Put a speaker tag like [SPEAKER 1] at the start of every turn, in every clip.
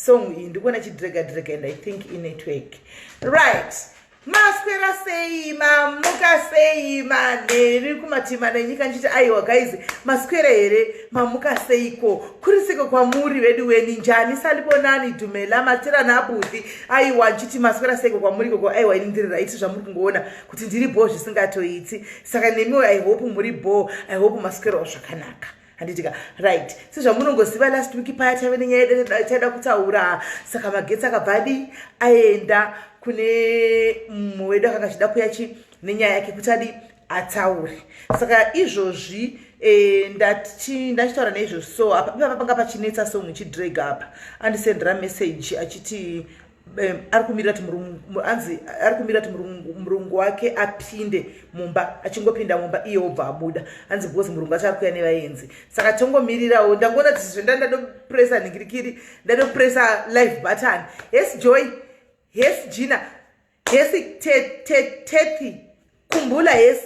[SPEAKER 1] song iyi ndikuona chidrega and I think inetwork. Right. Maswera sei, mamuka sei, maneri kumatima nenyika nchiti aiwa guys, maswera here, mamuka seiko, kurisiko kwa muri vedu weni njani, salibonani, dumela, matira na abuthi, aiwa nchiti maswera seiko kwa muri koko, aiwa inindiri raiti za muri kungoona, kuti ndiri bo jisingato iti, saka nemiwa I hope muri bo, I hope maswera oshakanaka. Handitika, right. Sisha munongo siva last week paya chaida kutaura, saka magetsa kabadi, aenda, kune mweda kakashida kuyachi nenya yake kutadi atauri. Saka izvozvi ndachitaura nezvo so apa panga pachinetsa so muchidrag up andisendera message achiti arikumirira kuti murungu wake apinde mumba achingopinda mumba iye obva abuda anzi because murungu acho ari kuya nevaenzi saka tongomirirawo ndangoona kuti zvenda ndadopressa ningirikiri ndadopressa live button. Yes Joy, yes Gina, yes Tethi, Kumbula, yes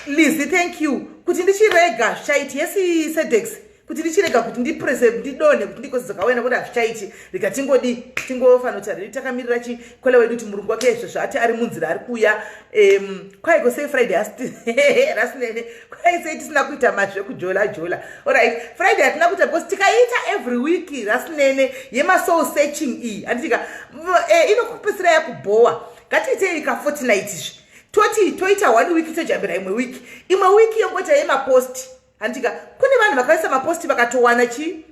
[SPEAKER 1] Lizzie, thank you kuti ndichirega shaiti. Yes Sedex kuti ndichirega kuti ndipresse ndidone kuti ndikozakawena kuti azvichaiti rika tingofana kuti ritamirira chikwela wedu kuti murungu wake izvo ati ari munzira ari kuya kwaiko sei Friday rasinene kwai sei tisina kuita mazve kujola. Alright, Friday hatina kuita because tikaita every week rasinene yemasoul searching iyi handitika inokupedzisira yakubhowa. Ngatiitei ka fortnight izvi toita 1 week tojambira imwe week yongoita yemapost. Handika kune vanhu vakaisa maposti vakatowana chi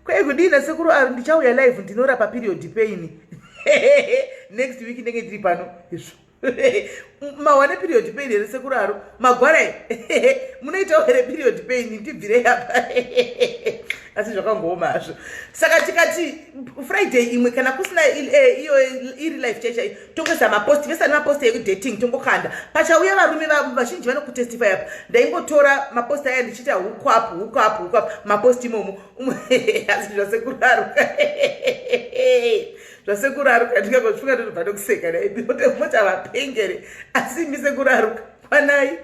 [SPEAKER 1] kwai kudina sekuru ari ndichauya live ndinorapa period pain next week ndenge ndiri pano izvo mawane period pain here sekuru aro magwara munoitawo here period pain ndibvire apa asi zvakangoomazvo saka tikati Friday imwe kana kusina iyo iri live church tongoisa maposti vesa nemaposti ekudating tongokanda pachauya varume vazhinji vanokutestify apa ndaingotora maposti aya ndichita huku up maposti imomo asi zvasekuraruka ndikangosvika ndinobva nokuseka naibiote mota vapengere asi misekuraruka kwanai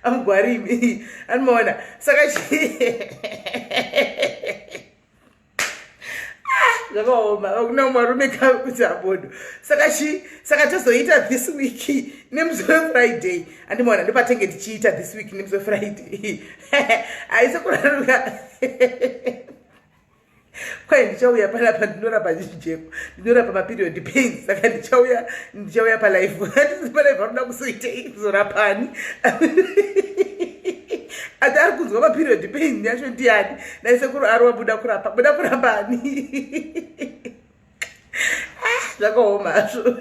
[SPEAKER 1] amugwarimi anomaona saka zvakaoma kuna marume kuti abodo saka tozoita this week nemusi weFriday andimaona ndopatenge tichiita this week nemusi weFriday aisekuraruka kwai ndichauya panapa ndinorapa chijeko ndinorapa maperiod pains saka ndichauya palive handisi palive anoda kuzoitei kuzorapani ati ari kunzwa maperiod pain yacho ndiani naisekuru ari wabuda kurapani zvakaomazvo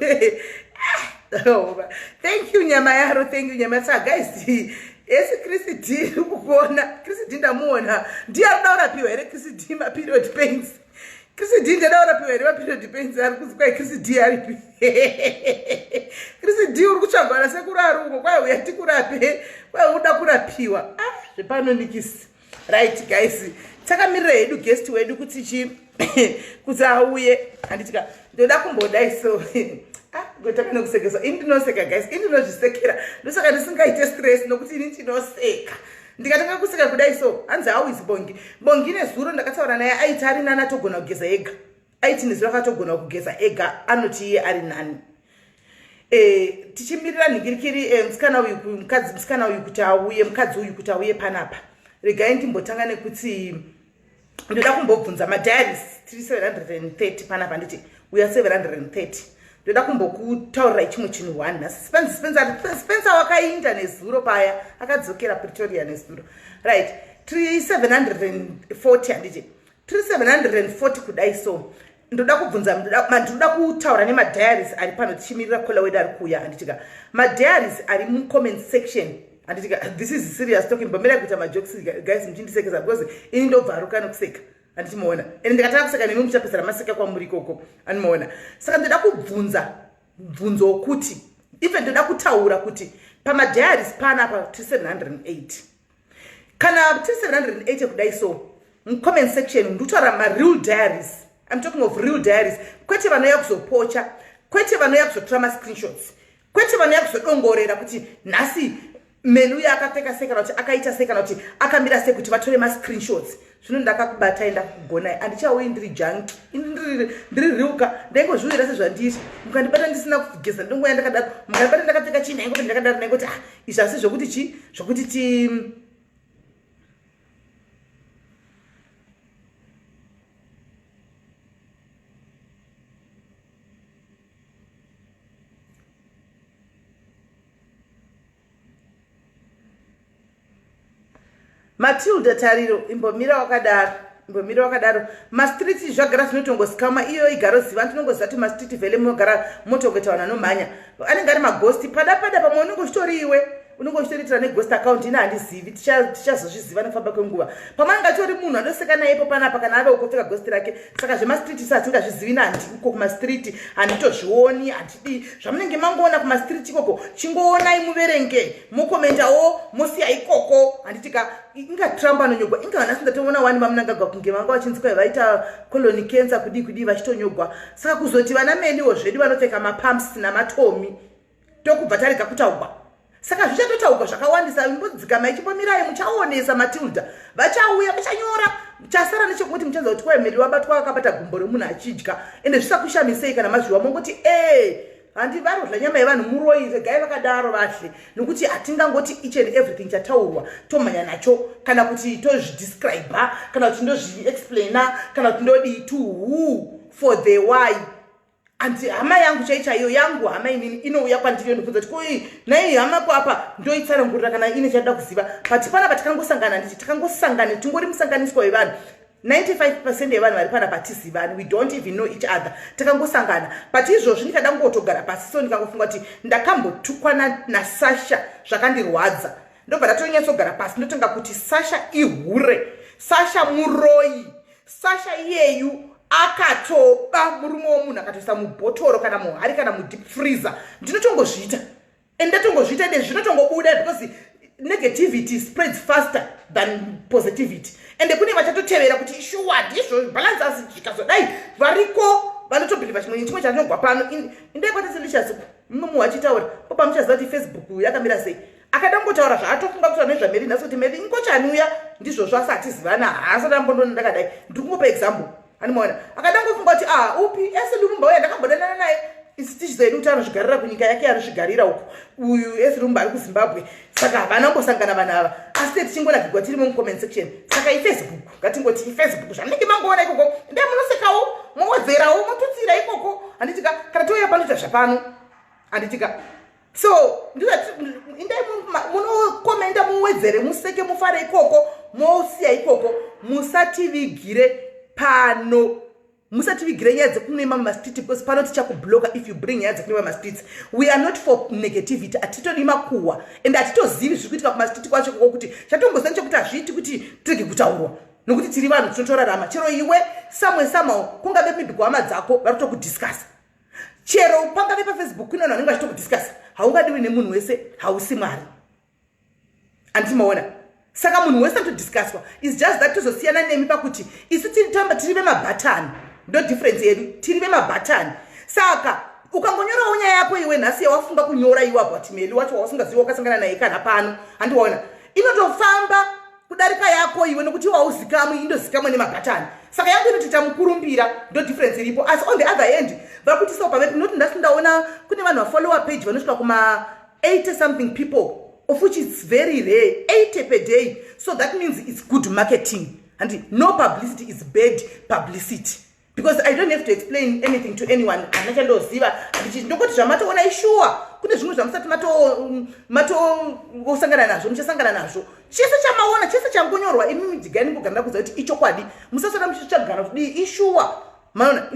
[SPEAKER 1] zvakaoma. Thank you nyama yaro, thank you nyama. Saka guys esi Chrissy D ukuona Chrissy D ndamuona ndiye anorapiwa here Chrissy D maperiod pains. Chrissy D ndaurapiwa here maperiod pains ari kuzwa Chrissy D aripi Chrissy D uri kutsvagwa nasekuru ari uko kwai uya tikurape kwai uda kurapiwa zvepano nikisi. Right guys, takamirira hedu guest wedu kuti auye handitika ndoda kumbodai so ngotaka nokusekesa indinoseka guys indinozvisekera ndosaka ndisingaite stress nokuti ini ndinoseka ndikatanga kuseka kudai so hanzi always bongi nezuro ndakataura naye aiti ari nani atogona kugeza ega aiti nezuro akatogona kugeza ega anoti iye ari nani tichimirira ningirikiri musikana uyu kuti auye mukadzi uyu kuti auye panapa regai ndimbotanga nekuti ndoda kumbobvunza madiaries 730 panapa nditi uya 730 ndoda kumbokutaurira chimwe chinhu 1 nhasi Spencer wakainda nezuro paya akadzokera Pretoria nezuro right 3740 handiti 3740 kudai so ndoda kubvunza ndoda kutaura nemadiaries ari pano tichimirira kola wedu ari kuya handitika madiaries ari mucomment section handitika this is serious talking bombera kuita majokes guys mchindisekeza because ini ndobva aruka nokuseka handitimaona ende ndikataka kuseka nemi muchapesera maseka kwamuri ikoko anomaona saka ndoda kubvunza bvunzo wokuti even ndoda kutaura kuti pamadiaries panapa 708 kana 708 kudai so mucomment section ndotaura mareal diaries. I'm talking of real diaries. Kwete vanouya kuzopocha, kwete vanouya kuzotora mascreenshots, kwete vanouya kuzodongorera kuti nhasi menu yakapfeka sei kana kuti akaita sei kana kuti akamira sei kuti vatore ma-screenshots. Zvino ndakakubatai ndakugonai handichauyi ndiri janki ndiri riuka ndaingozviwira sezvandiri mukandibata ndisina kugeza ndongoya ndakadaro mukandibata ndakapfeka chii ndaingoti ndakadaro ndaingoti izvi asi zvokuti chii zvokuti ti Matilda Tariro imbomira wakadaro mastriti zvagara zvinotongosikama iyo igaro ziva tinongoziva kuti mastriti vhele munogara motongotawana nomhanya anenge ari maghosti pada pamwe unongochitori iwe unongochitoritra neghost account ina handizivi tichazozviziva nekufamba kwenguva pamwe anga tori munhu andoseka naipo panapa kana ave ukopfeka ghost rake saka zvemastriti satingazvizivi nandi uko kumastriti handitozvioni handidi zvamunenge mangoona kumastriti ikoko chingoonai muverenge mukomentawo musiya ikoko handitika inga Trump anonyogwa inga vanasindatoona wani vamunangagwa kunge vanga vachinzwa vaita colony cancer kudi vachitonyogwa saka kuzoti vana meniwo zvedu vanopfeka mapumps namatomi tokubva tarega kutaugwa saka zvichatotaugwa zvakawandisa imbodzikama ichimbomirai muchaonesa Matilda vachauya vachanyora chasara nechekuti muchanza kuti kwai mheri wabatwa akabata gumbo remunhu achidya ende zvisakushamisei kana mazviwa mongoti handi varodla nyama yevanhu muroi regai vakadaro vahle nokuti hatingangoti each and everything chataurwa tomhanya nacho kana kuti tozvidescriba kana kuti ndozviexplaina kana kuti ndodii to who for the why anti hama yangu chaichaiyo yangu hama inini inouya kwandiri ndikudza kuti koi nai hama kwapa ndoitsanangurira kana ine chada kuziva but panapa takangosangana nditi takangosangana tingori musanganiswa wevanhu 95% yevanhu vari pana patizivani we don't even know each other takangosangana but izvozvo ndikada ngotogara pasi so ndikangofunga kuti ndakambotukwana naSasha zvakandirwadza ndobva ndatonyetsogara pasi ndotonga kuti Sasha ihure Sasha muroi Sasha iyeyu akatoba murume womunhu akatoisa mubhotoro kana muhari kana mudeep freezer ndinotongozviita and ndatongozviita ende zvinotongobuda because negativity spreads faster than positivity ende kune vachatotevera kuti shuwa ndizvo balance asi zvikazodai variko vanotobhiliva chimwe chimwe chanogwa pano indaikwatisilicious mumu wachitaura popa muchaziva kuti Facebook yakamira sei akadangotaura zvaatofunga kuti vanezvameri nhasi kuti meri ingochanuya ndizvozvo asi hatizivana haasati ambondoni ndakadai ndikungopa example animaona akadangofunga kuti upi esilumba uya ndakambodanana naye isitichi zedu kuti anozvigarira kunyika yake anozvigarira uko uyu esirumba ari kuZimbabwe saka havana kungosangana vanhu ava asi tichingonagirwa tiri mucomment section saka iFacebook ngatingoti iFacebook zvamunenge mangoona ikoko ndee munosekawo mowedzerawo motutsira ikoko handitika kana touya panoita zvapano handitika so indai munokomenda muwedzere museke mufare ikoko mosiya ikoko musativigire pano musativigire nyaya dzekunema mumastreet because pano tichakubloka if you bring nyaya dzekunema mumastreets we are not for negativity atitodi makuhwa and atitozivi zviri kuitika kumastreet kwacho koko kuti chatombozana nechekuti hazviiti kuti tirege kutaurwa nokuti tiri vanhu tinotorarama chero iwe somehow kungave maybe kuhama dzako vari kutokudiscasa chero pangave paFacebook ino vanhu vanenge vachitokudiscasa haungadiwi nemunhu wese hausi mwari andimaona saka munhu wese atodiscaswa is just that tozosiyana nemi pakuti isu tiritamba tiri vemabhatani ndo difference yedu tiri vemabhatani saka ukangonyorawo nyaya yako iwe nhasi yawafunga kunyora iwe about meri wacho wawasingaziva wakasangana naye kana pano handiwaona inotofamba kudarika yako iwe nokuti wauzikamwe indozikamwe nemabhatani saka yangu inotoita mukurumbira ndo difference iripo asi on the other end vakutisawo pavepi noti ndasindaona kune vanhu vafollower page vanosvika kuma 80 something people of which it's very rare 80 per day so that means it's good marketing and no publicity is bad publicity because I don't have to explain anything to anyone anachandoziva ndokoti zvamatoona ishuwa kune zvimwe zvamusati matosangana nazvo muchasangana nazvo chese chamaona chese changonyorwa imi mjigani muganda kuziva kuti ichokwadi musasora muchichagara kuti ishuwa maona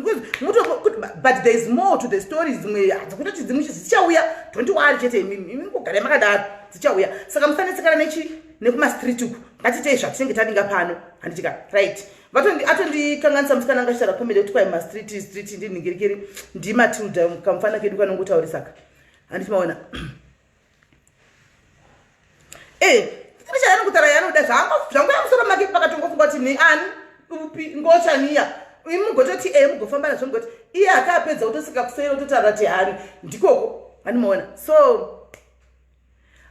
[SPEAKER 1] but there is more to the stories dzimwe dzakutoti dzimwe dzichauya don't worry chete imi ngogara makadaro dzichauya saka musanetsekana nekumastreet uku ngatitei zvatinenge tadinga pano handitika right atondikanganisa musikana angachitara komede kuti kwai mastreet ndinhingirikiri ndiMatilda kamufana kedu kanongotauri saka handiti maona tichayanokutaura yanoda zvangu yamusoro make pakatongofunga kuti ni ani upi ngochaniya imugototi mugofamba nazvo mugoti iye akapedza kutosika kusero totaura kuti hari ndikoko handimaona so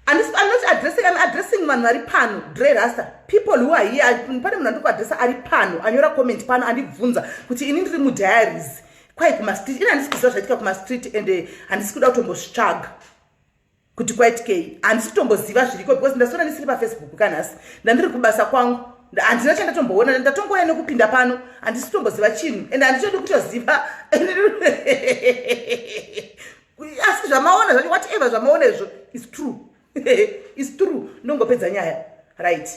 [SPEAKER 1] I'm not addressing, I'm addressing man vari pano, Dre Rasta. People who are here, pane munhu andiri kuadresa ari pano, anyora comment pano andibvunza kuti ini ndiri mudiaries. Kwai kuma street, ina handisi kuziva zvaitika kuma street and handisi kuda kutombosvaga. Kuti kwaitike, handisi kutomboziva zviriko because ndasona ndisiri paFacebook kanhasi. Ndandiri kubasa kwangu. Handina chandatomboona, ndatongoya nekupinda pano, handisi kutomboziva chinhu and handichodi kutoziva. Asi zvamaona zvacho, whatever zvamaona izvo is true. It's true. Ndongopedza nyaya. Right.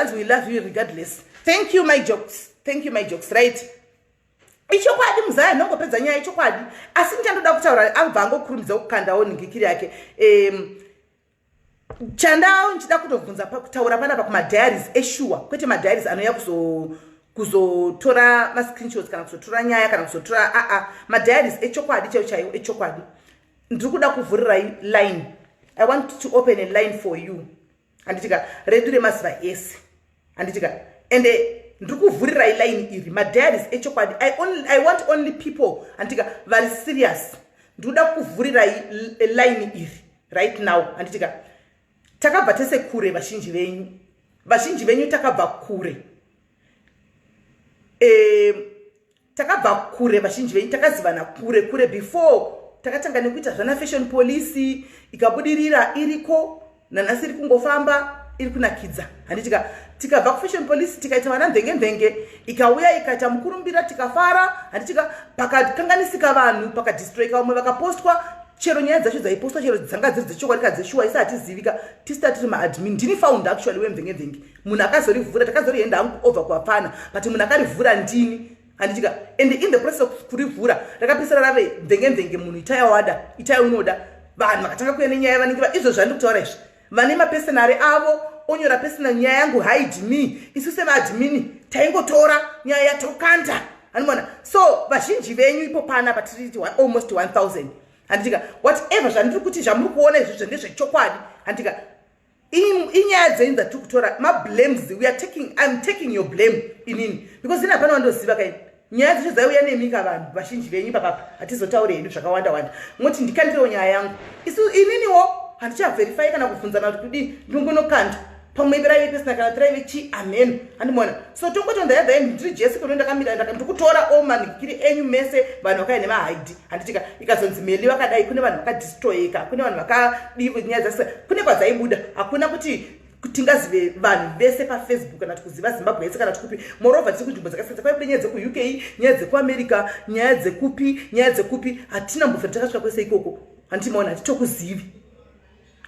[SPEAKER 1] As we love you regardless. Thank you my jokes. Thank you my jokes. Right. Ichokwadi muzaya ndongopedza nyaya ichokwadi. Asi ndichandoda kutaura abva angokurumidza kukandawo ningikiri yake. Chandawo nchida kutovhunza kutaura panapa kuma diaries eshuwa. Kwete ma diaries anoya kuzotora ma screenshots kana kuzotora nyaya kana kuzotora ma diaries echokwadi chaiwo echokwadi. Ndiri kuda kuvhurirai line. I want to open a line for you. Anditika redure masiva ese. Anditika and ndikuvhurira line iri my diaries echokwadi. I want only people anditika very serious. Ndoda kuvhurira line iri right now. Anditika takabva tese kure vashinji venyu. Vashinji venyu takabva kure. Takabva kure vashinji venyu takazivana kure before takatanga nekuita zvana fashion police ikabudirira iriko nanasi iri kungofamba iri kunakidza. Handitika tikabva fashion police tikaita vana ndenge ikauya ikaita mukurumbira tikafara. Handitika pakakanganisika vanhu pakadistroyika vamwe vakapostwa chero nyaya dzacho dzaipostwa chero dzanga dziri dzechokwadi kadzeshuwa isa hatizivika tisita tiri maadmin. Ndini founder actually wemvenge munhu akazorivhura takazorienda hangu over kwapfana but munhu akarivhura ndini. Handitika and in the process of kurivhura rakapesera rave ndenge munhu itai unoda vanhu vakatanga kuya nenyaya vanenge izvo zvandiri kutaura izvi vane mapesenari avo onyora personal nyaya yangu hide me isu sevaadmini taingotora nyaya yatokanda. Hanimona so vazhinji venyu ipo pana patiriti almost 1000. Handitika whatever zvandiri kuti zvamuri kuona izvozvo ndezvechokwadi. Handitika inyaya dzenyu dzatiri kutora mablames I'm taking your blame inini because ina pano wandoziva kaini nyaya dzacho dzaiuya nemika vanhu vazhinji venyu papapa hatizotaure hedu zvakawanda moti ndikandiriwo nyaya yangu isu ininiwo handichaverify kana kubvunza kuti kudi ndingonokanda pamwe birai pesina kana traive chi amen. Handimona so tongotondaenda ndiri Jesse kuno ndakamira ndikutora omaningikiri enyu mese vanhu vakaye nemahaidi. Handitika ikazonzi meli vakadai kune vanhu vakadistroyeka kune vanhu vakadivi nyaya dzase kune kwadzaibuda hakuna kuti tingazive vanhu vese paFacebook kana kuziva Zimbabwe yese kana kupi. Moreover tiri kunzvimbo dzakasiyana kwaibuda nyaya dzeku-UK nyaya dzeku-America nyaya dzekupi hatina mbofera takasvika kwese ikoko. Handimona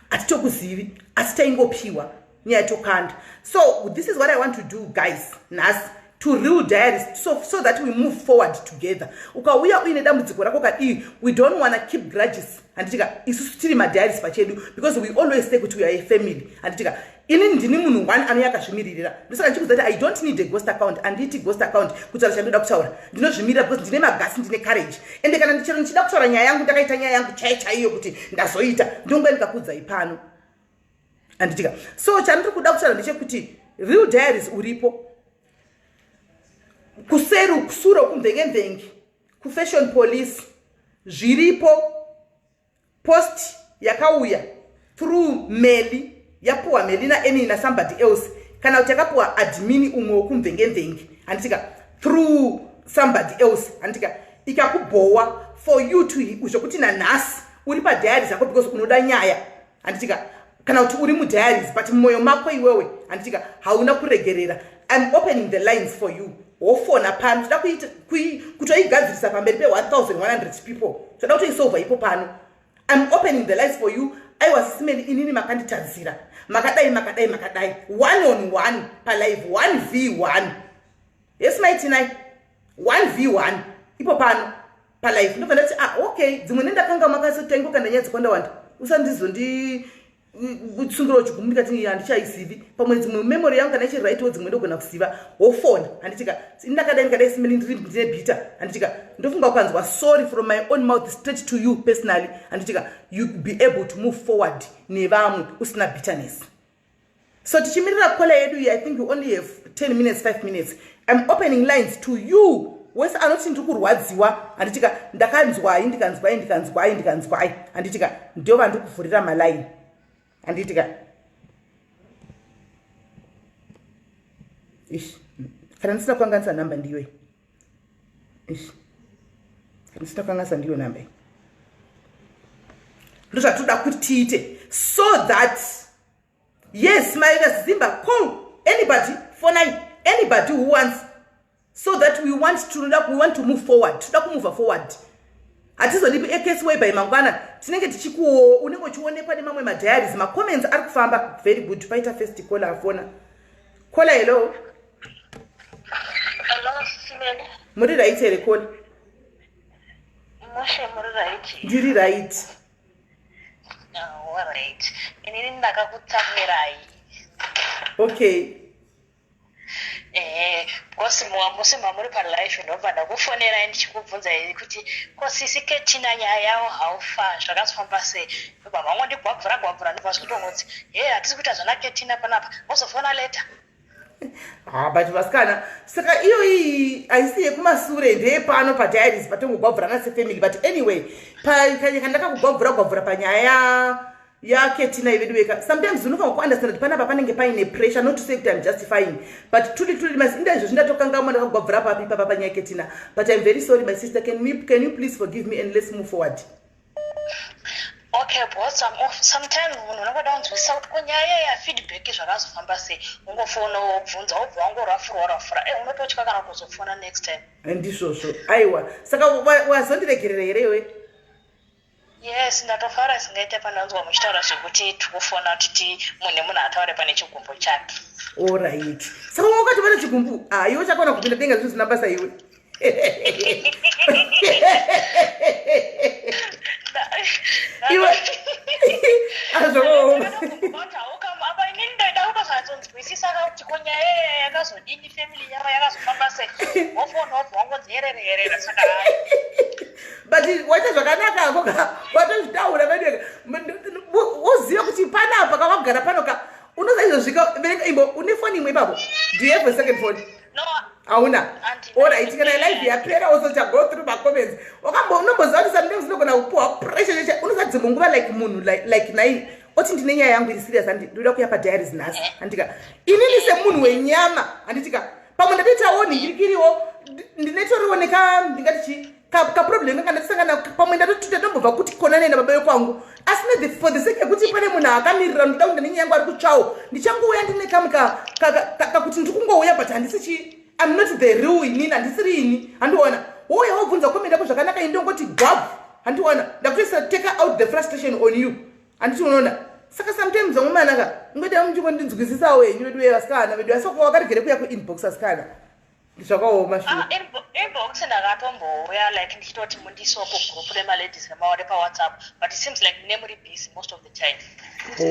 [SPEAKER 1] hatitokuzivi asi taingopiwa nyaya tokanda. So this is what I want to do guys nas to real diaries so that we move forward together. Ukauya uine dambudziko rako kadi we don't want to keep grudges. Handitika isusu tiri madiaries pachedu because we always say kuti we are a family. Handitika ini ndini munhu one ano yakazvimirira ndosaka ndichikuza kuti I don't need a ghost account anditi ghost account kutaura chandoda kutaura ndinozvimirira because ndine magasi ndine courage ende kana ndichero ndichida kutaura nyaya yangu ndakaita nyaya yangu chaiyo kuti ndazoita ndongoenda kudzai pano. Handitika so chandiri kuda kutaura ndechekuti real diaries uripo kusura kumvenge kufashion police zviripo post yakauya through meli yapuwa meli naeni na somebody else kana kuti yakapuwa admin umwe wokumvenge. Handitika through somebody else. Handitika ikakubhowa for you to zvokuti nanhasi uri padiaries yako because unoda nyaya. Handitika kana kuti uri mudiaries but mumwoyo mako iwewe handitika hauna kuregerera. I'm opening the lines for you. Wofona pano toda kutoigadzirisa pamberi pe-1100 people toda kutoisolva ipo pano. I'm opening the lines for you. aiwa simeni inini makanditadzira makadai 1-on-1 palive 1v1. Yes maitinai 1v1 ipo pano palive ndobva ndati okay dzimwe ndakanga makasotengo kana nyaya dzakawanda usandizondi utsungiro chigumi ndikati handichaizivi pamwe dzimwe memory yangu kana ichiraitiwo dzimwe ndogona kuziva wofona handitika ndakadai simeni ndine bita handitika ndofunga kukanzwa sorry from my own mouth straight to you personally handitika you be able to move forward nevamwe usina bitterness. So tichimirira kola yedu I think you only have 10 minutes 5 minutes. I'm opening lines to you wese anoti ndiri kurwadziwa handitika ndakanzwai ndikanzwai handitika ndova ndikuvhurira maline handiti ka ish kana ndisina kukanganisa namba ndiyo ish kana ndisina kukanganisa ndiyo namba ndozvatoda kuti tiite so that yes maivas zimba call anybody fonai anybody who wants so that we want to move forward toda kumove forward hatizodipi ecase way by mangwana tinenge tichikuwo unenge uchionekwa nemamwe madiaries macomments ari kufamba very good paita first call afona call hello
[SPEAKER 2] Simene.
[SPEAKER 1] muri right here call
[SPEAKER 2] Moshe muri right.
[SPEAKER 1] Ndiri right.
[SPEAKER 2] All right. Inini ndakakutsamurai.
[SPEAKER 1] Okay.
[SPEAKER 2] Because musimba muri palife ndobva ndakufonera ndichikubvunza kuti kosisi ketina nyaya yawo haufa zvakazofamba sei ndobva mamwe ndigwabvura ndobva zvitongotsi hatisi kuita zvona ketina panapa wozofona leta
[SPEAKER 1] but vasikana saka iyo iyi haisi yekumasure ndeyepano padiaries patongogwabvurana sefamily but anyway kanyika ndakakugwabvura panyaya yaketina ivedu veka sometimes unofanira kuunderstand kuti panapa panenge paine pressure not to say kuti I'm justifying but truly mas inda izvo zvindatokangama ndakagwabvura papi papa panyaya ketina but I'm very sorry my sister can you please forgive me and let's move forward.
[SPEAKER 2] Okay, but sometimes munhu unongoda kunzwisisa kuti kunyaya yafeedback zvakazofamba sei ungofona wobvunza wobva wangorafura unototya kana kuzofona next time
[SPEAKER 1] ndizvozvo aiwa saka wazondiregerera here iwe
[SPEAKER 2] yes ndatofara singaite pandanzwa muchitaura zvekuti tikufona kuti munhu ataure pane chigumbu chake
[SPEAKER 1] alright saka wakati pane chigumbu iwe chakona kupinda denga zvinhu zvina basa iwe iwe
[SPEAKER 2] apa inini ndaida kutozvatonzwisisa kuti kunyaya yakazodini family yavo yakazofamba sei wofona wobva wangodziererera saka
[SPEAKER 1] but waita zvakanaka koka watozvitaura vedeka woziva kuti panapa kawagara panoka unoza izvosvika vereka imbo une foni imwe ipapo do you have a second phone
[SPEAKER 2] no
[SPEAKER 1] hauna alright kana live yapera usocha go through macomments unomboziva kuti sometimes unogona kupuwa pressure cheche unoza dzimwe nguva like munhu like nai oti ndine nyaya yangu iri serious ndinoda kuya padiaries nhasi handika inini semunhu wenyama handitika pamwe ndatoitawo ningirikiriwo ndinetorioneka ndingati chii kaproblem kanga ndasangana pamwe ndatotita ndombobva kuti kona naenda baba yekwangu asi for the sake yekuti pane munhu akamirira ndoda kuti ndinenge yangu ari kutsvawo ndichangoуya ndine kamwe kakuti ndiri kungouya but handisi chii I'm not the real inini handisiri ini handiona wouya wobvunza komenda zvakanaka indongoti gwabvu handiona ndakutoisa take out the frustration on you handiti unoona saka sometimes vamwe manaka ngoita muchingondinzwisisawo henyu vedu vevasikana vedu asi wakaregere kuya kuinbox asikana zvakaoma
[SPEAKER 2] inbox ndakatombouya like ndichitoti mundiso kugroup remaladies remaore pawhatsapp but it seems like mune muri busy most of the time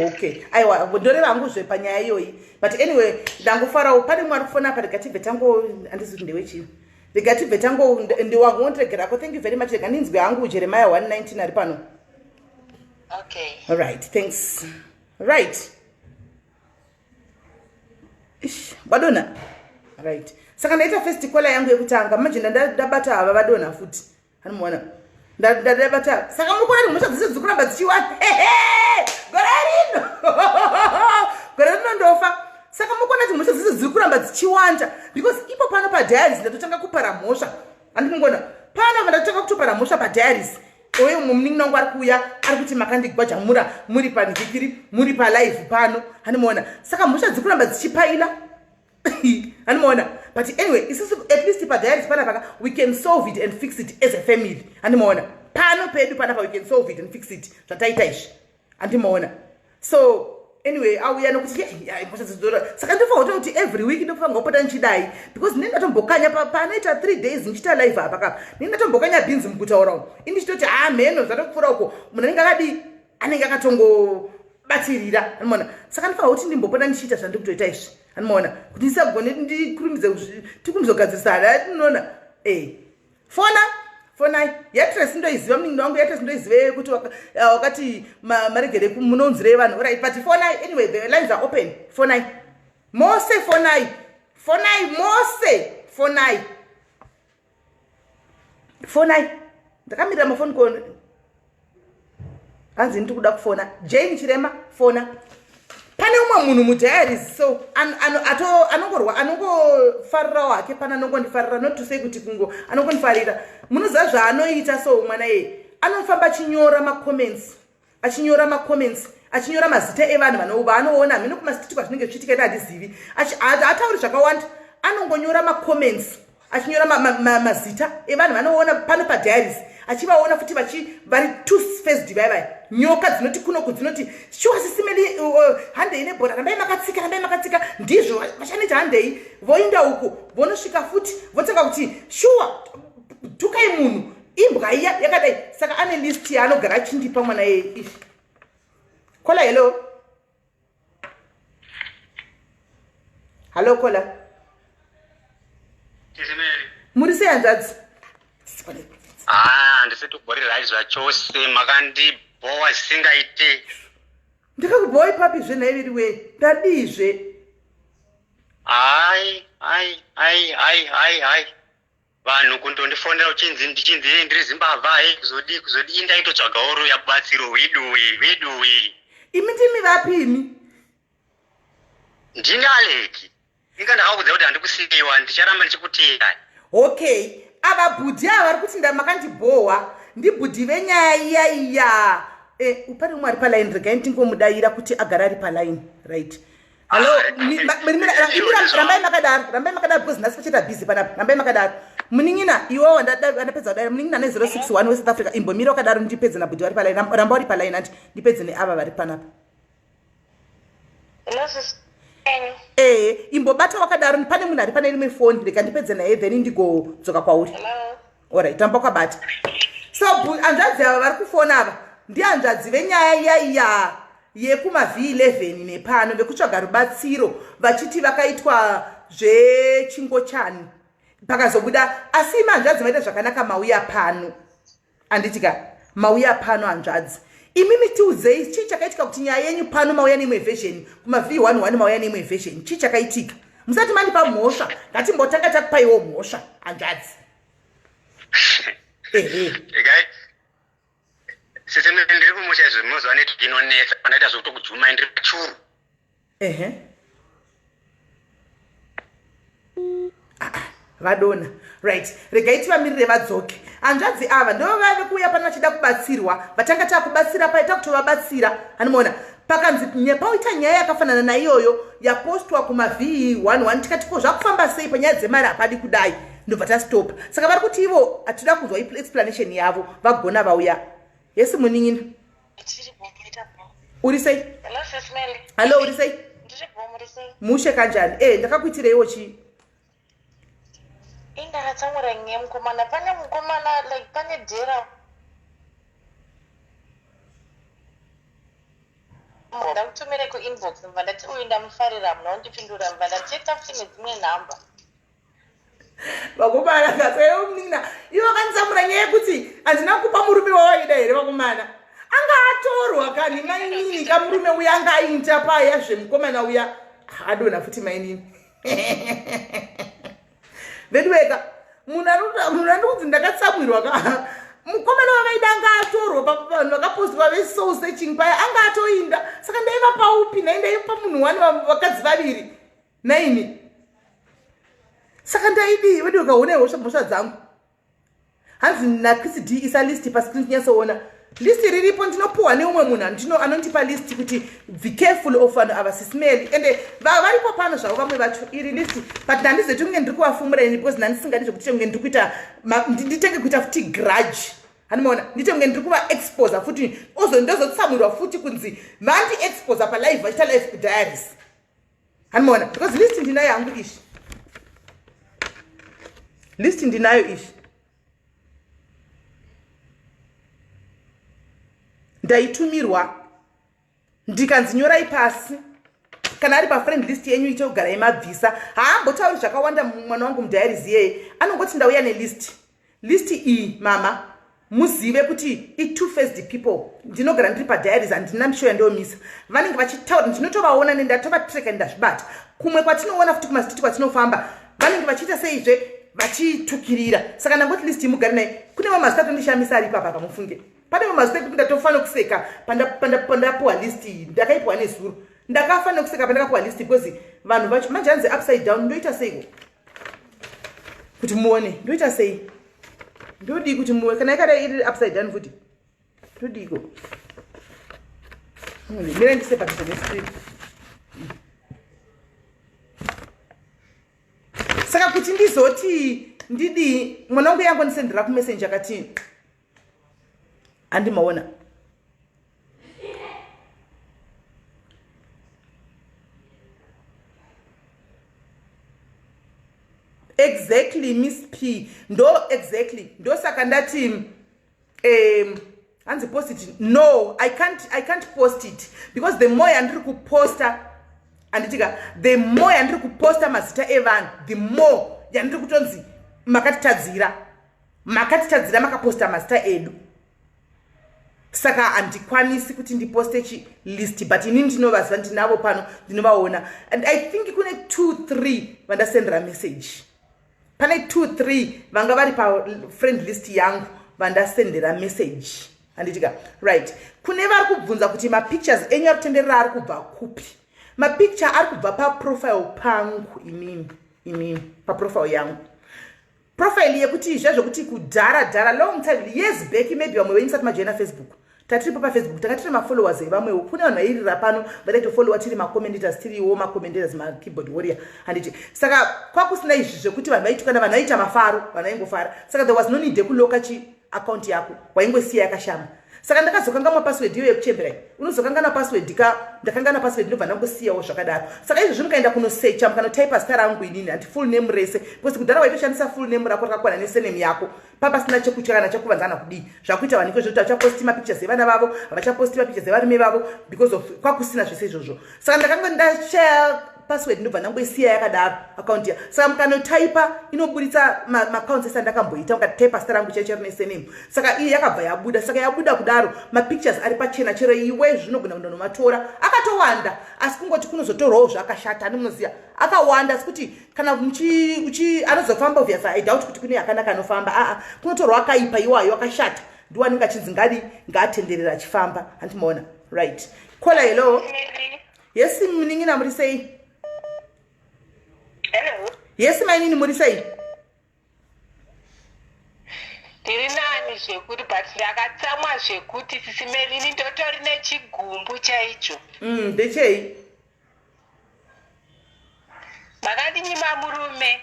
[SPEAKER 1] okay aiwa ndoreva hanguzve panyaya iyoyi but anyway ndangofarawo pane mwari kufona apa regatibve tango handisi kuti ndewechii regatibve tango ndiwangondiregerako thank you very much rega ndinzwi hangu jeremiah 119 ari pano
[SPEAKER 2] okay
[SPEAKER 1] alright thanks right vadona right saka ndaita first call yangu yekutanga manje ndabata ava vadona futi hanomuona ndabata saka mukona kuti mhosva dzese dzikuramba dzichiwana gore rino ndofa saka mukona kuti mhosva dzese dziri kuramba dzichiwanda because ipo pano padiaries ndatotanga kupara mhosva handikungona pano vandatotanga kutopara mhosva padiaries oyo muningi nangu ari kuuya ari kuti makandigwajamura muri panhikiri muri palive pano hanomuona saka mhosva dziri kuramba dzichipaila hanomuona but anyway isusu at least padiaries panapa we can solve it and fix it as a family hanomuona pano pedu panapa we can solve it and fix it zvataita izvi handimoona so anyway auya nokuti mhosva dzidzora saka ndofanira kuti every week ndofanira kupota ndichidai because ndinenge ndatombokanya panoita 3 days ndichita live apa kapa ndinenge ndatombokanya bhinzi mukutaura uko indichitoti mheno zvatokupfuura uko munhu anenge akadi anenge akatongobatsirira hanomuona saka ndofanira kuti ndimbopota ndichiita zvandiri kutoita izvi hanomuona kuti ndisagone tikundizogadzisana tinoona fonai yatres ndoiziva muningi wangu yatres ndoizive kuti wakati maregere munonzire vanhu right but fonai anyway the lines are open fonai mose fonai mose fonai ndakamirira mafoni kone hanzi ndiri kuda kufona. Jane Chirema, fona. Pane umwe munhu mudiaries so anongofarira wake pana anongondifarira not to say kuti kungo anongondifarira. Munoziva zvaanoita so mwana iye anofamba achinyora macomments achinyora mazita evanhu vanoona mhino kumasitikwa zvinenge zvichiitika ita handizivi hatauri zvakawanda anongonyora macomments achinyora mazita evanhu vanoona pano padiaries achivaona futi vari two-faced vaya nyoka dzinoti kunoku dzinoti shuwa sisimeli handei nebhora rambai makatsika ndizvo vachanoita handei voinda uku vonosvika futi votanga kuti shuwa tukai munhu imbwa iya yakadai saka ane list yaanogara achindipa mwana iye. Kola hello kola muri sei hanzvadzi?
[SPEAKER 3] Ndisati kuboreraizva chose makandibhowa zvisingaite.
[SPEAKER 1] Ndikakubhowa ipapi zvenhaiviriwe ndadizve.
[SPEAKER 3] Hai vanhu kundondifonera uchinzi ndiri Zimbabwe kuzodi ndaitotsvaga oro yabatsiro weduwi.
[SPEAKER 1] Imi ndimi vapimi?
[SPEAKER 3] Ndini Aleki. Inga ndakakudza kuti handikusiyiwa ndicharamba ndichikuteera.
[SPEAKER 1] Okay, ava bhudhi ava vari kuti makandibhowa ndibhudhi venyaya iya. Upari umwe ari palaini regai ndingomudaira kuti agara ari palaini right. Hello, rambai makadaro because nhasi pachita busy panapa. Rambai makadaro. Muningina iwo wandapedza kudai muningina ne 061 weSouth Africa imbomira wakadaro ndipedze nabhudhi vari palaini ramba vari palaini ati ndipedze neava vari panapa. Imbobata wakadaro pane munhu ari pane rimwe phone reka ndipedze naye then ndigodzoka kwauri. Alright, tamba kwabata. So hanzvadzi ava vari kufona ava ndihanzvadzi venyaya iya yekuma-V11 nepano vekutsvaga rubatsiro vachiti vakaitwa zvechingochani pakazobuda asi hanzvadzi vaita zvakanaka mauya pano handitika mauya pano hanzvadzi imi mitiudzei chii chakaitika kuti nyaya yenyu pano mauya neimwe version kuma-V11 mauya neimwe version chii chakaitika musati mandipa mhosva ngatimbotanga takupaiwo mhosva hanzvadzi.
[SPEAKER 3] Sisi ndiri kumusha zvimozva netinoonesa panoita zvokutokujuma ndiri pachuru.
[SPEAKER 1] Vadona right regai tivamirire vadzoke. Hanzvadzi ava ndo vave kuuya pano vachida kubatsirwa vatanga takubatsira paita kutovabatsira anoona pakanzi pauita nyaya yakafanana naiyoyo yapostwa kuma-V11 tikati ko zvakufamba sei panyaya dzemari hapadi kudai ndobva tastopa saka vari kuti ivo hatida kuzwa explanation yavo vagona vauya. Yesi muningina. Uri sei? Hello uri sei? Mushe kanjani? Ndakakuitireiwo chii?
[SPEAKER 2] Ndakatsamura ngemukomana pane mukomana like pane dhera. Ndakutumire kuinbox mva ndati uyu ndamufarira munondipindura mva ndacheta futi nedzimwe nhamba.
[SPEAKER 1] Vakomana kasayo muningina ivo kanitsamura nyaya yekuti handina kupa murume wawaida here vakomana anga atorwa kani mainini kamurume uya anga ainta paya zvemukomana uya adona futi mainini veduweka munhu andikuti ndakatsamwirwa ka mukomana wavaida anga atorwa vanhu vakapostwa vesoul searching paya anga atoinda saka ndaiva paupi naindaipa munhu wani vakadzi vaviri naini saka ndaidi wedu ukaona mhosva dzangu hanzi naChris D isa list pasi ndinyasoona list riripo ndinopuwa neumwe munhu anondipa list kuti be careful of vanhu ava sisimeli ende varipo pano zvavo vamwe vacho iri list but handizeti kunge ndiri kuvafumura ini because ndandisingadi zvokuti kunge ndiri kuita nditenge kuita futi grudge hanimaona ndite kunge ndiri kuvaexposa futi ndozotsamwirwa futi kunzi vandi-exposa palive vachita life diaries hanimaona because list ndinayo yangu ishi list ndinayo ishi ndaitumirwa ndikanzi nyorai pasi kana ari pafriend list yenyu ite kugara imabvisa haambotauri zvakawanda mwana wangu mudiaries iyeye anongoti ndauya nelist iyi mama muzive kuti i-two-faced people ndinogara ndiri padiaries handina misho yandiomisa vanenge vachitaura ndinotovaona nendatovatreka ndazvibata kumwe kwatinoona futi kumasititi kwatinofamba vanenge vachiita seizve vachitukirira saka ndangoti list imugari naye kune mamazita tondishamisa ari papa pamufunge pane mazita ekuti ndatofana kuseka pandapuwa list iyi ndakaipuwa nezuro ndakafana kuseka pandakapuwa list because vanhu vacho manje hanzi upside down ndoita seiko kuti muone ndoita sei ndodii kuti muone kana yakadai iri upside down futi ndodiko mira ndise padhuze nescreen saka kuti ndizoti ndidi mwana wangu yangu ndisendera kumessenger akati andimaona exactly Miss P ndo saka ndati hanzi post it no I can't post it because the more yandiri kuposta anditika the more yandiri kuposta mazita evanhu the more yandiri kutonzi makatitadzira makaposta mazita edu saka handikwanisi kuti ndiposte list but ini ndinovaziva ndinavo pano ndinovaona and I think kune 2-3 vandasendera message pane 2-3 vanga vari pafriend list yangu vandasendera message handitika right kune vari kubvunza kuti mapictures enyu ari kutenderera ari kubva kupi mapicture ari kubva paprofile pangu inini paprofile yangu profile yekuti izvo zvokuti kudhara long time years back maybe vamwe venyu sati majoina Facebook tatiripo pafacebook tanga tiri mafollowers evamwewo kune vanhu vairira pano vadaitofollowa tiri macommenders tiriwo macommenders makeyboard warrior handiti saka kwakusina izvi zvekuti vanhu vaitukana vanhu vaita mafaro vanhu vaingofara saka there was no need yekuloka account yako waingosiya yakashama saka ndakazokanganwa password iyo yekuchembera unozokangana password ndakangana password ndobva ndangosiyawo zvakadaro saka izvozvi mukaenda kunosecha mukanotypa zita rangu inini handi full name rese because kudhara waitoshandisa full name rako rakakwana nesename yako papasina chekuchakana chekuvanzana kudii zvakuita vanhu ikozvo kuti havachaposti mapictures evana vavo havachaposti mapictures evarume vavo because of kwakusina zvese izvozvo saka ndakanga ndashaya password ndobva ndangoisiya yakadaro account ya saka mukanotypa inoburitsa maaccounts ese andakamboita mukatypa zita rangu chaicho rine sename saka iyi yakabva yabuda saka yabuda kudaro mapictures ari pachena chero iwe zvinogona kundonomatora akatowanda asi kungoti kunozotorwawo zvakashata handi munoziva akawanda asi kuti kana anozofamba obviously I doubt kuti kune yakanaka anofamba kunotorwa akaipa iwayo akashata ndiwanenge achinzi ngaatenderera achifamba handimaona right kola hello yes munin'ina muri sei
[SPEAKER 2] hello
[SPEAKER 1] yes mainini muri sei
[SPEAKER 2] ndiri nani zvekuti but ndakatsamwa zvekuti sisimelini ndotori nechigumbu chaicho
[SPEAKER 1] ndechei
[SPEAKER 2] makandinyima murume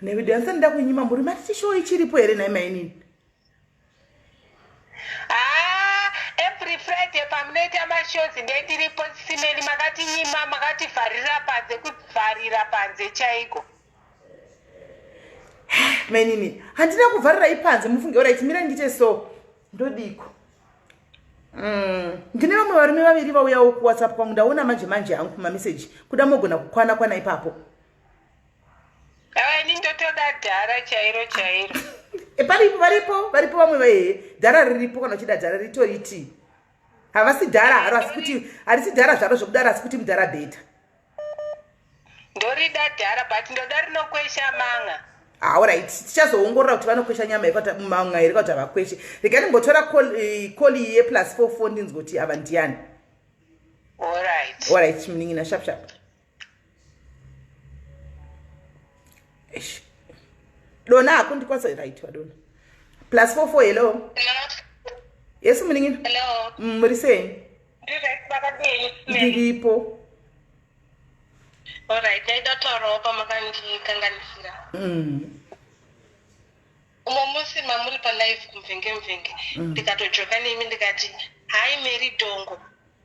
[SPEAKER 1] nevidhansa ndida kunyima murume ati chishowo ichiripo here nai mainini
[SPEAKER 2] every Friday pamunoita mashozi ndetiripo simeli makatinyima makativharira panze kuvharira panze chaiko
[SPEAKER 1] mainini handina kuvharirai panze mufunge orit mira ndite so ndodiko ndine vamwe varume vaviri vauyawo kuwhatsapp kwangu ndaona manje hangu kumameseji kuda mogona kukwana ipapo
[SPEAKER 2] ini ndotoda dhara chairo
[SPEAKER 1] varipo vamwe vahehe dhara riripo kana uchida dhara ritoriti havasi dhara haro asi kuti harisi dhara zvaro zvokudaro asi kuti mudhara bheta
[SPEAKER 2] ndorida dhara but ndoda rinokwesha manga
[SPEAKER 1] alright tichazoongorora kuti vanokwesha nyama manga here kuti havakweshe rega ndimbotora koli yeplus 44 ndinzwa kuti ava ndiani alright munin'ina shap dona hako ndikwanisa right wadona plus 44 hello yes munin'ina
[SPEAKER 2] hello
[SPEAKER 1] muri sei ndiripo
[SPEAKER 2] alright ndaitotaurawo pamakandikanganisira umwe musi mamuri palive kumvenge ndikatojoka nemi ndikati hai Mary Dongo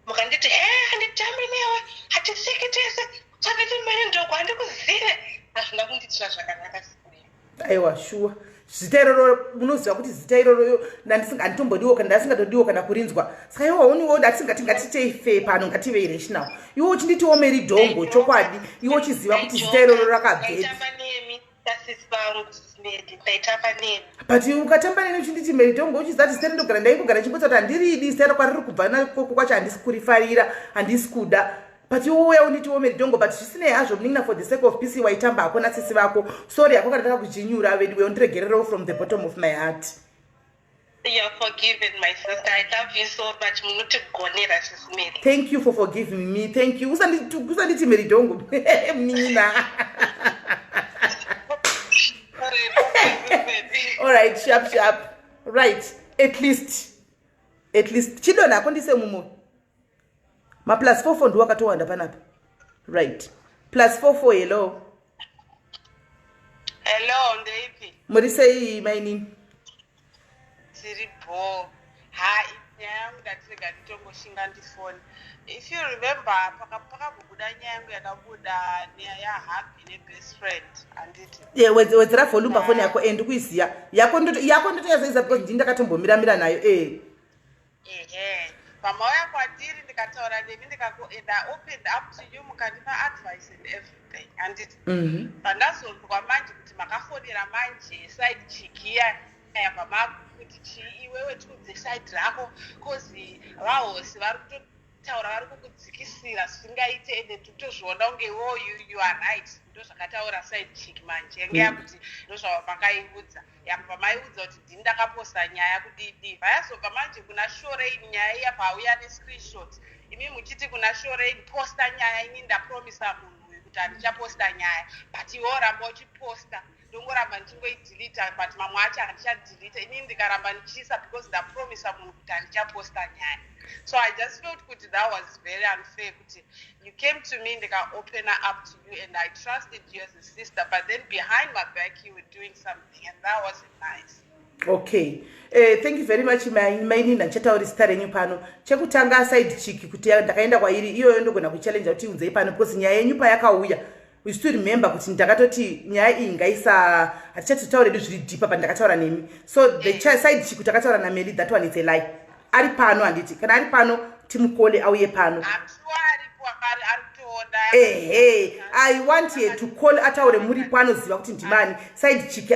[SPEAKER 2] mukanditi handitambi newe hatisiki tese sakati Mary Dongo handikuzive hazvina kunditira zvakanaka
[SPEAKER 1] aiwa shuwa zita iroro munoziva kuti zita iroroyo handitombodiwo kana ndasingatodiwo kana kurinzwa saka iwo hauniwo ndatisingati ngatiteife pano ngative ireshinawo iwo uchinditiwo Mary Dongo chokwadi iwo uchiziva kuti zita iroro rakabvei but ukatamba neni uchinditi Mary Dongo uchiziva kuti zita rindogara ndaingogara chimbotsa kuti handiridi zita iro kwariri kubva nakoko kwacho handisi kurifarira handisi kuda but iwe unitiwo Mary Dongo but zvisinei hazvo munin'ina for the sake of peace waitamba hakuna tsitsi vako sorry hako kana takakujinyura vedi we undiregererewo from the bottom of my heart
[SPEAKER 4] You're forgiven, my sister. I love you so much. Munotigonera, Sis Mary.
[SPEAKER 1] Thank you for forgiving me. Thank you. Usanditi Mary Dongo. Nina. All right, sharp. Right. At least. Chidona kondise mumo. Ma plus 4 ndo wakatowanda panapa. Right. Plus 4 hello.
[SPEAKER 4] Hello, Ndeipi.
[SPEAKER 1] Muri sei my name?
[SPEAKER 4] Siripo. Hi, nyangu ndatirega nditongoshinga ndifoni. If you remember, paka kubuda nyangu yakabuda ya happy ne best friend anditi.
[SPEAKER 1] Yeah, wezera volume phone yako kuiziya. Yako ndoto yazaiza because ndindakatombombira nayo
[SPEAKER 4] Mama wako adiri ndikataura nemi ndikakuenda opened up to you mukandipa advice and everything anditi. Pandazonzwa manje kuti makafonera manje side chick yapa makuti iwewe tikudze side rako cause vahosi vari kutotaura vari kukudzikisira zvisingaite ende totozviona kunge wo you are right ndozvakataura side chick manje yange yakuti ndozvamakaiudza yapa maiudza kuti ndini ndakaposta nyaya kudidi vayazobva manje kuna Shorein nyaya yapa auya nescreenshot imi muchiti kuna Shorein posta nyaya ini ndapromisa munhu uyu kuti handichaposta nyaya but iwo ramba uchiposta ndongoramba ndichingoidelita but mamwe acho handichadelita inini ndikaramba ndichiisa because ndapromisa munhu kuti handichaposta nyaya. So I just felt kuti that was very unfair kuti you came to me ndika-open up to you and I trusted you as a sister but then behind my back you were doing something and that wasn't nice.
[SPEAKER 1] Okay. Thank you very much maini ndachatauri star renyu pano. Chekutanga side chick kuti ndakaenda kwairi iyoyo ndogona kuchallenge kuti unzei pano because nyaya yenyu payakauya. We still remember kuti ndakatoti nyaya iyi ngaisa hatichatotaura zviri deeper pandakataura nemi. So the side chick takataura naMary that one is a lie. Ari pano anditi kana ari pano timukole auye pano. I want here to call ataure muri pano ziva kuti ndimani side chick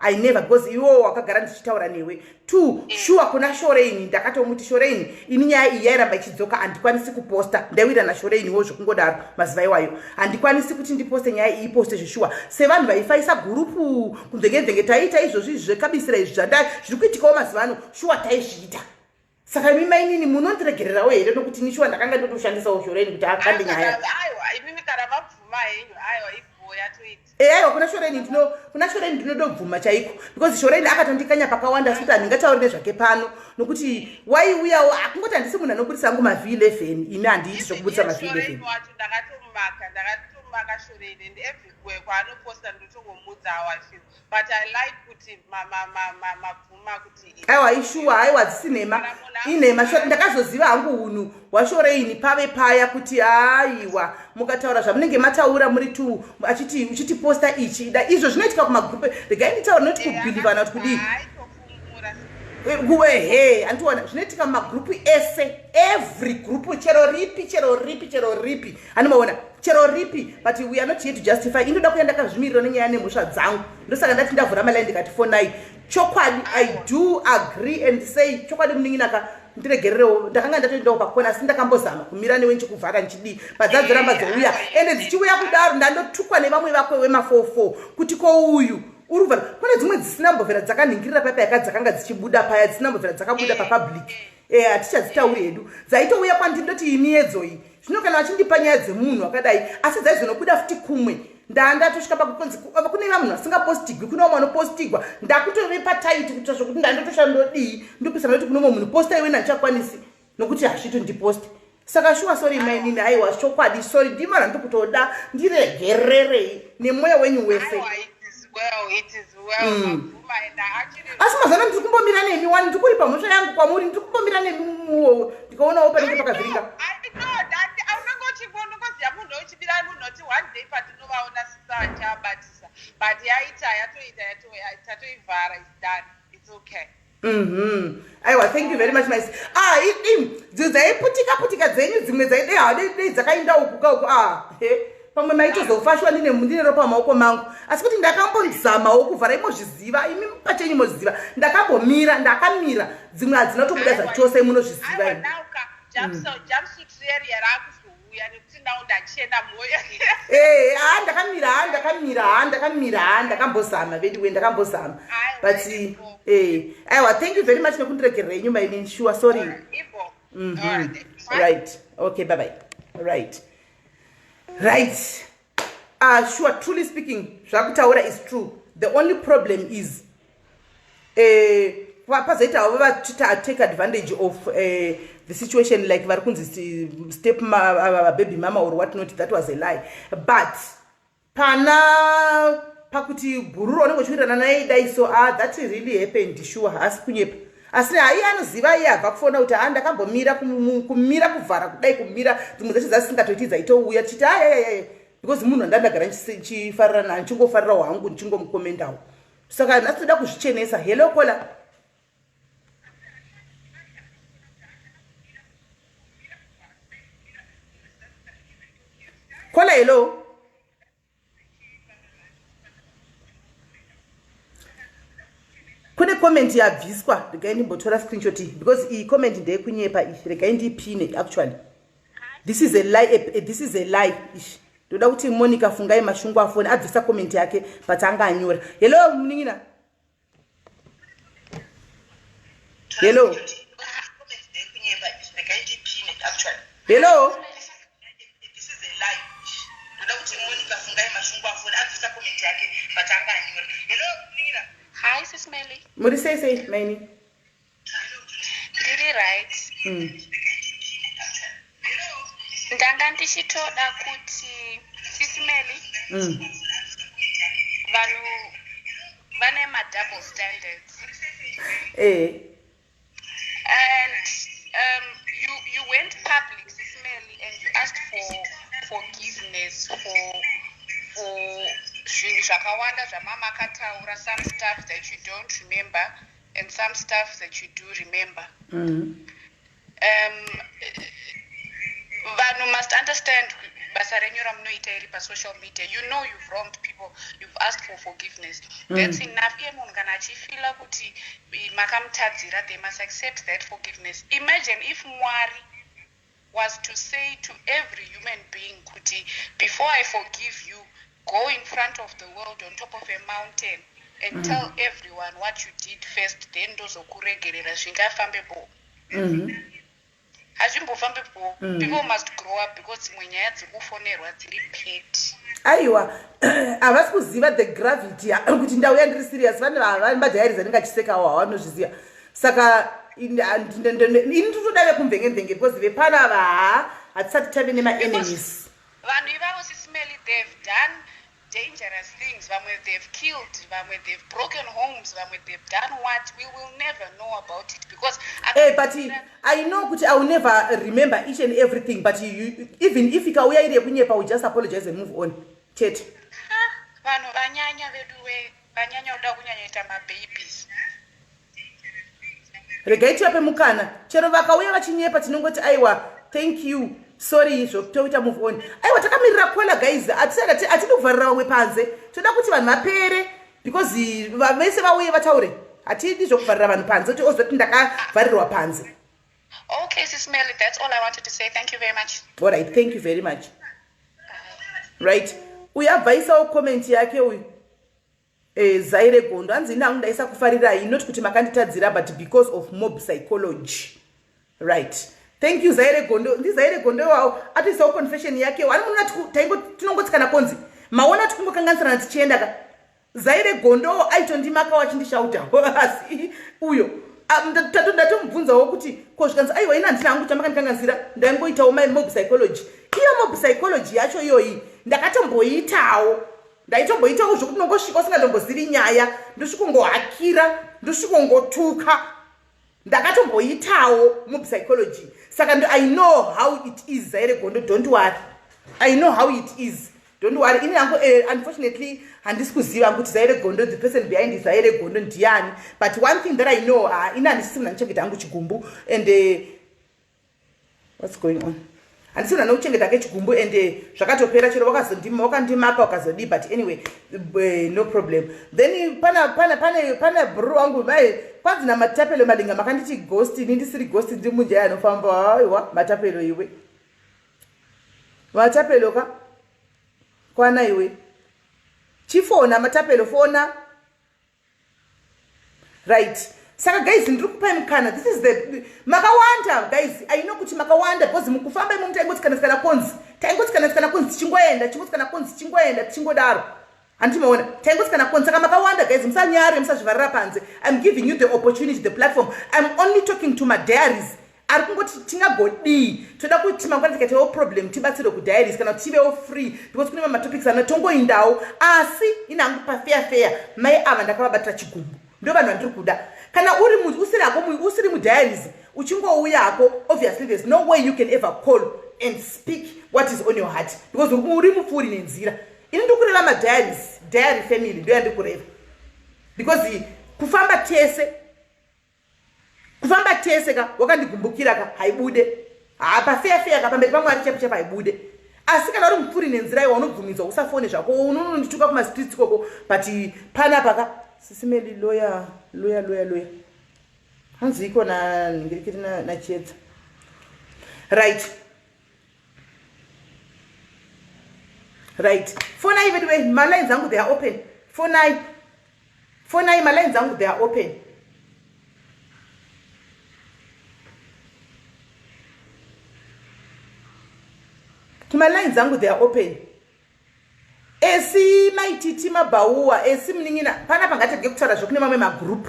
[SPEAKER 1] I never because iwo wakagara ndichitaura newe. 2 sure kuna Shorein ndakatomuti Shorein ini nyaya iyi yairamba ichidzoka andikwanisi kuposta ndawira na Shorein wo zvokungodaro maziva iwayo andikwanisi kuti ndiposte nyaya iyi poste zvishua sevanhu vaifaisa gurupu kunzengenzenge taita izvozvi zvekabisira izvi zviri kuitikawo maziva ano sure taizviita. Saka mimi mainini munondiregererawo here nokuti nishuwa ndakanga ndotoshandisawo Shorein kuti akande nyaya.
[SPEAKER 4] Aiwa imimi kana mabvuma henyu aiwa ibhoya toita.
[SPEAKER 1] Aiwa kuna Shorein ndinodobvuma chaiko because Shorein akatondikanya pakawanda kuti handingatauri nezvake pano nokuti waiuyawo akungoti handisi munhu anobudisa angu ma-V11 ini handiiti zvokubudisa ma-V11.
[SPEAKER 4] Shorein wacho ndakatomaka Shorein and everywhere kwaanoposta ndotongomudza how I feel but I like kuti mabvuma kuti
[SPEAKER 1] aiwa ishuwa aiwa dzisinema inema shoti ndakazoziva hangu unhu hwaShorein pave paya kuti aiwa mukataura zvamunenge mataura muri tu uchitiposta ichi da izvo zvinoitika kumagrupu regai nditaura noti kubhilivana kuti kudii kuwe andiona zvinoitika mumagrupu ese every group chero ripi anomaona chero ripi but we are not here to justify indoda kuenda kazvimiriro nenyaya nemhosva dzangu ndosaka ndati ndavhura malai ndikati fonai chokwadi I do agree and say chokwadi muninginaka ndiregererewo ndakanga ndatoendawo pakona asi ndakambozama kumira newe nchikuvhara nchidii padzadzoramba dzouya ende dzichiuya kudaro ndandotukwa nevamwe vakwe wema44 kuti ko uyu uruvara kune dzimwe dzisina mbovhera dzakanhingirira papa dzakanga dzichibuda paya dzisina mbovhera dzakabuda papublic hatichadzitauri hedu dzaitouya kwandiri ndoti ini yedzoi zvino kana vachindipa nyaya dzemunhu akadai asi dzaizonobuda futi kumwe ndatosvika pakukonzi kune vamunhu vasingapostigwi kuno vamwe vanopostigwa ndakutove pataiti kuita zvokuti ndandotoshandodii ndopesana kuti kuno mumwe munhu posta iwe nandichakwanisi nokuti hazvito ndiposte saka shuwa sori mainini aiwa chokwadi sori ndimana ndikutoda ndiregererei nemweya wenyu wese. Asi mazana ndiri kumbomira nemi wani ndikuri pamhosva yangu kwamuri ndiri kumbomira nemi muwo ndikaonawo panenge pakavhiringa aiwa thank you very much my dzaiputika dzenyu dzimwe dzaidei dzakainda uku pamwe maitozofashwa ndine ropa mumaoko mangu asi kuti ndakambozamawo kuvhara imozviziva imi pachenyu mozviziva ndakamira dzimwe hadzina tobuda zvachose munozviziva ndakamira ndakambozama vediwe ndakambozama but aiwa thank you very much nekundiregerera inyu maini sure sorry right okay bye bye right sure truly speaking zvakutaura is true the only problem is pazoitawo vachita take advantage of the situation like vari kunzi step baby mama or what not, that was a lie but pana pakuti bhururu onenge uchiwirirana naye dai so that really happened sure hasi kunyepa asi hai anoziva iye abva kufona kuti ndakambomira kumira kuvhara kudai kumira dzimwe dzacho dzasingatoiti dzaitouya tichiti because munhu andandagara chifarira naye ndichingofarira hwangu ndichingomukomendawo saka nhasi toda kuzvichenesa hello kola kola hello kune comment yabviswa regai ndimbotora screenshot because iyi comment ndeyekunyepa ishi regai ndipine actually this is a lie ishi ndoda kuti Monica fungai mashungu afone abvisa comment yake but anga anyora hello muningina hello hello
[SPEAKER 2] Hi, Sis Melly.
[SPEAKER 1] What do you say, Maini?
[SPEAKER 2] Did you right? Ndanga ndichitoda kuti Sis Melly. Vanhu vane double standards. And you went public, Sis Melly, and you asked for forgiveness for zvinhu zvakawanda zvamama akataura, some stuff that you don't remember and some stuff that you do remember. Vanhu must understand basa renyu ramunoita iri pasocial media. You know you've wronged people, you've asked for forgiveness. That's enough. Iye munhu kana achifila kuti makamutadzira, they must accept that forgiveness. Imagine if Mwari was to say to every human being kuti before I forgive you, go in front of the world on top of a mountain and tell everyone what you did first, then ndozokuregerera zvingafambepo. Hazvimbofambepo. People must grow up because dzimwe nyaya dzikufonerwa dziri pet.
[SPEAKER 1] Aiwa, havasi kuziva the gravity kuti ndauya ndiri serious. Vane madhayariza ndingachisekawo havanozviziva. Saka ini totodave kumvenge because vepana hatisati tave nema-enemies.
[SPEAKER 2] Vanhu ivavo Sismeli, they've done dangerous things. They've killed, they've broken homes, they've done what we will never know about it because
[SPEAKER 1] but I know kuti I will never remember each and everything, but you, even if ikauya iri yekunyepa, we just apologize and move on. Chet.
[SPEAKER 2] Vanhu vanyanya veduwe, vanyanya uda kunyanyaita mababies.
[SPEAKER 1] Regai tivape mukana. Chero vakauya vachinyepa tinongoti aiwa, thank you. Sorry, zvokutoita move on. Aiwa takamirira kola guys, atidi kuvharira vamwe panze. Toda kuti vanhu vapere because vese vauye vataure. Atidi zvokuvharira vanhu panze kuti ozoti ndakavharirwa panze.
[SPEAKER 2] Okay, Sis Melly, that's all I wanted to say. Thank you very much.
[SPEAKER 1] All right, thank you very much. Right. Uyabvaisawo comment yake uyu. Zaire Gondo anzi nangu ndaisa kufarirai not kuti makanditadzira but because of mob psychology. Right. Thank you Zaire Gondo. Ndi Zaire Gondo wao atisawo confession yake. Wani munati tinongoti kana konzi. Maona tikungokanganisana tichienda ka. Zaire Gondo aitondimaka wachindishauta. Asi uyo. Ndatomubvunzawo kuti kozvikanzi aiwa ina ndina hangu chamakandikanganisira ndangoitawo mob psychology. Iyo mob psychology yacho iyoyi ndakatomboitawo. Ndaitomboitawo zvokuti nongosvika usingatombozivi nyaya, ndosvikongohakira, ndosvikongotuka. Ndakatomboitawo mupsychology. Saka I know how it is, Zaire Gondo, don't worry. I know how it is. Don't worry. Unfortunately, handisi kuziva kuti Zaire Gondo, the person behind is Zaire Gondo ndiani. But one thing that I know, handisi nandichengeta hangu chigumbu and what's going on? Handisi nandichengeta ke chigumbu and zvakatopera chero wakandimaka wakazodi, but anyway, no problem. Then pana bro wangu mai kwanzi na matapelo malinga makanditi ghost ndisiri ghost ndimunja anofamba aiwa matapelo iwe matapelo ka kwana iwe chifona matapelo fona. Right. Saka guys ndiri kupai mukana. This is the makawanda guys. I know kuti makawanda because mukufamba imo mutaingotsikana konzi. Taingotsikana konzi tichingoenda, tichingosikana konzi tichingoenda, tichingodaro. Antimaona. Taingotsikana konzi saka makawanda guys musanyare musazvivarira panze. I'm giving you the opportunity, the platform. I'm only talking to my diaries. Ari kungoti tingagodi toda kuti mangwana tikaitewo problem tibatsire ku diaries kana tivewo free because kune ma topics anotongoindawo asi inangu pa fair mai ava ndakavabatira chigumbu ndo vanhu vandiri kuda kana usiri mu diaries uchingouyako obviously there's no way you can ever call and speak what is on your heart because uri mupfuuri nenzira ini ndikureva ma diary family ndo yandikureva because kufamba tese ka wakandigumbukira ka haibude apa fair ka pamberi pamwari chepa haibude asi kana uri mupfuuri nenzira iwe unobvumidzwa usafone zvako unondituka kuma streets koko but pana paka sisimeli lawyer hanzi iko na ngirikiri na chiedza right fonai anyway my lines zangu they are open fonai my lines zangu they are open. My lines zangu they are open. Esi maititi mabauwa esi mningina pana pangatege kutaura zvokune mamwe ma group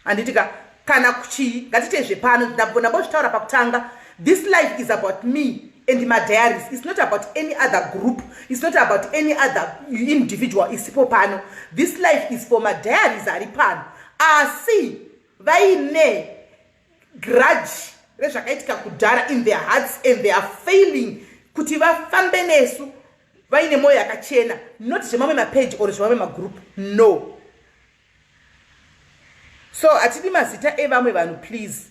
[SPEAKER 1] anditika kana kuchi ngatite zvepano ndabozvitaura pakutanga. This life is about me and my diaries. It's not about any other group. It's not about any other individual isipo pano. This life is for my diaries ari pano. Asi vaine grudge rezvakaitika kudhara in their hearts and they are failing kuti vafambe nesu vaine moyo yakachena not zvemamwe mapage or zvemamwe magroup no. So atidi mazita evamwe vanhu please.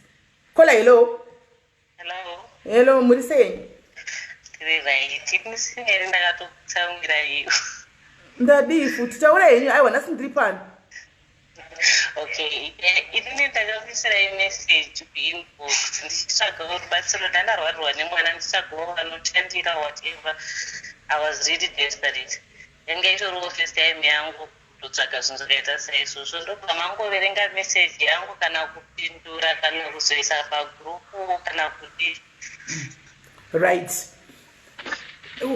[SPEAKER 1] Kola hello muri sei? Ndadifu titaura henyu aiwa nhasi ndiri pano.
[SPEAKER 2] Okay, ini ndakabvisira message kuinbox ndichitsvaga rubatsiro ndandarwarirwa nemwana ndichitsvagawo vanotandira whatever. I was really desperate. Yange itoriwo first time yangu kutsvaga zvinhu zvakaita saizvozvo ndobva mangoverenga message yangu kana kupindura kana kuzoisa pagrupu kana kudii.
[SPEAKER 1] Right.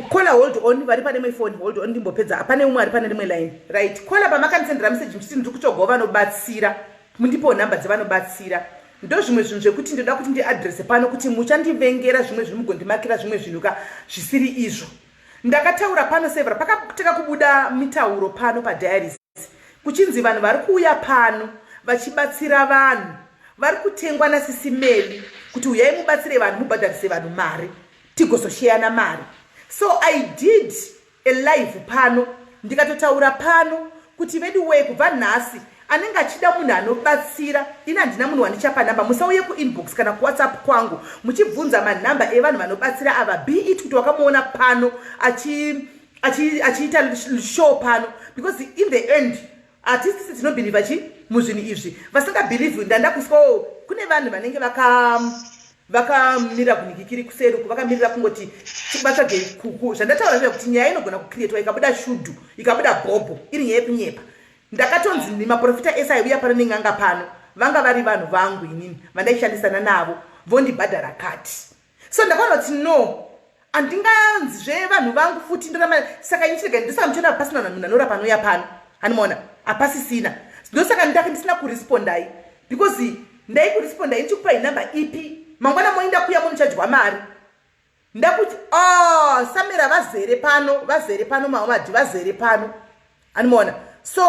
[SPEAKER 1] Kola hold on vari pane my phone hold on ndimbopedza apane umwe ari pane rimwe line right. Kola pamakanisendera message mchiti ndiri kutogova vanobatsira mundipo nhamba dzavanobatsira ndo zvimwe zvinhu zvekuti ndoda kuti ndiadrese pano kuti muchandivengera zvimwe zviri mugondimakira zvimwe zvinhu ka zvisiri izvo. Ndakataura pano severa pakateka kubuda mitauro pano padiaries kuchinzi vanhu vari kuuya pano vachibatsira vanhu vari kutengwa nasisimeli kuti uyai mubatsire vanhu mubhadharise vanhu mari tigozosheyana mari. So I did a live pano ndikatotaura pano kuti anyway kubva nhasi anenge achida munhu anobatsira ini handina munhu wandichapa namba musauye kuinbox kana kuwhatsapp kwangu muchibvunza manhamba evanhu vanobatsira ava be it kuti wakamuona pano achiita show pano because in the end artists tinobhiliva muzvinhu izvi vasingabhilivhi ndandakuswa kune vanhu vanenge vakamira kunikikiri kuseri uku vakamirira kungoti vatsvage kuku zvandataura zve kuti nyaya inogona kucreatwa ikabuda shudhu ikabuda bhobho iri nyaya yekunyepa. Ndakatonzi nemaprofita ese aiuya pano nenganga pano vanga vari vanhu vangu inini vandaishandisana navo vondibhadhara kati. So ndakaona kuti no handinganzizve vanhu vangu futi ndorama saka inchirega ndisamuchona pasina munhu anora panouya pano handimaona hapasisina ndosaka ndisina kurespondai because ndaikurespondai ndichikupai nhamba ipi mangwana moinda kuya munochadyiwa mari ndakuti samira vazere pano mamadhi vazere pano handimaona. So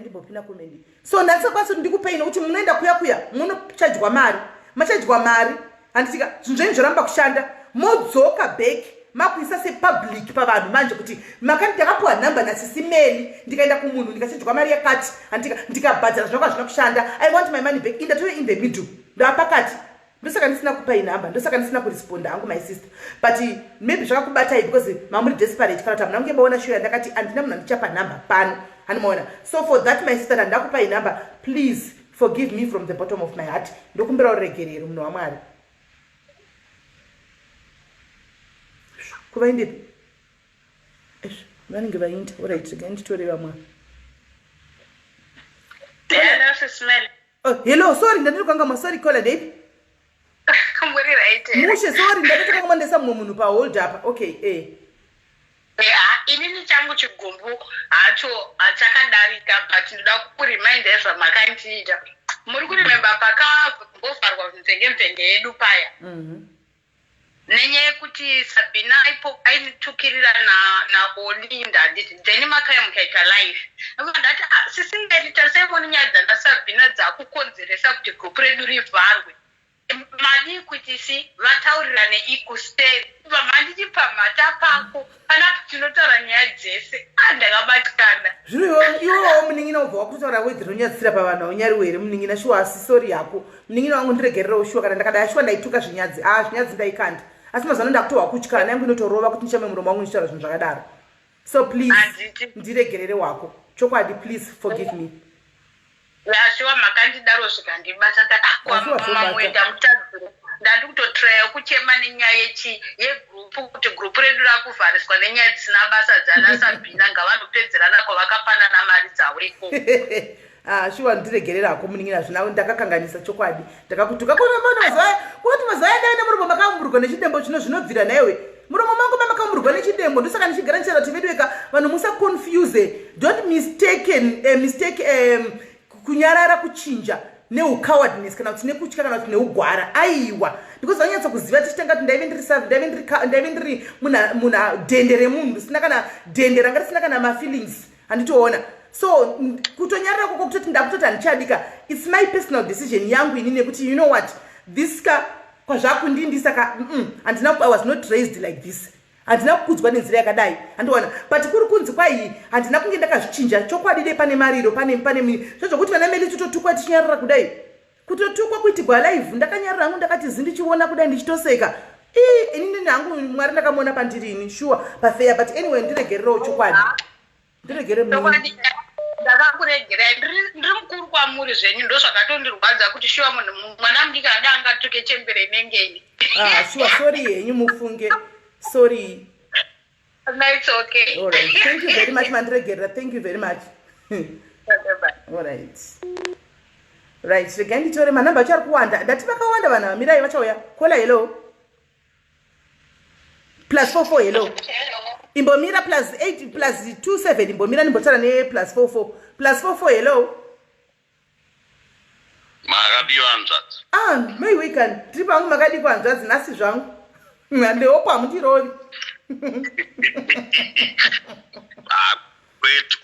[SPEAKER 1] ndimbopinda kumendi so ndasakwanisa kuti ndikupei nokuti munoenda kuya munochadyiwa mari machadyiwa mari handitika zvinhu zvenyu zvoramba kushanda modzoka back makuisa sepublic pavanhu manje kuti ndakapuwa nhamba nasisimeli ndikaenda kumunhu ndikachadyiwa mari yakati handitika ndikabhadhara zvinova zvina kushanda I want my money back indatove in the middle ndapakati ndosaka ndisina kupai nhamba ndosaka ndisina kuresponda hangu my sister but maybe zvakakubatai because mamuri desperate kana kuti hamuna kungebaona show yandakati handina munhu andichapa nhamba pano handimaona. So for that my sister handakupai nhamba please forgive me from the bottom of my heart ndokumbira uregerero munhu wamwari kuvaindini vanenge vainda orit rega nditore vamwe. Hello, sorry ndandiri kwanga sorry caller Dave.
[SPEAKER 2] Muri right.
[SPEAKER 1] Mushe sorry ndandiri kwanga mandesa mumwe munhu pa hold up. Okay,
[SPEAKER 2] inini changu chigumbu hacho achakadarika but ndoda kureminder zvamakandiita. Muri kuremember pakambovharwa mvenge yedu paya. Nenyaya yekuti Sabina aitukirira naOlinda ndeni makaya mukaita live. Ndati sisingaita seimoni nyaya dzandaSabina dzakukonzeresa kuti gupu redu rivharwe. Mani kuti vataurirane ikusteri vamandichipa mata pako pana tinotaura nyaya dzese ndakabatikana.
[SPEAKER 1] Zvino iwo muningina ubva wakutaura wedhironyadzisira pavanhu unyari were muningina shuwa asi sorry yako muningina wangu ndiregererawo shuwa kana ndakadai shuwa ndaituka zvinyadzi zvinyadzi ndaikanda asi mazano ndakutohwa kutyana nyange inotorova kuti ndichame muromo wangu ndichitaura zvinhu zvakadaro so please ndiregerere wako chokwadi please forgive me.
[SPEAKER 2] Yashiwa makandidaro zvikandibata mamwe ndamutadzira ndandi kutotraya kuchema nenyaya yegrupu kuti grupu redu rakuvhariswa nenyaya dzisina basa dzanaSabina ngavanopedzerana kwavakapanana mari dzaweko.
[SPEAKER 1] Shuwa ndiregererako muningina zvinawe ndakakanganisa chokwadi ndakakutuka kuti mazuva adaine muromo makamburwa nechidembo zvinobvira naiwe muromo mangu mamakamburwa nechidembo ndosaka ndichigara ndichera kuti vedweka vanhu musaconfuse don't mistake kunyarara kuchinja neukowardness kana kuti nekutya kana kuti neugwara aiwa because vanyatsa kuziva tichitanga kuti ndaive ndiri muna dende remunhu risina kana dende ranga risina kana mafeelings handitoona so kutonyarara koko kutoti ndakutoti handichadika it's my personal decision yangu ini nekuti you know what this kwazvakundindi saka I was not raised like this handina kukudzwa nenzira yakadai handiona but kuri kunzi kwai handina kunge ndakazvichinja chokwadi dei pane mariro pane zvokuti vana medu tototukwa tichinyarara kudai kutotukwa kuitigwa live ndakanyarara hangu ndakati zindichiona kudai ndichitoseka inini hangu mwari ndakamuona pandirini sure pafeya but anyway ndiregererawo chokwadi ndiregere
[SPEAKER 2] ndakakuregerai ndiri mukuru kwamuri zvenyu ndo zvakatondirwadza kuti shuwa mwana mudika ada angatuke chembere nengeni.
[SPEAKER 1] Shuwa sorry henyu mufunge sorry.
[SPEAKER 2] No, it's okay.
[SPEAKER 1] All right. Thank you very much, Mandregera. Thank you very much. All right. Right. Again, it's already my number. Char kuanda. That's what I wonder. Vana. Mira, what choya? Kola hello. +44 hello. Imbomira +8 +27. Imbomira ni botara ne +44. +44 hello.
[SPEAKER 3] Magadi wanzat.
[SPEAKER 1] My weekend. Tripa wangu magadi kwa wanzat. Nasi zwangu. Mande opa mutiroli.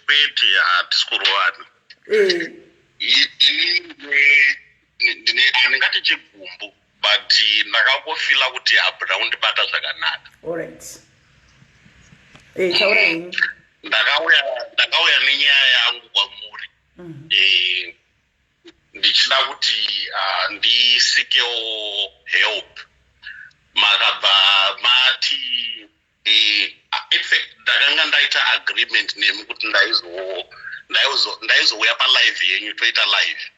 [SPEAKER 3] Kweti hatisikurwana. Ndingati chigumbu but ndakangofila kuti habuna kundibata zvakanaka.
[SPEAKER 1] Alright. Taura yini?
[SPEAKER 3] Ndakauya nenyaya yangu kwamuri. Ndichida kuti ndisikewo help. Makabva mati in fact ndakanga ndaita agreement nemi kuti ndaizouya palive yenyu toita live.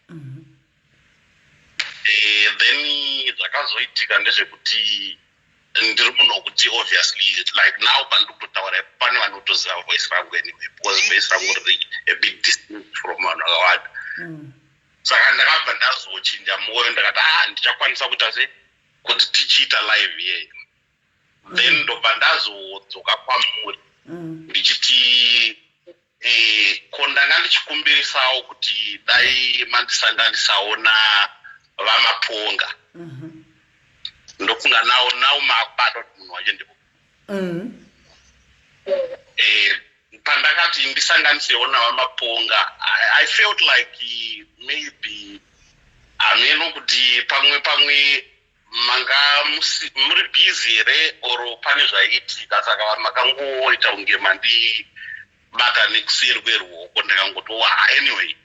[SPEAKER 3] Then zvakazoitika ndezvekuti ndiri munhu kuti obviously like now pandiri kutotaura pane vanotoziva voice rangu anyway because voice rangu riri a bit distinct from vanhu vakawanda. Saka ndakabva ndazochinja mwoyo ndakati ndichakwanisa kuita sei kuti tichiita live yeyo. Then ndobva ndazodzoka kwamuri ndichiti ko ndanga ndichikumbirisawo kuti dai mandisanganisawo vamaponga ndofunga nawo makubata kuti munhu wacho ndipo pandakati ndisanganisewo navamaponga I felt like maybe ameno kuti pamwe manga muri busy here or pane zvaiitika saka vanhu makangoita kunge mandibata nekuseri kweruoko ndakangoti anyway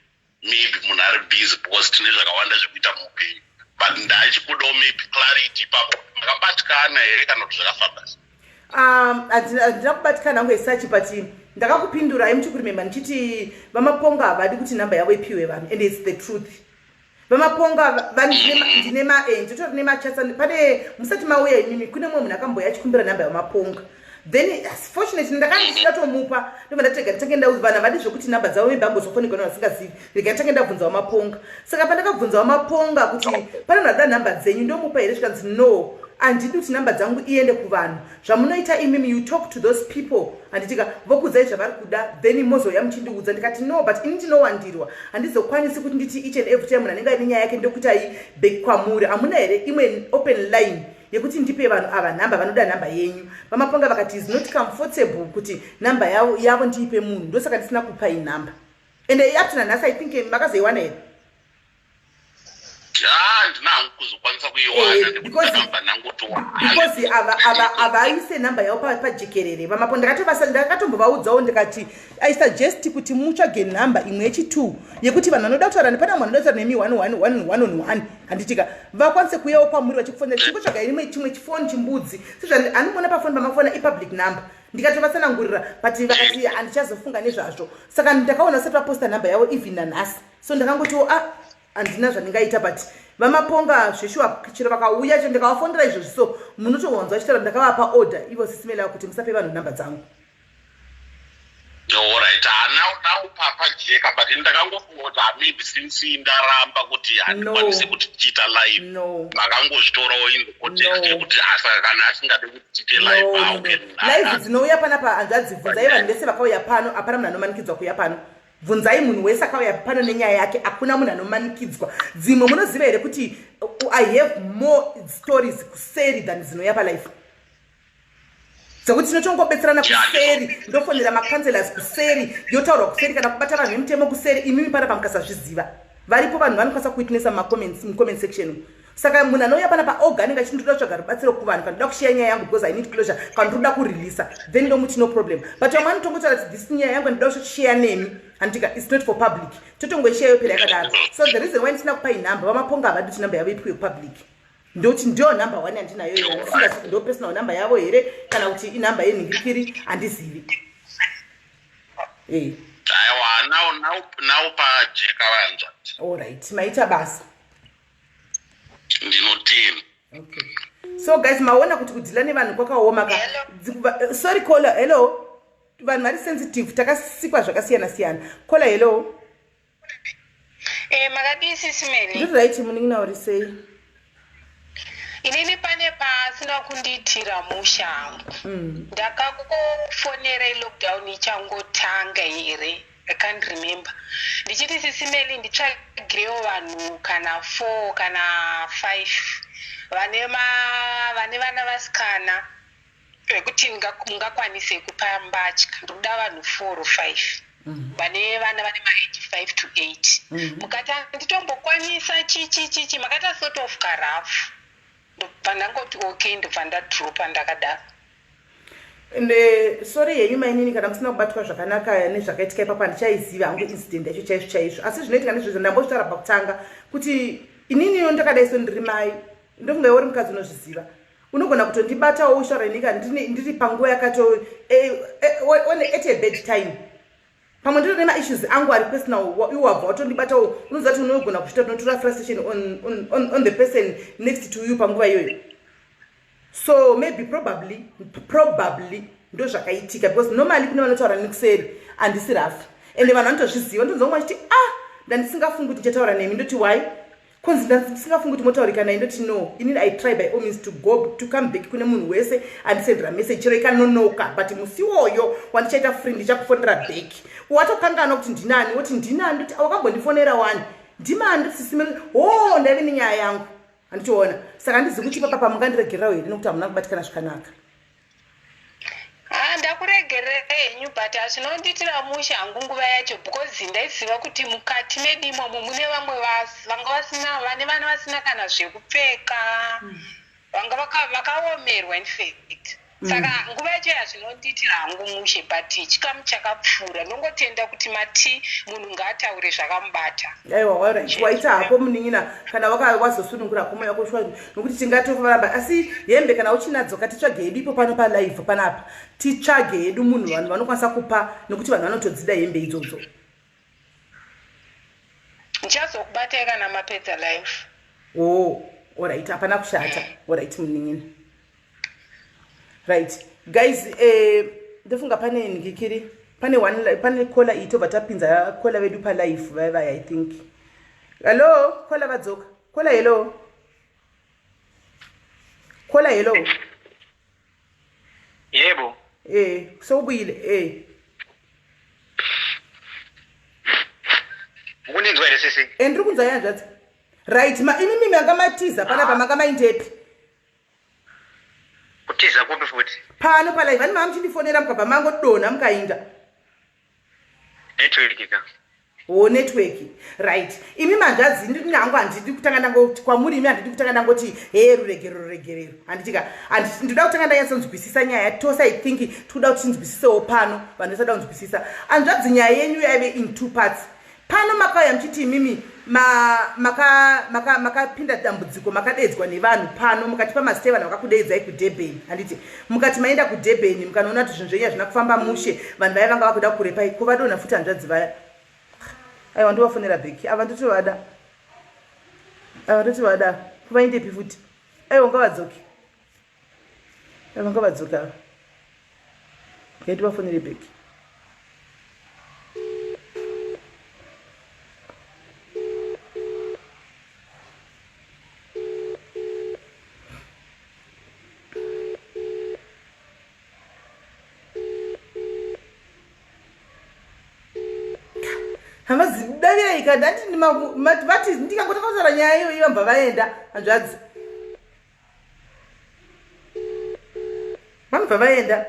[SPEAKER 3] maybe munhu ari busy because tine zvakawanda zvekuita muupenyu but ndachikudawo maybe clarity ipapo makabatikana here kana kuti zvakafamba sei.
[SPEAKER 1] Handina kubatikana hangu esachi but ndakakupindurai muchikurememba ndichiti vamaponga havadi kuti nhamba yavo ipiwe vanhu and it's the truth. Vamaponga nditori nemachasa pane musati mauya imimi kune mumwe munhu akamboya achikumbira nhamba yavamaponga then fortunately ndakandisingatomupa ndobva ndatega nditange ndauzvana vadi zvokuti namba dzavo vembambozofonikana vasingazivi rega nditange ndabvunzawo maponga saka pandakabvunzawo maponga kuti pane vada namba dzenyu ndomupa here zvikanzi no handidi kuti namba dzangu iende kuvanhu zvamunoita imimi you talk to those people handitika vokudzai zvavari kuda then mozouya muchindiudza ndikati no but ini ndinowandirwa handizokwanisi kuti nditi each and every time munhu anenge aine nyaya yake ndokuti aibeki kwamuri hamuna here imwe open line yekuti ndipe vanhu ava nhamba vanoda nhamba yenyu vamaponga vakati is not comfortable kuti nhamba yavo ndiipe munhu ndosaka ndisina kupai nhamba ende up to nanhasi I think makazoiwana here
[SPEAKER 3] ndinangu kuzokwanisa kuiwana
[SPEAKER 1] because avaise nhamba yavo pajekerere vamapo ndakatombovaudzawo ndikati I suggest kuti mutsvage nhamba imwe yechi2 yekuti vanhu vanoda kutaura nepana mwana anoda kutaura nemi 1 handitika vakwanise kuuyawo kwamuri vachikufonera chikutsvaga imwe chimwe chifoni chimbudzi sezvandinoona pafoni pamafona ipublic number ndikatovatsanangurira but vakati handichazofunga nezvazvo saka ndakaona sati vaposta nhamba yavo even nanhasi so ndakangotiwo handina zvandingaita but vamaponga zveshuwa chero vakauya cho ndikavafondera izvozvi so munotowanzwa chitaura ndakavapa order ivo sisimela kuti musape vanhu nhamba dzangu
[SPEAKER 3] alright naupapajeka but ndakangofunga kuti maybe since ndaramba kuti handikwanisi kuti tichiita live makangozvitorawo in the context yekuti saka kana asingade kuti tiite live
[SPEAKER 1] live dzinouya panapa hanzvadzibvunzai vanhu vese vakauya pano hapana munhu anomanikidzwa kuuya pano bvunzai munhu wese akauya pano nenyaya yake hakuna munhu anomanikidzwa dzimwe munoziva here kuti I have more stories kuseri than dzinouya palife dzekuti tinotongobetserana kuseri ndofonera macancelors kuseri yotaurwa kuseri kana kubata vanhu vemutemo kuseri imimi panapa mukasazviziva varipo vanhu vanokwanisa kuitinesa mucomment section saka munhu anouya panapa oga anenge achindoda kutsvaga rubatsiro kuvanhu kana ndoda kushiya nyaya yangu because I need closure kana ndoda kureleasa then ndomuti no problem but vamwe anotongotaura kuti this nyaya yangu ndoda kushiya nemi handika it's not for public totongoishiya yopera yakadaro so the reason why ndisina kupai nhamba vamaponga havadi kuti nhamba yavo ipiwe public ndokuti ndio namba 1 handinayo ndisingati ndo personal namba yavo here kana kuti inhamba yenhingirikiri handizivi
[SPEAKER 3] aiwa nawo pajeka vanzwa
[SPEAKER 1] alright maita basa
[SPEAKER 3] ndinotema
[SPEAKER 1] okay so guys maona kuti kudhila nevanhu kwakaoma sorry caller hello vanhu vari sensitive takasikwa zvakasiyana siyana caller hello
[SPEAKER 2] makadisi simeli
[SPEAKER 1] ndiri right muningi uri sei
[SPEAKER 2] inini pane pasina kundiitira mushango ndakakufonera ilockdown ichangotanga here I can't remember ndichiti sisimeli nditsvagirewo vanhu kana 4 kana 5 vane vana vasikana vekuti ngakwanise kupa mbatya ndokuda vanhu 4 or 5 vane vana vane ma-age 5 to 8 mukati nditombokwanisa chichi makata sort of karafu ndobva ndangoti okay ndobva ndadropa ndakadaro
[SPEAKER 1] ende sorry yenyu mainini kana musina kubatwa zvakanaka nezvakaitika ipapa ndichaiziva hangu incident yacho chaizvo asi zvinoitika nezvezvo ndambozvitaura pakutanga kuti ininiyo ndakadaiso ndiri mai ndofunga iwe uri mukadzi unozviziva unogona kutondibatawo ushaura inika ndiri panguva yakato at a bad time pamwe ndiri nemaissues angu ari personal iwabva watondibatawo unoziva kuti unogona kusvita unotora frustration on the person next to you panguva iyoyo so maybe probably ndo zvakaitika because normally kune vanotaura nekuseri handisi rafi ende vanhu vanotozviziva ndonzomwe chiti ndandisingafungi kuti ndichataura nemi ndoti why konzi ndandisingafungi kuti motaurika naye ndoti no inini I try by all means to come back kune munhu wese andisendera message chero ikanonoka but musi woyo wandichaita free ndichakufonera back watokanganwa kuti ndinani woti ndinani ndoti wakambondifonera wani ndimani ndoti sisimeli ndaive nenyaya yangu handichiona saka handizi kuti papa mungandiregererawo here nokuti hamuna kubatikana zvakanaka
[SPEAKER 2] ndakuregerera henyu but hazvinonditira mushangu nguva yacho because ndaiziva kuti mukati medu imomo mune vamwe vanga vane vana vasina kana zvekupfeka vanga vakaomerwa infact saka nguva yacho yazvinonditira hangu mushe but chikamu chakapfuura ndongotenda kuti mati munhu ngaataure zvakamubata
[SPEAKER 1] aiwa alright waita hapo munin'ina kana wazosunungura komo yako shwa nokuti tingatofamba asi hembe kana uchinadzo katitsvage hedu ipo pano pa live panapa titsvage hedu munhu vanhu vanokwanisa kupa nokuti vanhu vanotodzida hembe idzodzo
[SPEAKER 2] ndichazokubata kana mapedza live
[SPEAKER 1] alright hapana kushata alright munin'ina Right guys, ndofunga pane ngikiri pane caller itobva tapinza caller vedu pa live vaya I think. Hello caller vadzoka. Caller hello. Caller hello.
[SPEAKER 5] Yebo.
[SPEAKER 1] So ubuyile
[SPEAKER 5] Ukunizwa ile sisi.
[SPEAKER 1] Ndiri kunzwa yanzvadzi. Right imimi makamatiza panapa makamaindepi.
[SPEAKER 5] Kutiza kupi futhi?
[SPEAKER 1] Pano pa live ani mamuchindifonera mukabva mangodonha mukainda.
[SPEAKER 5] Network ka.
[SPEAKER 1] Network. Right. Imi manzvadzi nyangu handidi kutanga ndangoti kwamuri imi handidi kutanga ndangoti ruregerero. Handitika ndinoda kutanga ndanyatsonzwisisa nyaya tose I think toda kuti tinzwisisewo pano vanhu vasada kunzwisisa. Hanzvadzi nyaya yenyu yaive in two parts. Pano makauya muchiti imimi makapinda dambudziko makadedzwa nevanhu pano mukati pamasitei vanhu vakakudeidzai kuDurban. Handiti mukati maenda kuDurban mukanoona kuti zvinhu zvenyu hazvina kufamba mushe vanhu vaya vanga vakuda kurepai kuvadonha futi hanzvadzi vaya. Aiwa ndovafonera bheki ava ndoti vada kuvaindepi futi. Aiwa ngavadzoke ava ndovafonere bheki. Hamazi davira ikandati vati ndikangotakausara nyaya iyo vambva vaenda hanzvadzi vambva vaenda.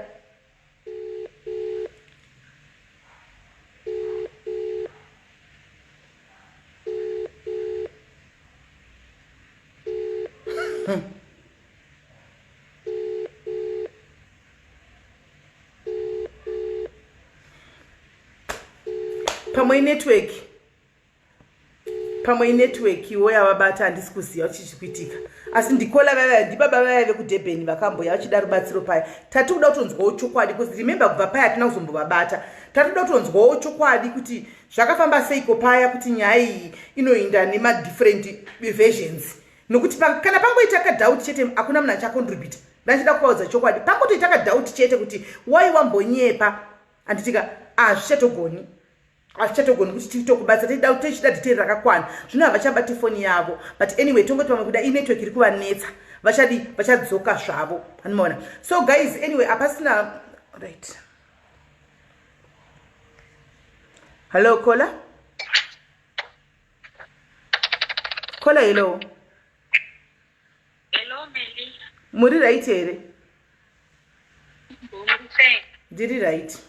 [SPEAKER 1] pamwe network iwo yavabata handisi kuziva kuti chichikuitika asi ndikola vaya ndibaba vaya vekuDurban vakamboya vachida rubatsiro paya. Tati kuda kutonzwawo chokwadi because remember kubva paya hatina kuzombovabata. Tati kuda kutonzwawo chokwadi kuti zvakafamba seiko paya kuti nyaya iyi inoinda nemadifferent versions nokuti kana pangoita kadhauti chete hakuna munhu achakontribhuta. Ndachida kupaudza chokwadi pangotoita kadhauti chete kuti wai wambonyepa handitika hazvichatogoni kuti titokubatsa tichida detail rakakwana zvino havachabati foni yavo but anyway tongoti pamwe kuda inetwork iri kuvanetsa vachadzoka zvavo panomaona. So guys anyway apasina right. Hello caller hello.
[SPEAKER 2] Hello Meli.
[SPEAKER 1] Muri right here? Ndiri right.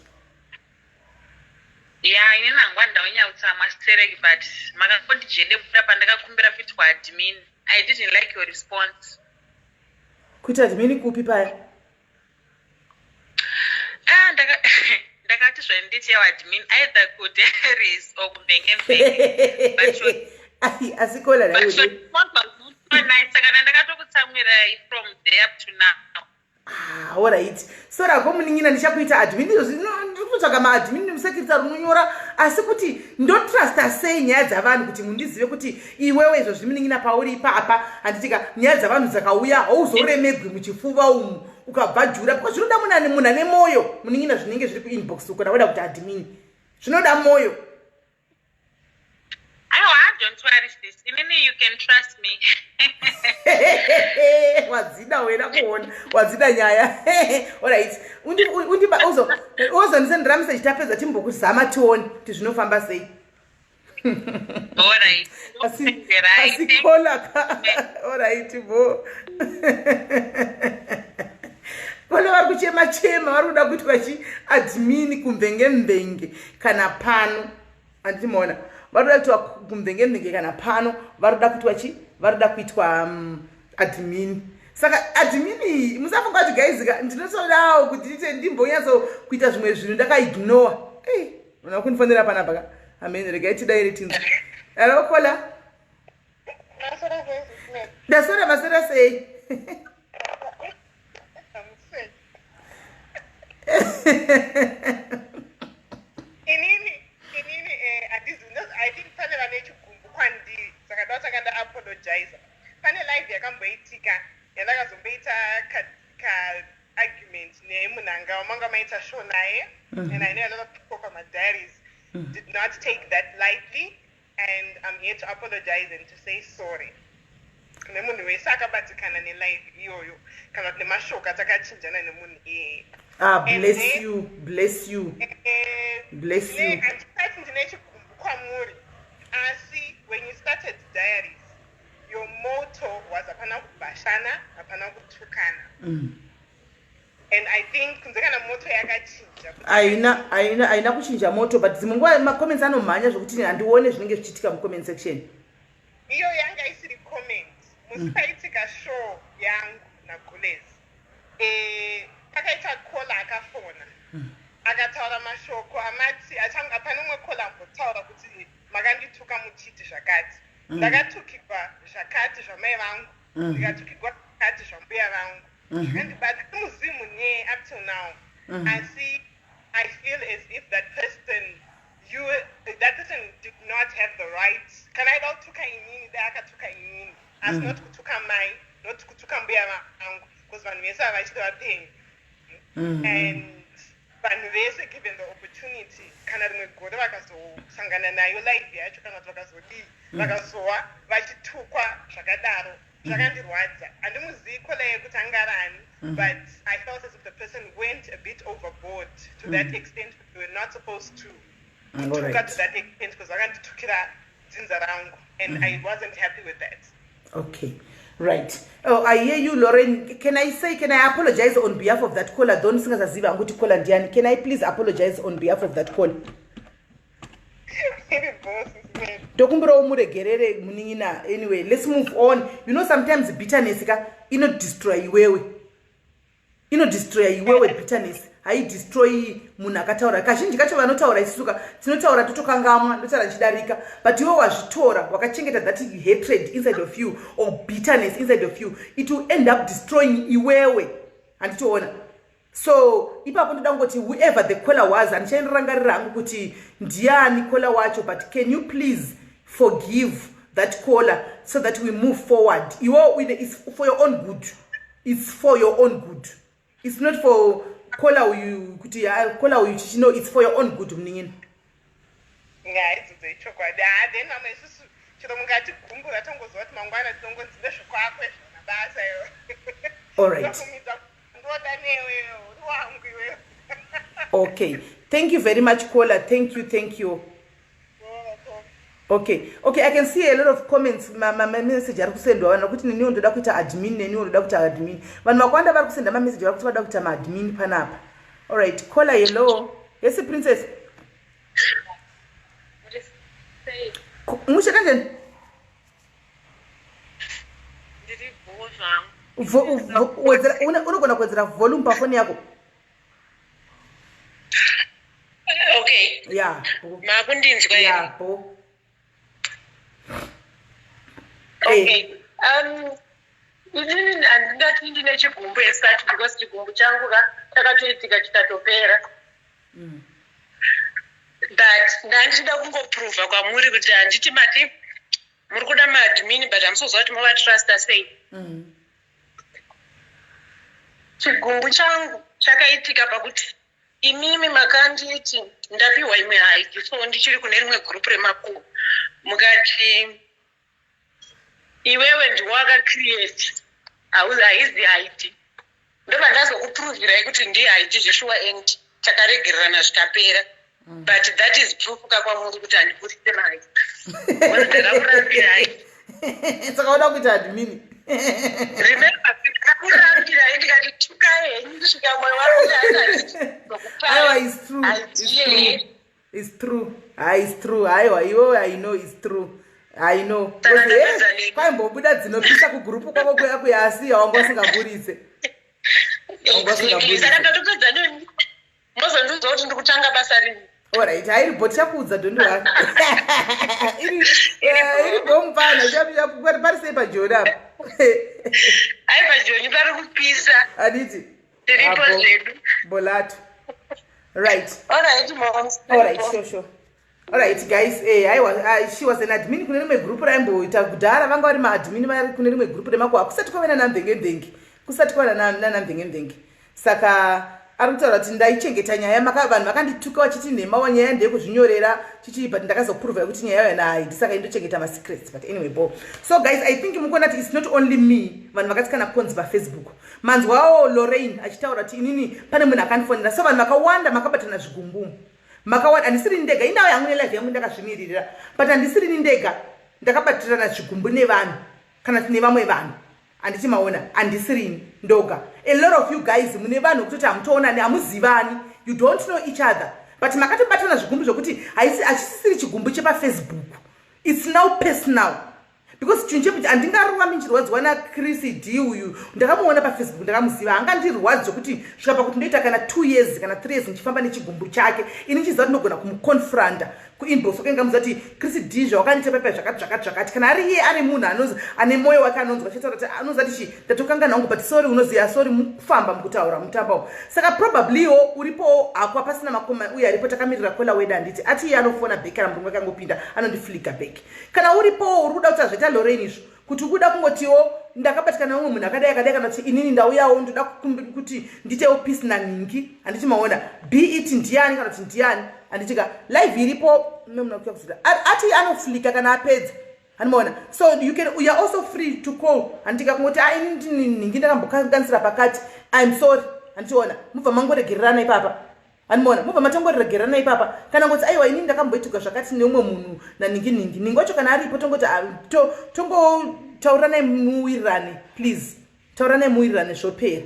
[SPEAKER 2] Yeah, ine nangwanda wenyautsa masterek but makakondijede buda pandakakumbira futi kuadmin. I didn't like your response.
[SPEAKER 1] Kuti admin kupi paya?
[SPEAKER 2] Ndakati zvanditi yaadmin either kuDaris or kuBhengembenge. But
[SPEAKER 1] asikola nayo.
[SPEAKER 2] Saka ndakatokutsamwira from there up to now.
[SPEAKER 1] All right. So rako muningina ndichakuita admin ndikutsvaka maadmin nemusekretary unonyora asi kuti ndotrasta sei nyaya dzavanhu kuti mundizive kuti iwewe izvo zvimuningina pauri ipapa handitika nyaya dzavanhu dzakauya hauzoremegwi muchifuva umu ukabvajura because zvinoda munhu ane moyo muningina zvinenge zviri kuinbox ukona weda kuti admin zvinoda moyo.
[SPEAKER 2] Don't worry this. Inini you can trust me.
[SPEAKER 1] Wadzida wena kuona wadzida nyaya. All right. Undiba uzondisendera message tapedza timbokuzama tione kuti zvinofamba sei.
[SPEAKER 2] All right.
[SPEAKER 1] Asikola ka. All right bo. Kola vari kuchema vari kuda kuti vachi admin kumbenge kana pano andimona varoda kuitwa kumbenge kana pano varoda kuti varoda kuitwa admin. Saka admin musafunga kuti guys ndinotodawo kuti ndimbonyatso kuita zvimwe zvinhu ndakaignore. Una kunifonera panapa amen regai tidirect. Hello kola. Ndasora masera sei.
[SPEAKER 4] I think panela nechigumbu kwandiri saka ndawatanga apologize. Pane live yakamboitika yandakazomboita ka argument Manga Manga Maita show naye, and I know a lot of people from my diaries did not take that lightly, and I'm here to apologize and to say sorry. Nemunhu wese akabatikana nelive iyoyo kana kuti nemashoka takachinjana nemunhu iyeye.
[SPEAKER 1] Bless you, bless you, bless you.
[SPEAKER 4] Andisati ndine chigumbu kwamuri, asi when you started diaries, your motto was hapana kubashana, hapana kutukana. And I think kunze kana motto yakachinja. Aina
[SPEAKER 1] kuchinja motto, but dzimwe nguva macomments anomhanya zvokuti handione zvinenge zvichiitika mucomment section.
[SPEAKER 4] Iyo yanga isiri comment. Musipaitika show yangu naGules. Akaita kola akafona. Akataura mashoko amati achanga panomwe kola ambotaura kuti makandituka muchiti zvakati. Ndakatukirwa zvakati zvamai vangu. Ndikatukirwa zvakati zvambuya vangu. But muzimu nye up till now. I feel as if that person did not have the right. Can I not tuka inini da akatuka inini? As not kutuka mai, not kutuka mbuya vangu, because vanhu vese havachitova penyu. And vanhu vese given the opportunity, kana rimwe gore vakazosangana nayo live yacho kana kuti vakazowa vachitukwa zvakadaro zvakandirwadza. Handimuzivi kola yekuti angarani, but I felt as if the person went a bit overboard to that extent, but we were not supposed to tuka to that extent because vakanditukira dzinza rangu, and I wasn't happy with that.
[SPEAKER 1] Okay, right. Oh, I hear you, Lauren. Can I apologize on behalf of that caller? Don't sing as a ziva. I'm going to call Andiani. Can I please apologize on behalf of that call? Anyway, let's move on. You know, sometimes bitterness, destroy you. Destroy you bitterness. I destroy munakataura. Kazhinji kacho vanotaura isuka. Tinotaura totokangamwa, ndotaura chidarika. But iwo wazvitora, wakachengeta that hatred inside of you or bitterness inside of you, it will end up destroying iwewe. Anditoona. So, ipapo ndoda ngoti whoever the caller was, andichaenderangarira hangu kuti ndiani caller wacho, but can you please forgive that caller so that we move forward? It's for your own good. It's for your own good. It's not for caller you know, it's for your own good. Mningin.
[SPEAKER 4] Yeah, it's the chocolate. Then I'm just chiromungati kumbura tongozo kuti mangwana tongonzinde zvokwakwe mabasa yo.
[SPEAKER 1] All right. Okay. Thank you very much, caller. Thank you. Okay, I can see a lot of comments. My message are kusendwa vanhu kuti neniwo ndoda kuita admin, neniwo ndoda kuita admin. Vanhu vakawanda vari kusenda message vari kuti vada kuita admin panapa. All right, caller, hello. Yes, princess. Musha kanjani?
[SPEAKER 2] Ndiri bhozva.
[SPEAKER 1] Unogona kuwedzera volume pafoni yako?
[SPEAKER 2] Okay.
[SPEAKER 1] Yeah.
[SPEAKER 2] Makundinzwa here.
[SPEAKER 1] Yeah, po.
[SPEAKER 2] Okay. Ndingati ndine chigumbu esati because chigumbu changu takatoitika chikatopera. But ndandida kungoprova kwamuri kuti handiti mati muri kuda maadmin but hamusoziva kuti muvatrusta sei. Chigumbu changu chakaitika pakuti imimi makanditi ndapiwa imwe haidi, so ndichiri kune rimwe gurupu remakuru mukati iwewe ndiwakacreate haizi haidi, ndobva ndazokuprovirai kuti ndihaidi zveshuwa and takaregererana zvikapera. But that is proof kakwamuri kuti handiputise mahaidi ndakakurambira haidi.
[SPEAKER 1] Saka uda kuita admin.
[SPEAKER 2] Remember, ndakakurambirai ndikati tuka henyu ndisvika mwoyo wako
[SPEAKER 1] aiwa, it's true. Aiwa, iwewe I know it's true. I know. Kwaimbobuda dzinopisa kugurupu kwako kuya asi hawangu usingaburitse.
[SPEAKER 2] Saka ndatopedza noni mozondiudza kuti ndikutanga basa rini.
[SPEAKER 1] Alright, hairi bot chakuudza dhondo rako. Iri bombana chapu parisei pajoni apa.
[SPEAKER 2] Ai pajoni pari kupisa.
[SPEAKER 1] Aditi.
[SPEAKER 2] Tiripo zvedu.
[SPEAKER 1] Bolato. Right.
[SPEAKER 2] Alright, moms.
[SPEAKER 1] Alright, sure. Alright, guys. She was an admin kune rimwe group raimboita kudhara vanga vari maadmin vari kune rimwe group remakwa kusati kwava nanamvengemvenge. Saka ari kutaura kuti ndaichengeta nyaya vanhu vakandituka vachiti nhema wanyaya ndeyekuzvinyorera chichii but ndakazoprova kuti nyaya yayo nayi ndisaka indochengeta masecrets but anyway bo. So guys, I think mukuona kuti it's not only me vanhu vakatsikana konzi pafacebook. Manzwawo Lorraine achitaura kuti inini pane munhu akandifonera, so vanhu vakawanda makabatana zvigumbu makawanda. Handisiri ndega, indawo yangu nelife yangu ndakazvimirira, but handisiri ndega ndakabatirana zvigumbu nevanhu kana kuti nevamwe vanhu. Anditi maona handisiri ndoga. A lot of you guys mune vanhu kutoti hamutoonani, hamuzivani, you don't know each other, but makatobatana zvigumbu zvokuti hachisisiri chigumbu chepafacebook, it's now personal. Because chinhu chekuti handingarwami nchirwadziwa naChris D uyu ndakamuona pafacebook, ndakamuziva, hangandirwadzi zvokuti svikapa kuti ndoita kana 2 years kana 3 years ndichifamba nechigumbu chake ini chiziva kuti ndogona kumuconfronta kuinbox ukengamuziva kuti Chris D zvawakandita pepa zvakati kana ari iye ari munhu anonzi ane mwoyo wake anonzwa chetaura kuti anonzi ati ndatokanga nangu but sorry unoziva sorry mukufamba mukutaura mutambawo. Saka probablywo uripo hako pasina makoma uye aripo takamirira kola wedu handiti ati iye anofona back kana murungu akangopinda anondiflika back. Kana uripo uri kuda kuti azvaita Lorraine izvo kuti ukuda kungotiwo ndakabatikana nomwe munhu akadai kana kuti inini ndauyawo ndoda kuti nditewo peace naningi handiti maona be it ndiani kana kuti ndiani handitika live iripo memunakuyakuzuda ati anoflika kana apedza handimaona. So you are also free to call handika kungoti inini ningi ndakambokanganisira pakati I'm sorry handitiona mubva mangoregererana ipapa handimaona mubva matongoregererana ipapa kana ngoti aiwa inini ndakamboituka zvakati neumwe munhu naningi wacho kana aripo tongoti tauranai muwirirane please, tauranai muwirirane zvopera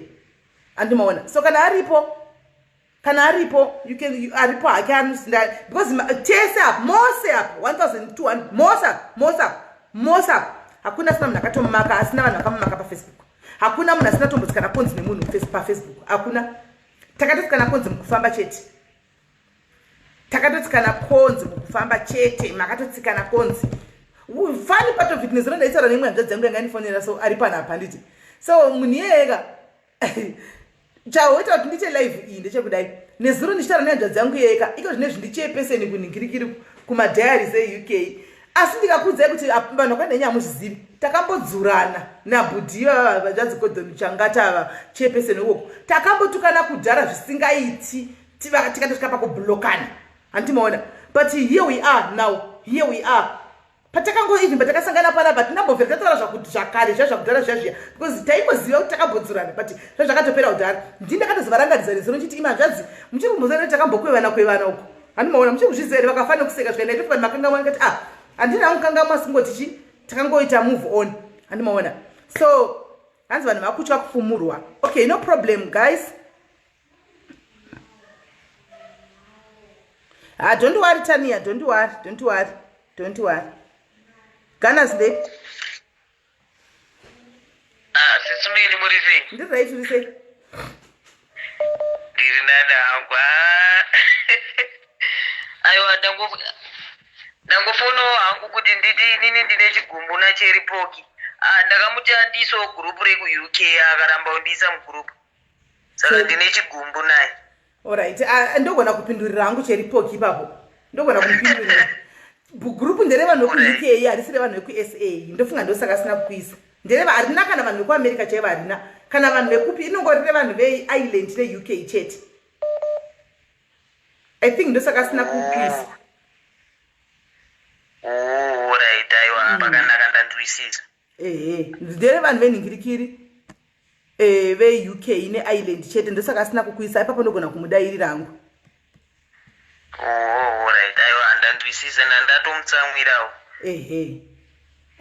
[SPEAKER 1] handimaona. So kana aripo aripo hake anozinda because tese up mose up 1200 mose up hakuna sina munhu akatomumaka, asina vanhu vakamumaka pafacebook, hakuna munhu asina tombotsikana konzi nemunhu pafacebook, hakuna. Takatotsikana konzi mukufamba chete, takatotsikana konzi mukufamba chete, makatotsikana konzi fani part of it nezero ndaitaura nemwe hanzvadzi yangu yanga inifonera so ari panapa handiti. So munhu iyeyeka chaoita kuti ndiite live iyi ndechekudai nezuro ndichitaura nehanzvadzi yangu iyeyeka iko zvine zvindichepeseni kuningirikiri kumadiaries eUK. Asi ndikakudzai kuti vanhu vakandanya hamuzvizivi takambodzurana nabhudhiva vanzvadzi Gordon Changata chepeseni uoko takambotukana kudhara zvisingaiti tikatosvika pakublokana handitimaona. But here we are now, here we are patakangoivi patakasangana panapa tinambobvera tataura zvakare zvakudhara zvazviya because taimboziva kuti takambodzurana but zvazvakatopera kudhara. Ndini ndakatozovarangadzisa nezuro nchiti imazvadzi muchiri kumbozana kuti takambokwevana uko handimaona muchiri kuzviziva here vakafanira kuseka zvikaenda itofa makangamwa ngati handina mukangama singoti takangoita move on handimaona. So hanzi vanhu vakutya kufumurwa. Okay, no problem guys. Don't worry Tania, don't worry. Ghana's there.
[SPEAKER 5] Sisumeli murizi.
[SPEAKER 1] Ndiri right uri sei?
[SPEAKER 5] Ndiri ndanangwa. Aiwa ndangofona hangu kuti nini ndine chigumbu nacheripoki. Ndakamuti andiso group reku UK akaramba undisa mugroup. Saka ndine chigumbu naye.
[SPEAKER 1] Alright, ndogona kupindurira hangu cheripoki ipapo. Ndogona kupindurira. Group ndereva noku UK harisire vanhu veku SA. Ndofunga ndosaka sina kuisa. Ndereva arina kana vanhu veku America chaiva arina. Kana vanhu vekupi inongorire vanhu veIreland neUK chete. I think ndosaka sina kuisa.
[SPEAKER 5] Oh, right, aiwa pakanaka ndanzwisisa.
[SPEAKER 1] Ndere vanhu venhingirikiri veUK neIreland chete ndosaka sina kukuisa ipapo ndogona kumudairira hangu.
[SPEAKER 5] Oh, right, aiwa ndanzwisisa nandatomutsamwirawo.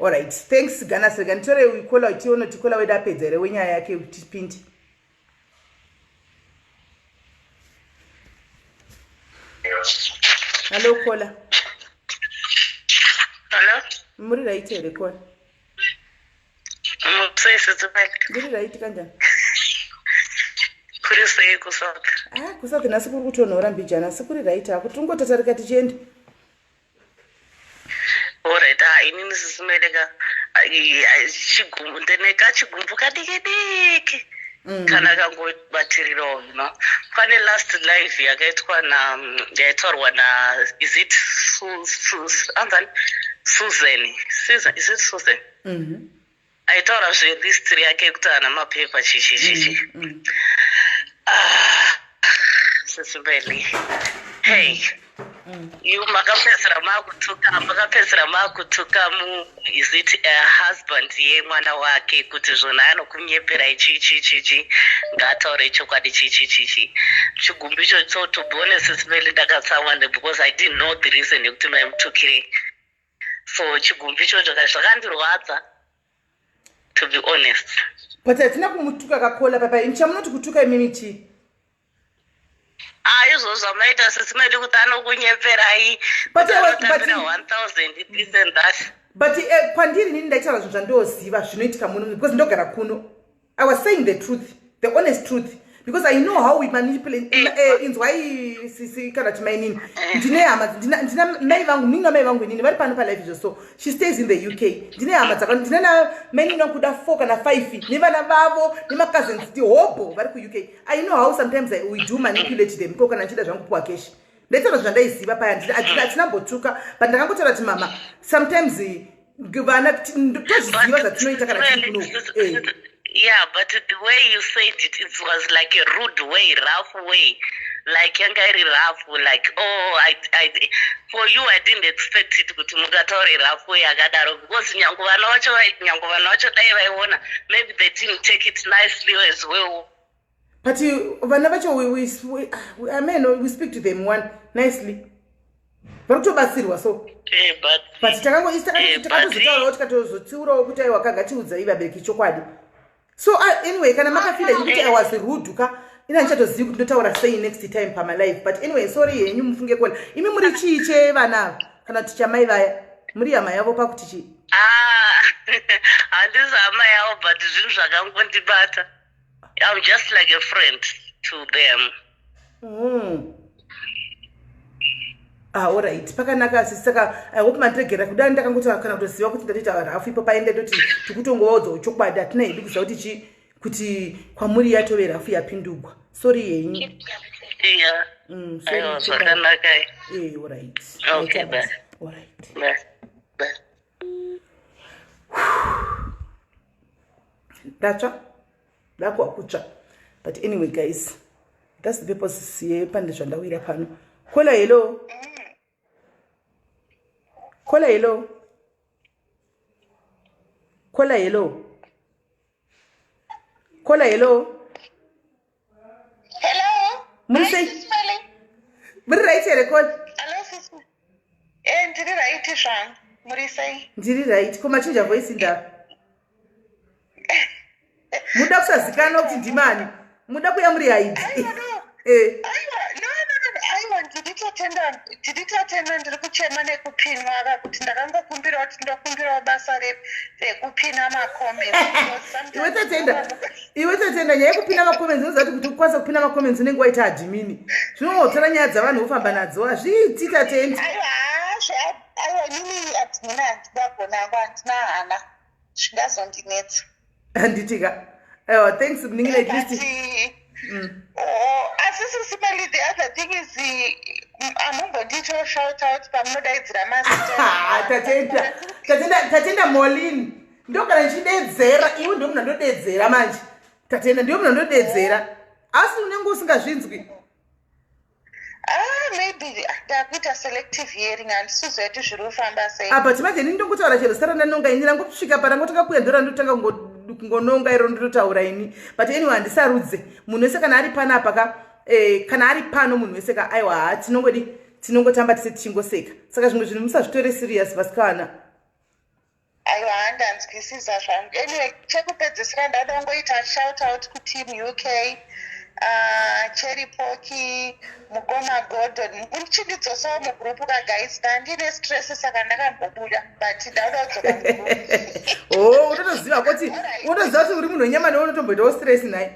[SPEAKER 1] Alright, thanks Ghana Sega. Nitore uikola utiona tikola weda pedza here wenyaya yake utipindi. Hello kola.
[SPEAKER 5] Hello?
[SPEAKER 1] Muri right here kola.
[SPEAKER 5] Mupsese tsopali.
[SPEAKER 1] Muri right kanjani?
[SPEAKER 5] Kuri sei kusaka.
[SPEAKER 1] Kusaka nasi kuri kutonhora mbijana sikuri right ako tungotatarika tichende.
[SPEAKER 5] Alright, inini sisimeleka chigumbu ndeneka chigumbu kadiki kana kangobatirirawo pane last live yakaitwa yaitaurwa na is it Susan aitaura zvelistri yake yekuti ana mapepa chichi sesimbeli. Hey. You makapesera makutuka is it a husband ye mwana wake kuti zvona anokunyepera ichichichichi ngataure chokwadi chichichichi chigumbi icho to be honest sesimbeli ndakatsamwa because I didn't know the reason yekuti maimutukire. So chigumbi ichocho zvakandirwadza, to be honest.
[SPEAKER 1] But hatina kumutuka kakola papa inchamunoti kutuka imimichi.
[SPEAKER 5] Izvozvo maita sesimeli kuti anokunyeperai
[SPEAKER 1] but
[SPEAKER 5] 1000 this and that.
[SPEAKER 1] But kwandiri nini ndaitaura zvinhu zvandoziva zvinoitika muno because ndogara kuno. I was saying the truth, the honest truth. Because I know how we manipulate inzwai sisi kana timainini ndine hama ndina mai vangu nina mai vangu nini vari pano pa life so she stays in the UK ndine hama dzaka ndine na mai nina kuda 4 kana 5 ni vana vavo ni ma cousins ti hobo vari ku UK. I know how sometimes we do manipulate them ko kana chida zvangu kuwa cash ndetero zvandaiziva paya atinambotuka but ndakangotaura kuti mama sometimes vana toziva zvatinoita kana tiri kuno.
[SPEAKER 5] Yeah, but the way you said it, it was like a rude way, rough way. Like very rough, like, oh, I for you, I didn't expect it to mugatori rough way, because maybe they didn't take it nicely as well.
[SPEAKER 1] But whenever we speak to them one nicely. But so
[SPEAKER 5] but
[SPEAKER 1] so anyway, kana makafila ukuthi I was rude ka ina nchatoziva kuti ndotaura say next time pa my life. But anyway, sorry yenyu mufunge kola imi muri chiche vana kana ticha mai vaya muri yama yavo pakuti chi
[SPEAKER 5] handisi hama yavo but zvinhu zvakangondibata. I'm just like a friend to them.
[SPEAKER 1] Alright, pakanaka saka I hope mandregera kudani ndakangoti kana kutoziva kuti ndatoita rafu ipo paende ndoti tikutongoodza chokwadi atina ibikisa kuti kwamuri yatove rafu yapindugwa. Sorry yenyu.
[SPEAKER 5] Yeah.
[SPEAKER 1] Sorry.
[SPEAKER 5] Zvakanaka.
[SPEAKER 1] Alright.
[SPEAKER 5] Okay, bye.
[SPEAKER 1] Alright.
[SPEAKER 5] Bye.
[SPEAKER 1] Dacha? Lakwa kucha. But anyway guys, that's the purpose here pande zvandawira pano. Kola hello. Kola hello. Kola hello. Kola hello.
[SPEAKER 2] Hello.
[SPEAKER 1] Muse. Muri right here call.
[SPEAKER 2] Hello sis. Ndiri right shang. Muri say.
[SPEAKER 1] Ndiri right. Koma chinja voice nda. Muda kusazikana kuti ndimani. Muda kuya muri hide.
[SPEAKER 2] Ndiritatenda ndiri kuchema nekupinwa kuti ndakangokumbira kuti ndokumbirawo basa rekupina makomenti.
[SPEAKER 1] Iwe tatenda nyaya yekupina makomenti unozati kuti ukwanisa kupina makomenti unenge waita adhimini. Zvinotora nyaya dzavanhu ufamba nadzo hazviiti tatenda.
[SPEAKER 2] Aiwa nini atina handidagona handina hana zvingazondinetsa.
[SPEAKER 1] Handitika. Aiwa thanks mningi like this.
[SPEAKER 2] Assisibly, the other thing is I'm going to shout out pamudaidzira mazita.
[SPEAKER 1] Tatenda Molini. Ndogara nchidedzera iwe ndio mna ndodedzera manje. Tatenda ndio mna ndodedzera. Asi unenge usingazvinzwi.
[SPEAKER 2] Maybe ndakuita selective hearing and sizoti zviri kufamba sei.
[SPEAKER 1] But manje ndingotaura chero sara ndanonga ini rangosvika para ngotoka kuyendora ndotanga ngononga iro ndotaura ini. But anyway andisarudze. Munhu wese kana ari pana apa kana ari pano munhu wese ka aiwa tinongotamba tise tichingoseka. Saka zvimwe zvinhu musazvitore serious vasikana.
[SPEAKER 2] Aiwa handanzwisisa zvangu. Anyway chekupedzisira ndada ngoita shout out ku team UK. Cherry Poki, Mugoma Gordon. Munchidzosawo mugroup ka guys ndine stress saka ndakambobuda but ndadzoka mugroup.
[SPEAKER 1] Unotoziva kuti uri munhu wenyama neunotomboitawo stress naye.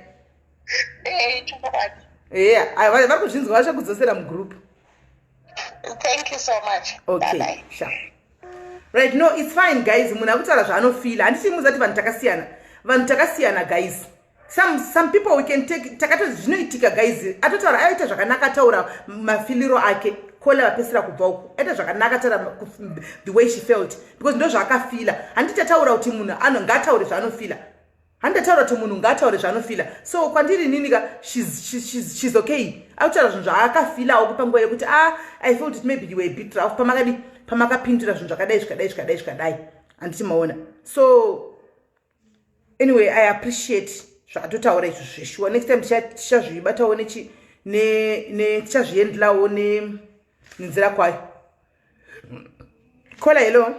[SPEAKER 2] Chokwadi.
[SPEAKER 1] Vari kuzvinzwa vacho kudzosera mugroup.
[SPEAKER 2] Thank you so much.
[SPEAKER 1] Okay.
[SPEAKER 2] Bye.
[SPEAKER 1] Sure. Right, no, it's fine guys. Munhu akutaura zvaanofila. Handiti muzati vanhu takasiyana. Vanhu takasiyana guys. Some people we can take takato zvinoitika guys. Atotaura aita zvakanaka taura mafiliro ake. Kola vapesera kubva uko. Aita zvakanaka taura the way she felt because ndo zvakafila. Handiti taura kuti munhu ngataure zvaanofila. handataura kuti munhu ngaataure zvaanofila. So kwandiri ninika she's okay. Autaura zvinhu zvaakafilawo kupanguva yekuti I felt it maybe you were a bit rough pamakapindura zvinhu zvakadai handiti maona. So anyway, I appreciate zvatotaura izvo zveshuwa. Next time tichazvibatawo tichazviendelawo nenzira kwayo. Kola hello.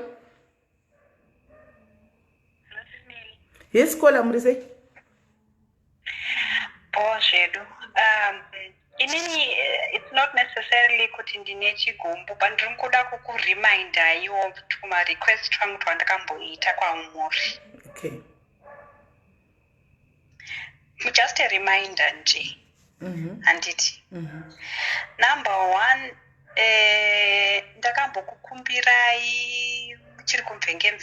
[SPEAKER 1] Yes, Kola Murise.
[SPEAKER 6] Zvedu. Inini, it's not necessarily kuti ndine chigumbu, but ndiri kuda kukureminder iwo tuma request twangu twandakamboita kwaumuri.
[SPEAKER 1] Okay.
[SPEAKER 6] Just a reminder nje. Handiti. Number one, ndakambokukumbirai chiri kumvenge.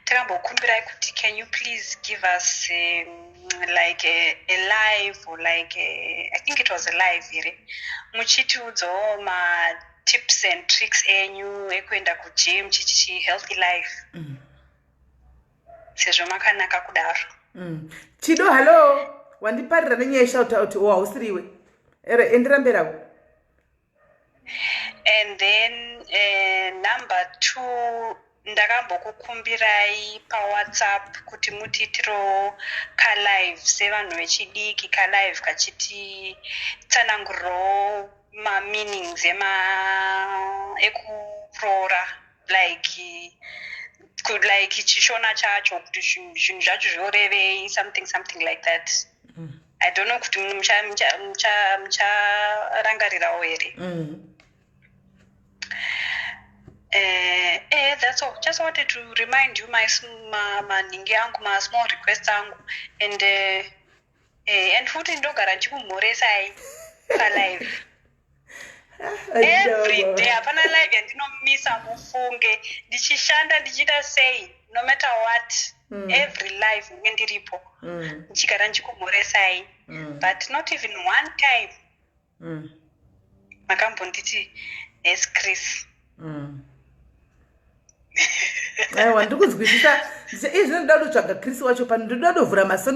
[SPEAKER 6] Ndakambokukumbirai kuti can you please give us like a live or like I think it was a live here. Muchitiudzawo ma tips and tricks enyu ekuenda kugym chichi healthy life. Sezvo makanaka kudaro.
[SPEAKER 1] Chido hello. Wandiparira nenyaya shout out hausiriwe. Endiramberawo.
[SPEAKER 6] And then number 2, ndakambokukumbirai paWhatsApp kuti mutitiro kalive sevanhu vechidiki kalive kachiti tsananguro ma-meanings ekuroora like chishona chacho kuti zvinhu zvacho zvorevei something like that. I don't know kuti mucharangarirawo here. That's all. Just wanted to remind you my small requests angu and futhi ndogara ndichimhoresai palive. Every day apana live yandinomisa mufunge ndichishanda ndichita sei no matter what. Every live ndiripo ndichigara ndichikumhoresai but not even one time makambonditi yes Chris.
[SPEAKER 1] Aiwa ndikuzwisisa izvi ndinoda kutsvaga Chris wacho pano ndinoda kuvhura maso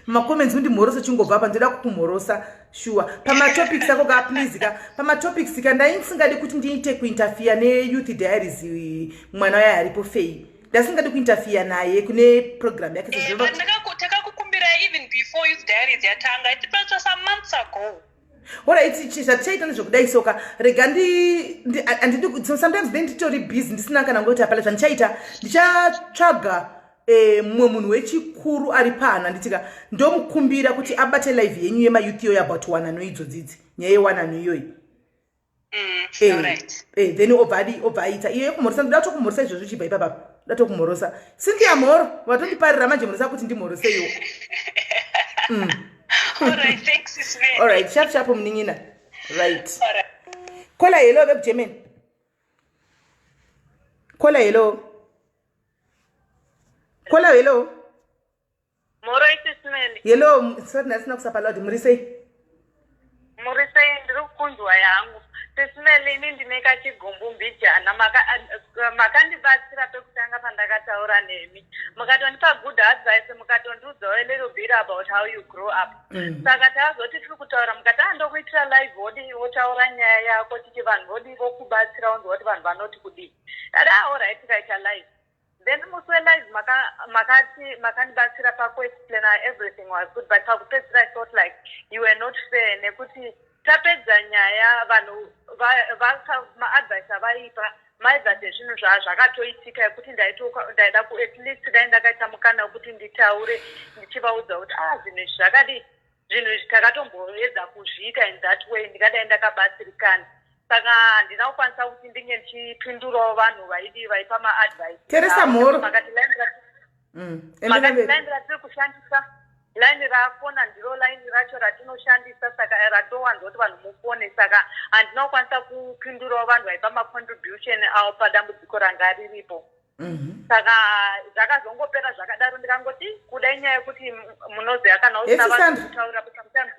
[SPEAKER 1] macomments kuti mhorosa chingobva apa ndoda kukumhorosa sure pamatopics ako ka please ka pamatopics ka ndaisingadi kuti ndiite kuinterfere neYouth Diaries mwana waye aripo Faye ndasingadi kuinterfere naye kune program yake sezvo
[SPEAKER 6] ndakakukumbira even before Youth Diaries yatanga it was some months ago.
[SPEAKER 1] Alright, chichaita nezvokudai soka rega sometimes nditori busy ndisina kana ngoti apala zvandichaita ndichatsvaga mumwe munhu wechikuru ari pana nditika ndomukumbira kuti abate live yenyu yemayouth yo about wanano idzodzidzi nyaya yewanano iyoyi. Then obvaita iye kumhorosa ndoda tokumhorosa izvozvo chibva ipapa ndoda tokumhorosa Cynthia Mhoro watondiparira manje mhorosa kuti ndimhoroseyo.
[SPEAKER 6] Alright, thanks Ismail.
[SPEAKER 1] Alright, sharp mningina. Right. Alright. Kola hello web German. Kola hello.
[SPEAKER 4] Moro Ismail.
[SPEAKER 1] Hello, sorry nasina kusapalodi Murise.
[SPEAKER 4] Murise ndiri kunzwa yangu. Ismail ini ndineka chigumbu mbijana makandibatsira pekutanga pandakataura nemi. Mukatondipa good advice mukatondiudzawo a little bit about how you grow up. Saka tazoti tiri kutaura mukati ndokuitira live wotaura nyaya yako tichi vanhu vodi vokubatsira unzwa kuti vanhu vanoti kudii. Alright tikaita live. Then musi welive makandibatsira pakuexplaina everything was good but pakupedzisira I thought like you were not fair nekuti tapedza nyaya vanhu maadvice avaipa maibva sezvinhu zvakatoitika yekuti ndaida at least dai ndakaita mukana wekuti nditaure ndichivaudza kuti zvinhu izvi zvakadi zvinhu izvi takatomboedza kuzviita in that way ndikadai ndakabatsirikana saka handina kukwanisa kuti ndinge ndichipindurawo vanhu vaipa maadvice.
[SPEAKER 1] Teresa Mhoro
[SPEAKER 4] makatilaini ratiri kushandisa laini rafona ndiro laini racho ratinoshandisa saka ratowanza kuti vanhu mufone saka handina kukwanisa kupindurawo vanhu vaipa macontribution avo padambudziko ranga riripo. Saka zvakazongopera zvakadaro ndikangoti kudai nyaya yekuti munoziva kana usina vanhu kutaura kuti sometimes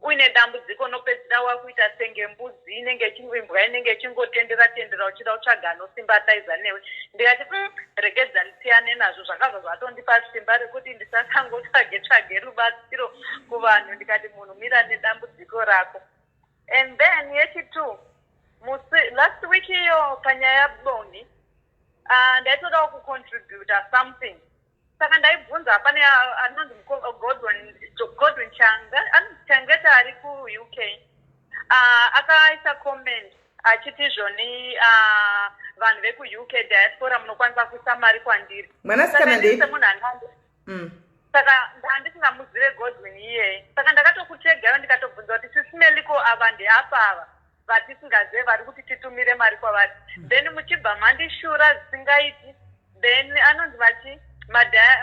[SPEAKER 7] uine dambudziko unopedzisira wakuita senge mbudzi inenge imbwa inenge ichingotendera uchida kutsvaga anosimbataiza newe. Ndikati regedza ndisiyane nazvo, zvakabva zvatondipa simba rekuti ndisasangotsvage rubatsiro kuvanhu. Ndikati munhu mira nedambudziko rako. And then yechitu last week iyo panyaya boni ndaitoda kucontributa something. Saka ndaibvunza pane anonzi Godwin Changeta ari ku-UK akaisa comment achiti zvoni vanhu veku-UK diaspora munokwanisa kuisa mari kwandiri.
[SPEAKER 1] Mwanasikana ndei?
[SPEAKER 7] Saka handisingamuzive Godwin iyeye. Saka ndakatokutegayo ndikatobvunza kuti sisimeliko ava ndeapa ava vatisingazive vari kuti titumire mari kwavari. Then muchibva mandishura zvisingaiti. Then anonzi vachi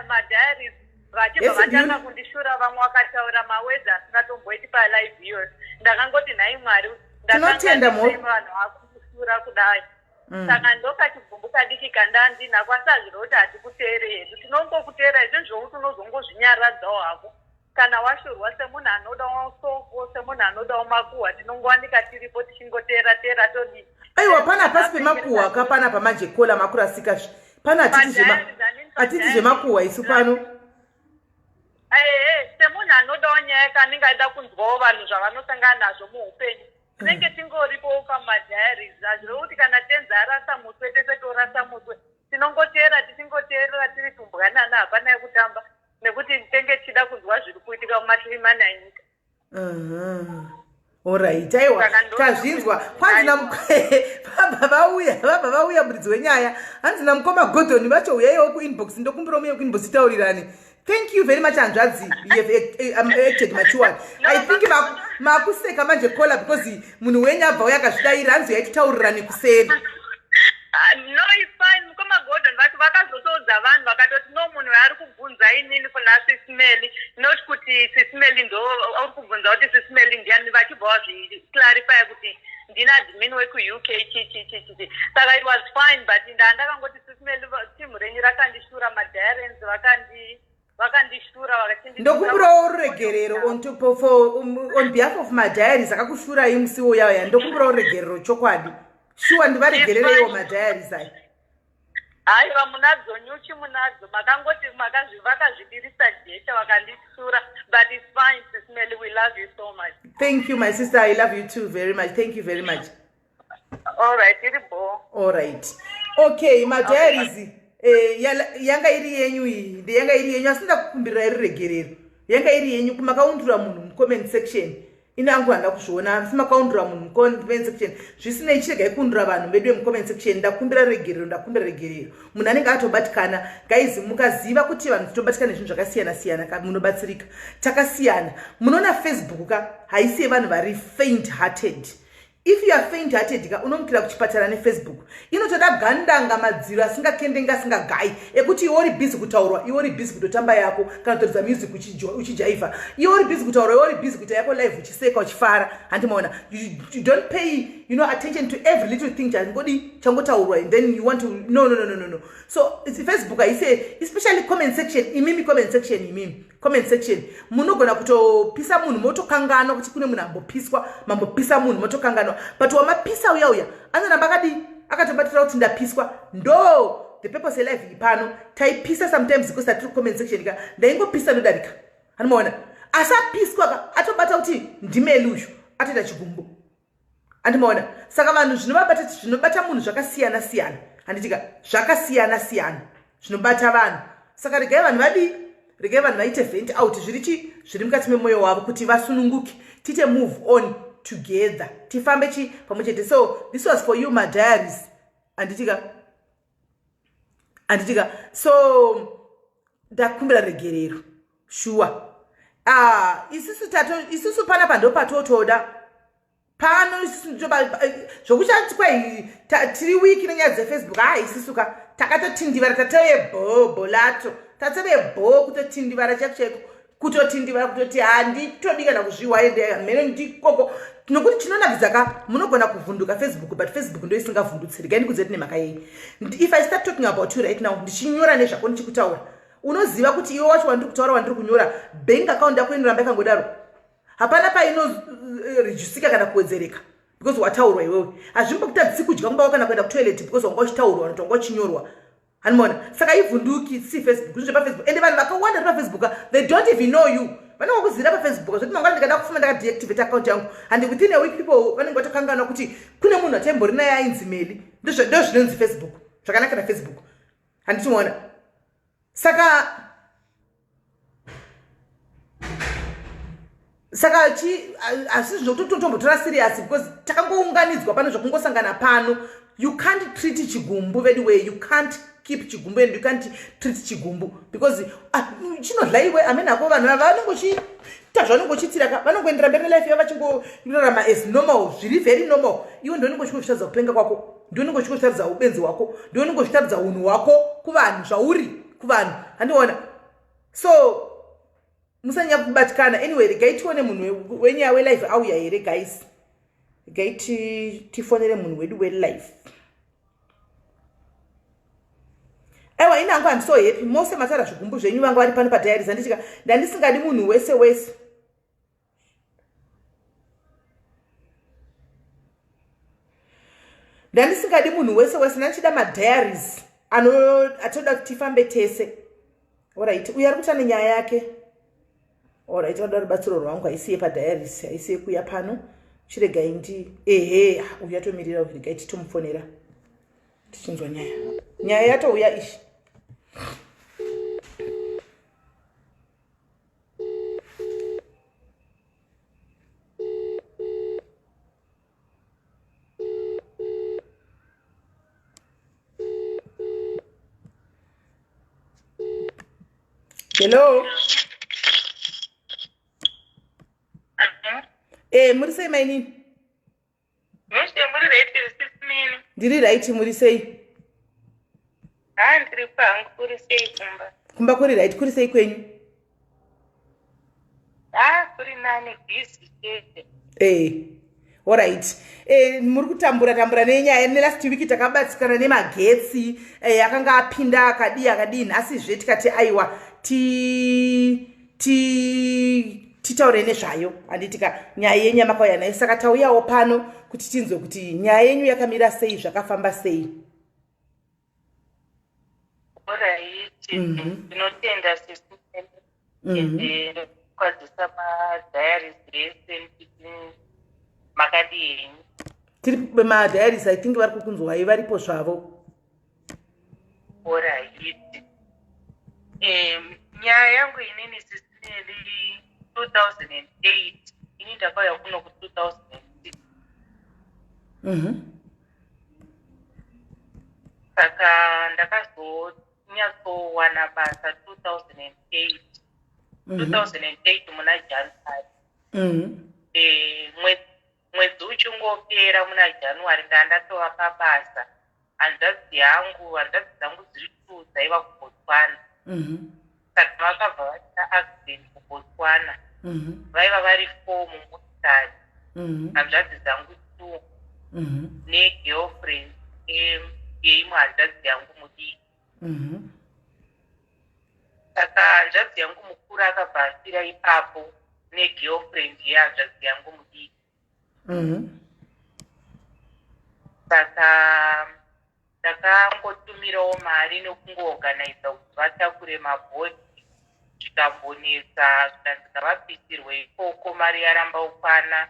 [SPEAKER 7] madiaries vachibva vatanga kundishura, vamwe vakataura mawedzi asingatomboiti palive iyoyo. Ndakangoti nhai Mwari
[SPEAKER 1] tinotenda
[SPEAKER 7] vanhu vakundishura kudai. Saka ndokachibvumbu kadiki kandandinako asazviro kuti hatikuteere hedu, tinongokuteera izvo zvokuti unozongozvinyaradzawo hako. Kana washurwa semunhu anodawo soko, semunhu anodawo makuhwa, tinongowanika tiripo tichingoteera todii.
[SPEAKER 1] Aiwa, pana pasi pemakuhwa kapana pamajekola makurasika pana atiti zvemakuhwa isu pano.
[SPEAKER 7] Semunhu anodawo nyaya kaningada kunzwawo vanhu zvavanosangana nazvo muupenyu. Tinenge tingoripo pamadhiaries, azviro kuti kana tenzi arasa muswe tese torasa muswe. Tinongoteera tichingoteerera tiri tumbwanana, hapana yekutamba nekuti tenge tichida kunzwa zviri kuitika mumashiri mana enyika.
[SPEAKER 1] Alright, aiwa tazvinzwa. Vabva vauya muridzi wenyaya hanzi namukoma Godwin vachouyayiwo kuinbox ndokumbira umuye kuinbox taurirani. Thank you very much Andrazi. You have acted mature. I think makuseka manje kola because munhu wenyu abva uya akazvidaira hanzi yaititaurirani kuseri.
[SPEAKER 7] No, it's fine. Mukoma Godwin vakazotodza vanhu vakatoti no munhu ari kubvunza inini kuna Sisimeli, not kuti Sisimeli ndo ari kubvunza kuti Sisimeli ndiani, vachibva vazviclarify kuti ndina admin weku-UK chichichichi. Saka it was fine, but ndakangoti Sisimeli timu renyu rakandishura, madiarens vakandishura vakachindishura.
[SPEAKER 1] Ndokumbirawo ruregerero on behalf of madiaries akakushurai musi uyaya. Ndokumbirawo ruregerero chokwadi. Shuwa ndivaregerereiwo madiaries aya.
[SPEAKER 7] Aiwa munadzo nyuchi munadzo makangoti vakazvidirisa jecha vakandishura, but it's fine Sisimeli, we love you so much.
[SPEAKER 1] Thank you my sister, I love you too very much. Thank you very much.
[SPEAKER 7] All right, iribo.
[SPEAKER 1] All right. Okay, madiaries yanga iri yenyu iyi ndeyanga iri yenyu asinda kukumbirira iri regerero. Yanga iri yenyu kumakaundura munhu mucomment section. Inangu handa kuzviona asi makaundura munhu mucomment section. Zvisinei chiregai kuundura vanhu vedu mucomment section. Ndakumbira regerero, ndakumbira regerero. Munhu anenge atobatikana. Guys, mukaziva kuti vanhu tinobatikana nezvinhu zvakasiyana siyana munobatsirika. Takasiyana. Munoona Facebook haisi vanhu vari faint hearted. If you are faint hearted unomukira kuchipatara neFacebook inotoda gandanga madziro asingakendenga asingagai ekuti iwe uri busy kutaurwa, iwe uri busy kutotamba yako kana kutoridza music uchijaivha, iwe uri busy kutaurwa, iwe uri busy kuita yako live uchiseka uchifara. Handimaona, you don't pay attention to every little thing changotaurwa and then you want to no. So it's Facebook I say, especially comment section, comment section munogona kutopisa munhu motokangana kuti kune munhu mambopisa munhu motokangana, but wamapisa uya anonamba akatobatira kuti ndapiswa. Ndo the purpose life ipano taipisa sometimes because that comment section ndaingopisa ndodarika. Handimaona, asapiswa atobata kuti ndimelushu atoita chigumbu. Handimaona, saka vanhu zvinobata munhu zvakasiyana siyana. Handitika zvakasiyana siyana zvinobata vanhu. Saka regai vanhu regai vanhu vaite vent out zviri mukati memwoyo wavo kuti vasununguke, tite move on together, tifambe pamwe chete. So this was for you my diaries. Anditika so ndakumbira regerero sure. Isusu pana pando patotoda pano zvokuchati kwai tiri wiki nenyaya dzeFacebook isisuka takatotindivara tatove bhobho lato tatove bho kutotindivara chaiko kutotindivara kutoti handitodi kana kuzviwaende mhene ndikoko nokuti chinonakidza munogona kuvhunduka Facebook, but Facebook ndo isingavhundutsi. Regai ndikudzeti nemhaka yei. If I start talking about you right now ndichinyora nezvako ndichikutaura unoziva kuti iwe wacho wandiri kutaura wandiri kunyora bank account yako inoramba ikangodaro. hapana painorejisika kana kuwedzereka because wataurwa iwewe. Hazvimbokutadzisi kudya kumba kana kuenda kutoilet because wanga uchitaurwa kana wanga uchinyorwa. Hanimona saka ivhunduki si Facebook zvino paFacebook ende vanhu vakawanda paFacebook they don't even know you. Vanongokuzira paFacebook zvoti mangwana ndikada kufuma ndakadeactivate account yangu and within a week people vanenge vatokangana kuti kune munhu atembori naye ainzi Meli ndizvo zvinonzi Facebook zvakanakira Facebook handitiona saka asi zvinototombotora serious because takangounganidzwa pano zvakungosangana pano. You can't treat chigumbu very way. You can't keep chigumbu and you can't treat chigumbu because chinodla iwe amene ako vanhu vanongochita zvanongochitira vanongoendera mberi life yavo vachingorarama as normal zviri very normal. Iwe ndio unongochitaridza kupenga kwako, ndio unongochitaridza ubenzi hwako, ndio unongochitaridza unhu hwako kuvanhu zvauri kuvanhu. Handiona so musanya kubatikana. Anyway regai tione munhu wenyaya welife auya here guys. Regai tifonere munhu wedu welife. Ewa inangu I'm so happy. Mose matara zvigumbu zvenyu vanga vari pano padiaries andichika ndandisingadi munhu wese. Ndandisingadi munhu wese nanchida madiaries atoda kuti tifambe tese. Alright, uya ari kutane nyaya yake. Alright, wada rubatsiro rwangu aisiye padiaries, aisiye kuya pano. Chirega indi uya tomirira uviriga titomufonera. Tichinzwa nyaya yatouya ishi. Hello. Muri sei maini? Ndiri right muri sei?
[SPEAKER 8] Ndiri pangu kuri sei kumba.
[SPEAKER 1] Kumba kuri right kuri sei kwenyu?
[SPEAKER 8] Kuri nani busy chete.
[SPEAKER 1] Alright. Muri kutambura nenyaya last week takabatsikana nemagetsi akanga apinda akadini asi zvetikati aiwa titaure nezvayo handitika nyaya yenyama kauya nayo saka tauyawo pano kuti tinzwe kuti nyaya yenyu yakamira sei zvakafamba sei.
[SPEAKER 8] Alright. Ndinotenda sisi kwadzisa madiaries rese makadini
[SPEAKER 1] tiri madiaries I think vari kukunzwa varipo zvavo.
[SPEAKER 8] Alright. Nyaya yangu inini sisi 2008 ini ndakauya kuno ku 2006. Saka ndakazonyatsowana basa 2008. 2008 muna January. Mwedzi uchingopera muna January ndatova pabasa. Hanzvadzi dzangu dziri 2 dzaiva kuBotswana. Saka vakabva vaita accident kuBotswana. Vaiva vari 4 mumotokari. Hanzvadzi dzangu 2 negirlfriend yeimwe hanzvadzi yangu mudiki. Saka hanzvadzi yangu mukuru akabva asira ipapo negirlfriend yehanzvadzi yangu mudiki. Saka ndakangotumirawo mari nokungoorganiza kuti vatakure mabhodhi zvikambonetsa zvikanzika vapisirwe ikoko mari yaramba ukwana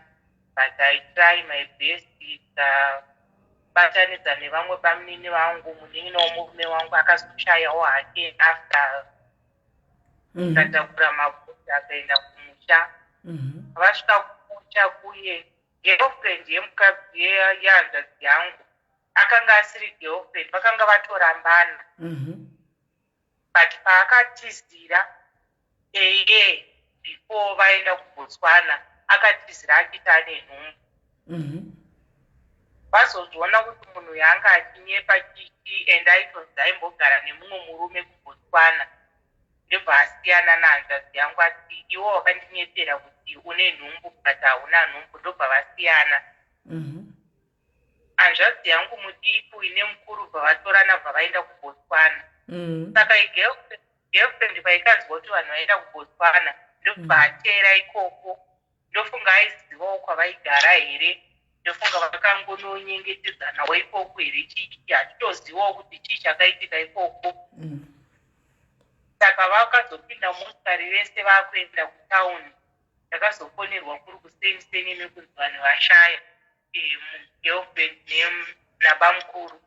[SPEAKER 8] but I try my best batanidza nevamwe bamunini vangu munini womurume wangu akazoshayawo hake after tatakura mabhodhi akaenda kumusha. Vasvika kumusha kuye girlfriend yemukadzi yehanzvadzi yangu akanga asiri girlfriend vakanga vatorambana. But paakatizira before vaenda kuBotswana akatizira achiti ane nhumbu. Vazozviona kuti munhu yanga achinyepa chichi and aitonzi aimbogara nemumwe murume kuBotswana ndobva asiyana nahanzvadzi yangu ati iwo wakandinyepera kuti une nhumbu but hauna nhumbu ndobva vasiyana. Hanzvadzi yangu mudiki ine mukuru bva vatorana bva vaenda kuBotswana. Saka girlfriend vaikanzwa kuti vanhu vaenda kuBotswana ndobva atera ikoko ndofunga aizivawo kwavaigara here, ndofunga vakangononyengetedzana ikoko here, chii hatitozivawo kuti chii chakaitika ikoko. Saka vakazopinda motikari vese vakuenda kutauni. Takazofonerwa kuri kuseni nekunzi vanhu vashaya girlfriend nabamukuru.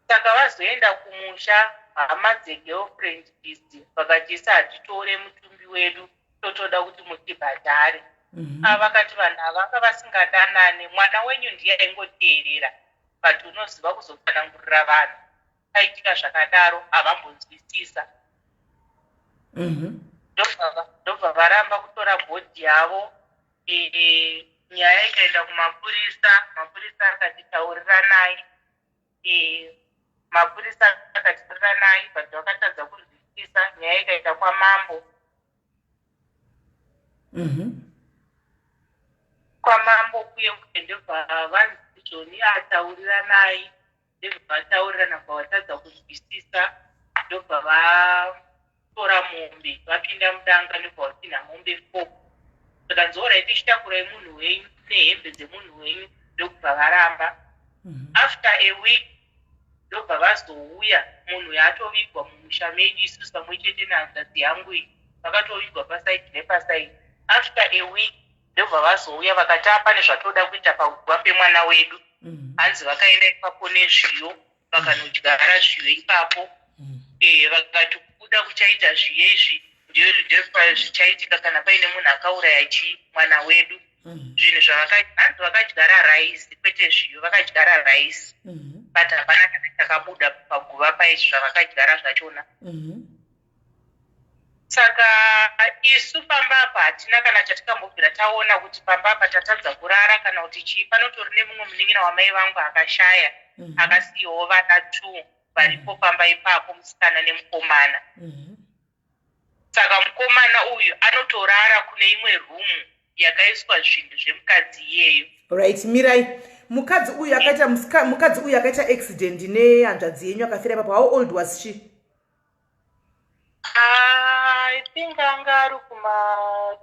[SPEAKER 8] Saka vazoenda kumusha, hama dzegirlfriend idzi vakatisa hatitore mutumbi wedu totoda kuti mutibhadhare. Vakati vanhu avanga vasingadanane, mwana wenyu ndiye aingoteerera, but unoziva kuzofanangurira vanhu. Aitika zvakadaro havambonzwisisa. Ndobva varamba kutora bhodhi yavo. Nyaya ikaenda kumapurisa, mapurisa akatitaurira naye. Mapurisa akatitaurira naye, but vakatadza kunzwisisa. Nyaya ikaenda kwamambo. Kwamambo kuye ndobva vanzi Joni ataurira naye. Ndobva vataurira nabva vatadza kunzwisisa. Ndobva vatora mombe, vapinda mudanga ndobva vapinda mombe 4. Saka nzora ichitakurai munhu wenyu nehembe dzemunhu wenyu ndobva varamba. After a week ndobva vazouya, munhu yatovigwa mumusha medu isusu pamwe chete nehanzvadzi yangu iyi, vakatovigwa pasaidi nepasaidi. After a week ndobva vazouya vakati pane zvatoda kuita pakugwa pemwana wedu. Hanzi vakaenda ipapo nezviyo, vakanodyara zviyo ipapo. Vakati kuda kuchaita zviyo izvi ndozvichaitika kana paine munhu akauraya mwana wedu. Zvinhu hanzi vakadyara raisi, kwete zviyo, vakadyara raisi. But hapana kana chakabuda paguva paizvi zvavakadyara zvachona. Saka isu pambapa hatina kana chatikambobvira taona kuti pambapa tatadza kurara kana kuti chii. Panotori nemumwe munin'ina wamai vangu akashaya, akasiyawo vana 2 varipo pamba ipapo, musikana nemukomana. Saka mukomana uyu anotorara kune imwe rumu yakaiswa zvinhu zvemukadzi iyeyo.
[SPEAKER 1] Right, mirai. Mukadzi uyu akaita accident nehanzvadzi yenyu akafira ipapo. How old was she?
[SPEAKER 8] I think anga ari kuma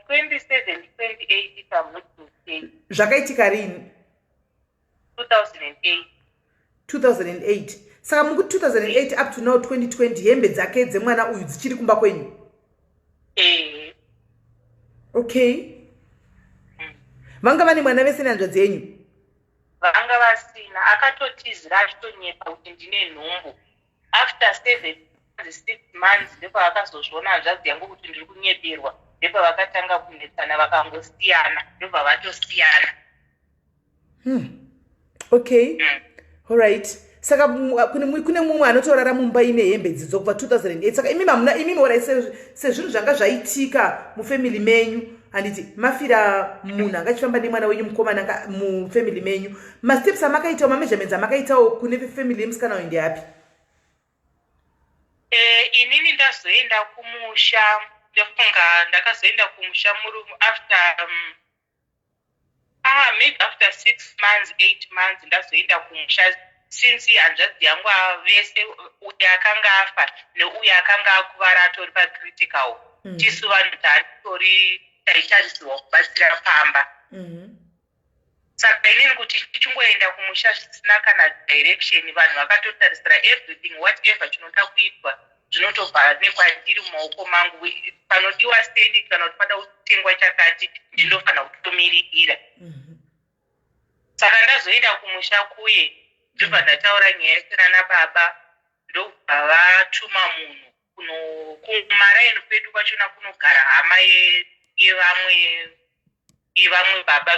[SPEAKER 8] 27, 28 if I'm not mistaken.
[SPEAKER 1] Zvakaitika rini?
[SPEAKER 8] 2008.
[SPEAKER 1] 2008. Saka mukuti 2008 up to now 2020 hembe dzake dzemwana uyu dzichiri kumba kwenyu? Okay. Vanga vane mwana vese nehanzvadzi yenyu?
[SPEAKER 8] Vanga vasina. Akatotizira achitonyepa kuti ndine nhumbu. After 6 months ndipo vakazozviona hanzvadzi yangu kuti ndiri kunyeperwa, ndipo vakatanga kunetsana, vakangosiyana, ndipo vatosiyana.
[SPEAKER 1] Okay. Alright. Saka kune mumwe anotorara mumba ine hembe dzidzo kubva 2008. Saka imimi orai sezvinhu zvanga zvaitika mufamily menyu, handiti mafira munhu angachifamba nemwana wenyu mukomana mufamily menyu, masteps amakaitawo, mameasurements amakaitawo kune family yemusikana uyu ndeapi?
[SPEAKER 8] Inini ndazoenda kumusha, ndofunga ndakazoenda kumusha after maybe after 6 months, 8 months ndazoenda kumusha, since hanzvadzi yangu vese uyo akanga afa neuyo akanga akuvara atori pacritical. Tisu vanhu taatori taitarisirwa kubatsira pamba. Saka inini kuti tichongoenda kumusha zvisina kana direction, vanhu vakatotarisira everything, whatever chinoda kuitwa zvinotobva nekwandiri mumaoko mangu. Panodiwa stendi kana kuti pada kutengwa chakati, ndinofanira kutomirira. Saka ndazoenda kumusha kuye, ndobva ndataura nyaya yasina nababa, ndobva vatuma munhu kumaraini kwedu kwachona kunogara hama yevamwe baba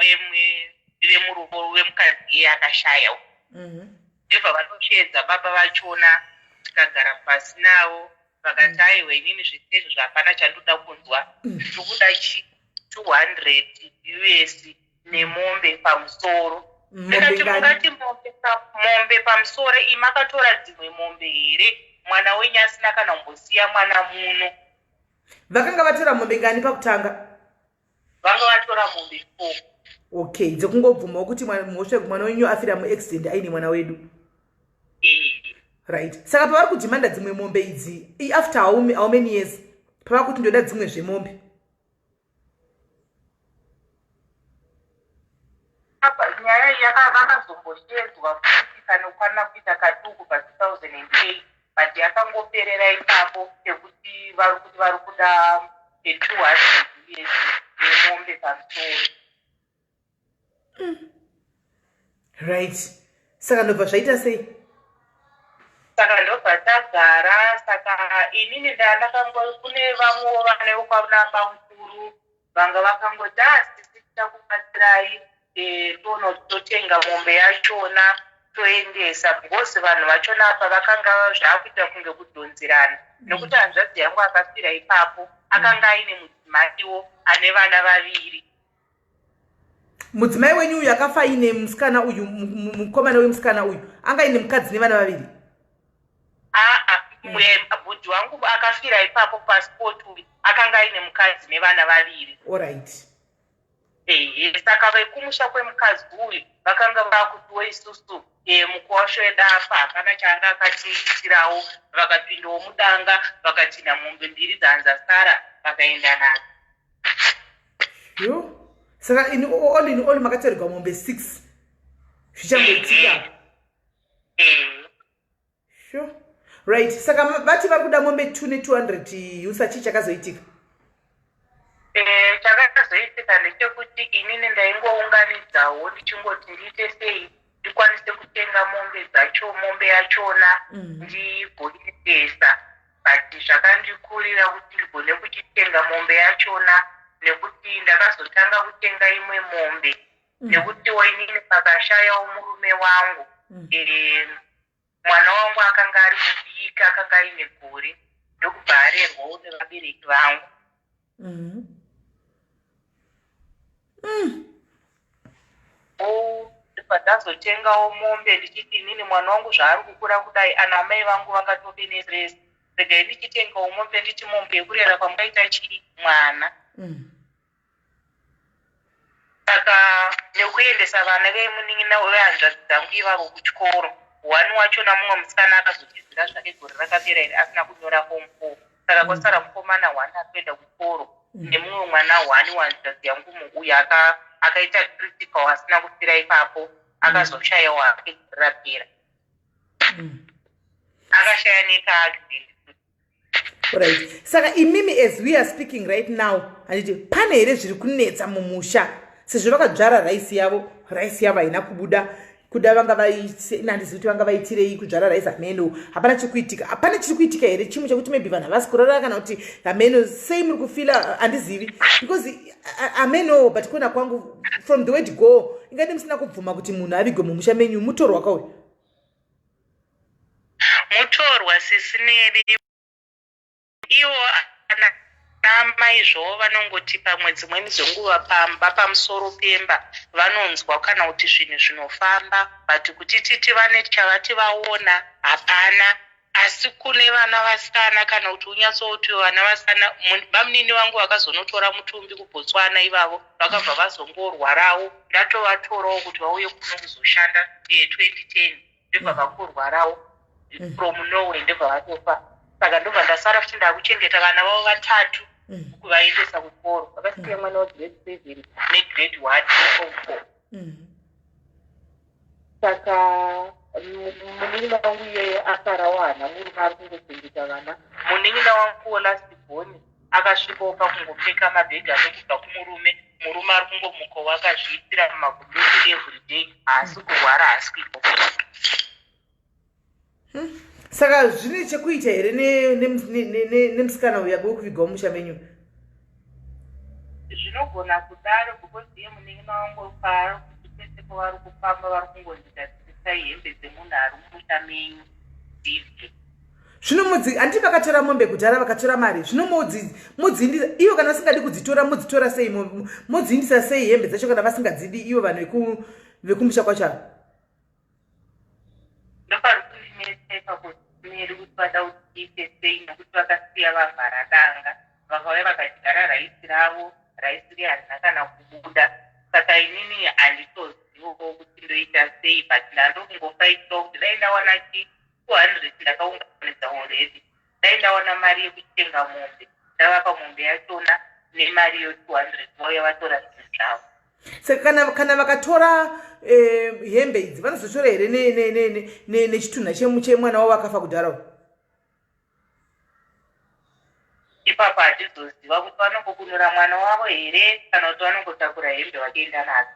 [SPEAKER 8] vemuruvo wemukadzi iye akashaya. Ndobva vanoshedza baba vachona, tikagara pasi navo, vakati aiwa inini zvisezvo zvapana chandoda kunzwa, ndikuda 200 US nemombe pamusoro. Ndikati mungati mombe pamusoro, imakatora dzimwe mombe here? Mwana wenyu asina kana kumbosiya mwana muno.
[SPEAKER 1] Vakanga vatora mombe ngani pakutanga?
[SPEAKER 8] Vanga vatora mombe 4.
[SPEAKER 1] Okay, dzekungobvumawo kuti mwana wenyu afira muaccident aine mwana wedu. Right. Saka pavari kudhimanda dzimwe mombe idzi, after how many years? Pava kuti ndoda dzimwe zvemombe.
[SPEAKER 8] nyaya iyi vakazomboshedzwa futi kanokwana kuita kaduku pa2008 but yakangoperera ipapo pekuti vari kuda 200 yemombe pamusoro.
[SPEAKER 1] Right. Saka ndobva zvaita sei?
[SPEAKER 8] Saka ndobva tagara. Saka inini kune vamwewo vanewo kwana pamusuru vanga vakangoti sisi tichakubatsirai totenga mombe yachona toendesa because vanhu vachona apa vakanga zvaakuita kunge kudhonzerana nekuti hanzvadzi yangu akafira ipapo akanga aine mudzimaiwo ane vana vaviri.
[SPEAKER 1] Mudzimai wenyu uyu akafa ine musikana uyu, mukomana wemusikana uyu anga ine mukadzi nevana vaviri?
[SPEAKER 8] Bhudhi wangu akafira ipapo pasipoti uyu akanga aine mukadzi nevana vaviri.
[SPEAKER 1] Alright.
[SPEAKER 8] Saka vekumusha kwemukadzi uyu vakanga vakutiwo isusu mukuwasho edafa hapana chaanga akatiitirawo, vakapindawo mudanga vakatina mombe mbiri dzanzasara vakaenda nadzo.
[SPEAKER 1] Yo, saka all makatorerwa mombe 6 zvichamboitika. Sure. Right. Saka vati vari kuda mombe 2 ne200 usachi chakazoitika?
[SPEAKER 8] Chakazoitika ndechekuti inini ndaingounganidzawo ndichingoti ndiite sei ndikwanise kutenga mombe yachona ndigoitesa, but zvakandikurira kuti ndigone kuchitenga mombe yachona nekuti ndakazotanga kutenga imwe mombe nekuti inini pakashayawo murume wangu. Mwana wangu akanga ari mudiki, akanga aine gore, ndokubva arerwawo nevabereki vangu. Pandazotengawo mombe ndichiti inini mwana wangu zvaari kukura kudai ana amai vangu vakatope nestress, regai ndichitengawo mombe nditi mombe yekurera kwambaita chii mwana. Saka nekuendesa vana vemunin'ina wehanzvadzi dzangu ivavo kuchikoro, wani wachona mumwe musikana akazotizira zvake gore rakapera iri asina kunyora form 4, saka kwasara mukomana 1 akuenda kuchikoro nemumwe mwana 1 wanzvadzi yangu uyu akaita critical asina kufira ipapo akazoshayawo hake gore rapera. Akashaya nekaaccident.
[SPEAKER 1] Alright. Saka imimi as we are speaking right now, handiti pane here zviri kunetsa mumusha sezvo vakadzvara raisi yavo haina kubuda kuda vanga nandizivi kuti vanga vaitirei kudzvara raisi hameno, hapana chikuitika. Hapana chiri kuitika here chimwe chekuti maybe vanhu havasi kurara kana kuti hameno sei muri kufila handizivi because hameno, but kuona kwangu from the way to go ingati musina kubvuma kuti munhu avigwe mumusha menyu. Mutorwa kauyu?
[SPEAKER 8] Mutorwa sisineri iwo namai zvovo vanongoti pamwe dzimweni dzenguva pamba pamusoro pemba vanonzwa kana kuti zvinhu zvinofamba, but kuti titi vane chavati vaona hapana. Asi kune vana vasikana kana kuti unyatsouti vana vasikana, bamunini vangu vakazonotora mutumbi kuBotswana ivavo vakabva vazongorwarawo, ndatovatorawo kuti vauye kuno kuzoshanda 2010 ndibva vakurwarawo from Norway ndibva vatofa. Saka ndobva ndasara futi ndakuchengeta vana vavo 3 kuvaendesa kuchikoro, vakasiya mwana wegrade 7 negrade 1 form 4. Saka munin'ina wangu iyeyo asarawo hana murume ari kungochengeta vana. Munin'ina wangu lasibhoni akasvikawo pakungopfeka mabhegi anokubva kumurume, murume ari kungomuka wakazviitira mumagumbuti everyday, haasi kurwara haasi kuipa.
[SPEAKER 1] Saka zvine chekuita here nemusikana uyu agwe kuvigwa mumusha menyu?
[SPEAKER 8] Zvinogona kudaro because iye munin'ina wangu paari kuti pese pavari kufamba vari kungonditatisa hembe dzemunhu ari mumusha menyu dzibve.
[SPEAKER 1] Zvino handiti vakatora mombe kudhara vakatora mari, zvino modzindisa ivo kana vasingadi kudzitora modzitora sei, modzindisa sei hembe dzacho kana vasingadzidi ivo vanhu vekumusha kwacho ava?
[SPEAKER 8] Ndopari kundinetseka kusimeri kuti vada kuti sei nekuti vakasiya vavhara danga vakauya vakagara raisi ravo, raisi rihazina kana kubuda. Saka inini handitozivo kuti ndoita sei, but ndandokungofaitirawo kuti dai ndawana 200 ndakaunganidza already, dai ndawana mari yekutenga mombe ndavapa mombe yachona nemari yo 200 vauya vatora zvinhu zvavo.
[SPEAKER 1] saka kana vakatora hembe idzi vanozotora here nechitunha chemwana wavo akafa kudhara
[SPEAKER 8] ipapo hatizoziva kuti vanongokunura mwana wavo here kana kuti vanongotakura hembe vachienda nadzo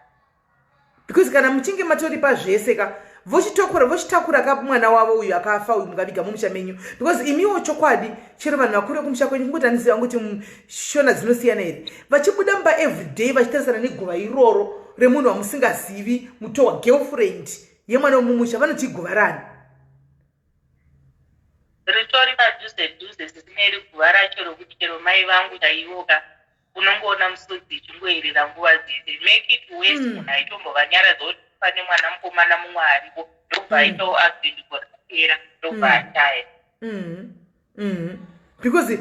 [SPEAKER 1] because kana muchinge matori pazvese ka vochitakura ka mwana wavo uyu akafa uyu mukaviga mumusha menyu because imiwo chokwadi chero vanhu vakuru vekumusha kwenyu kungoti handiziva kuti shona dzinosiyana here vachibuda mumba everyday vachitarisana neguva iroro remunhu wamusingazivi muto wa girlfriend yemwana wemumusha vanoti guva rani
[SPEAKER 8] ritori padhuze sisineri guva racho rokuti chero mai vangu chaivoka unongoona musodzi ichingoerera nguva dzese make it worse munhu aitombova nyara dzoti pane mwana mukomana mumwe aripo ndobva aitawo accident korapera ndobva ataya
[SPEAKER 1] because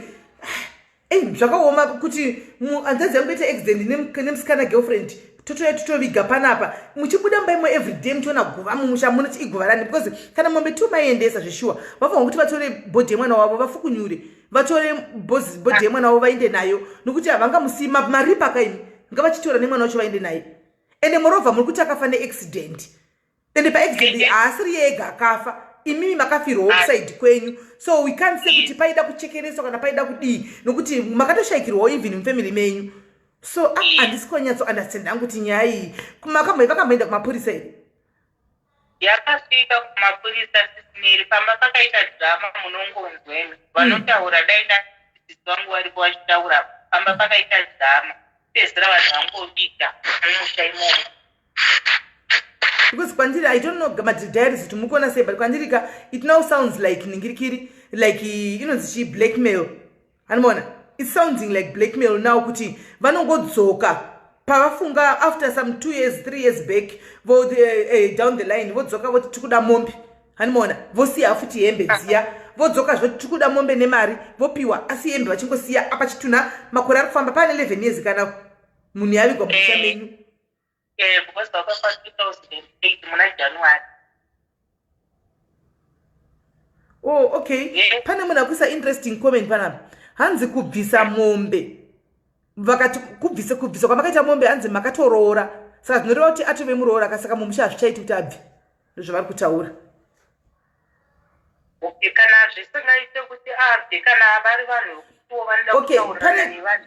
[SPEAKER 1] zvakaoma kuti hanzadzi yangu ite accident nemusikana girlfriend totoviga panapa muchibuda mumba imwe everyday muchiona guva mumusha munoti iguva rani because kana mombe tu maiendesa zveshuwa vafanwa kuti vatore bhodhi yemwana wavo vafukunyure vatore bhodhi yemwana wavo vaende nayo nokuti havangamusii maripa kaimi ngavachitora nemwana wacho vaende naye ende moreover muri kuti akafa neaccident ende paaccident haasiri yega akafa imimi makafirwa offside kwenyu so we can't say kuti paida kuchekereswa kana paida kudii nokuti makatoshayikirwawo even mufamily menyu so handisi konyatso understand hangu kuti nyaya iyi vakamboenda kumapurisa here
[SPEAKER 8] yakasvika kumapurisa sisineri pamba pakaita dhama munongonzwemi vanotaura daida dzidzisi vangu varipo vachitaura pamba pakaita dhama pezira vanhu vangoviga mumusha imomo
[SPEAKER 1] because kwandiri I don't know madhiaries kuti mukona sei but kwandiri ka it now sounds like ningirikiri like inonzi chi blackmail hanimona it's sounding like blackmail now kuti vanongodzoka pavafunga after some 2 years 3 years back down the line vodzoka voti tikuda mombe hanimona vosiya futi hembe dziya vodzoka zvoti tikuda mombe nemari vopiwa asi hembe vachingosiya apa chituna makore ari kufamba pane 11 years kana munhu yavigwa mumusha menyu
[SPEAKER 8] because vakafa 2008 muna January
[SPEAKER 1] okay pane munhu akuisa interesting comment panapa hanzi kubvisa mombe vakati kubvisa kwamakaita mombe hanzi makatoroora saka zvinoreva kuti atove muroora kasaka mumusha hazvichaiti kuti abve ndozvavari kutaura
[SPEAKER 8] kana zvisingaite kuti abve kana vari vanhu vanoda kutaurana nevanhu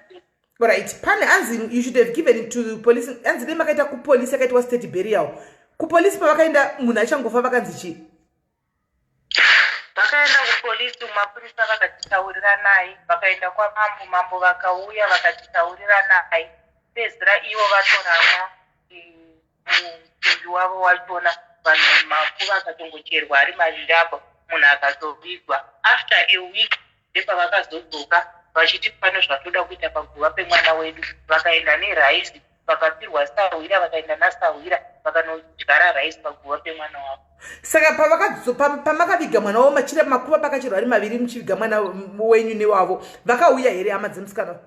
[SPEAKER 1] right pane hanzi you should have given it to police hanzi dei makaita kupolisi akaitwa state burial kupolisi pavakaenda munhu achangofa vakanzi chii
[SPEAKER 8] vakaenda kupolisi mapurisa vakatitaurira naye vakaenda mambo vakauya vakatitaurira naye pezira ivo vatorana mutumbi wavo wachona vanhu mafu vakatongocherwa ari mazhirapo munhu akazovigwa after a week ndepavakazodzoka vachiti pane zvatoda kuita paguva pemwana wedu vakaenda neraisi vakapirwa sahwira vakaenda nasahwira vakanodyara raisi paguva pemwana wavo
[SPEAKER 1] saka pamakaviga mwana wavo machira makuva pakacherwa ari maviri muchiviga mwana wenyu newavo vakauya here hama dzemusikana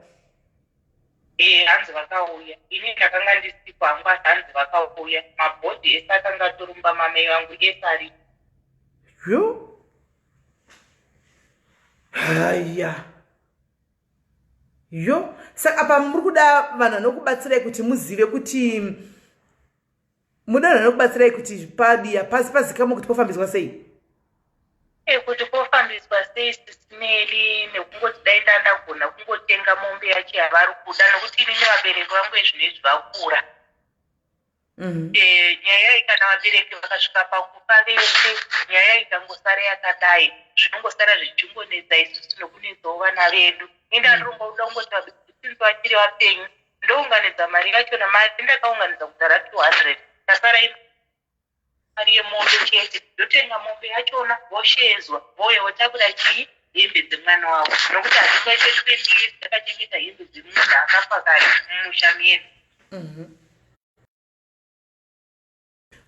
[SPEAKER 8] hanzi vakauya ini ndakanga ndisipo hangu asi hanzi vakauya mabhodhi ese akanga atorumba mamai vangu ese ari
[SPEAKER 1] haya saka apa muri kuda vanhu vanokubatsirai kuti muzive kuti muda vanhu vanokubatsirai kuti padiya pazikamo kuti pofambiswa sei
[SPEAKER 8] kuti pofambiswa sei sisineri nekungoti dai ndandagona kungotenga mombe yacho yavari kuda nokuti inini vabereki vangu ezvinezvi vakura nyaya iyi kana vabereki vakasvika pakufa vese nyaya ikangosara yakadai zvinongosara zvichingonetsa isusu nokunetsawo vana vedu indandiromba kuda kungoti vabereki vachiri vapenyu ndounganidza mari yachona mari ndakaunganidza kudhara 200 tasara mari yemombe chete ndotenga mombe yachona voshezwa voye votakura chii hembe dzemwana wavo nokuti hazikaite 20 years takachengeta hembe dzemunhu akafa kare mumusha medu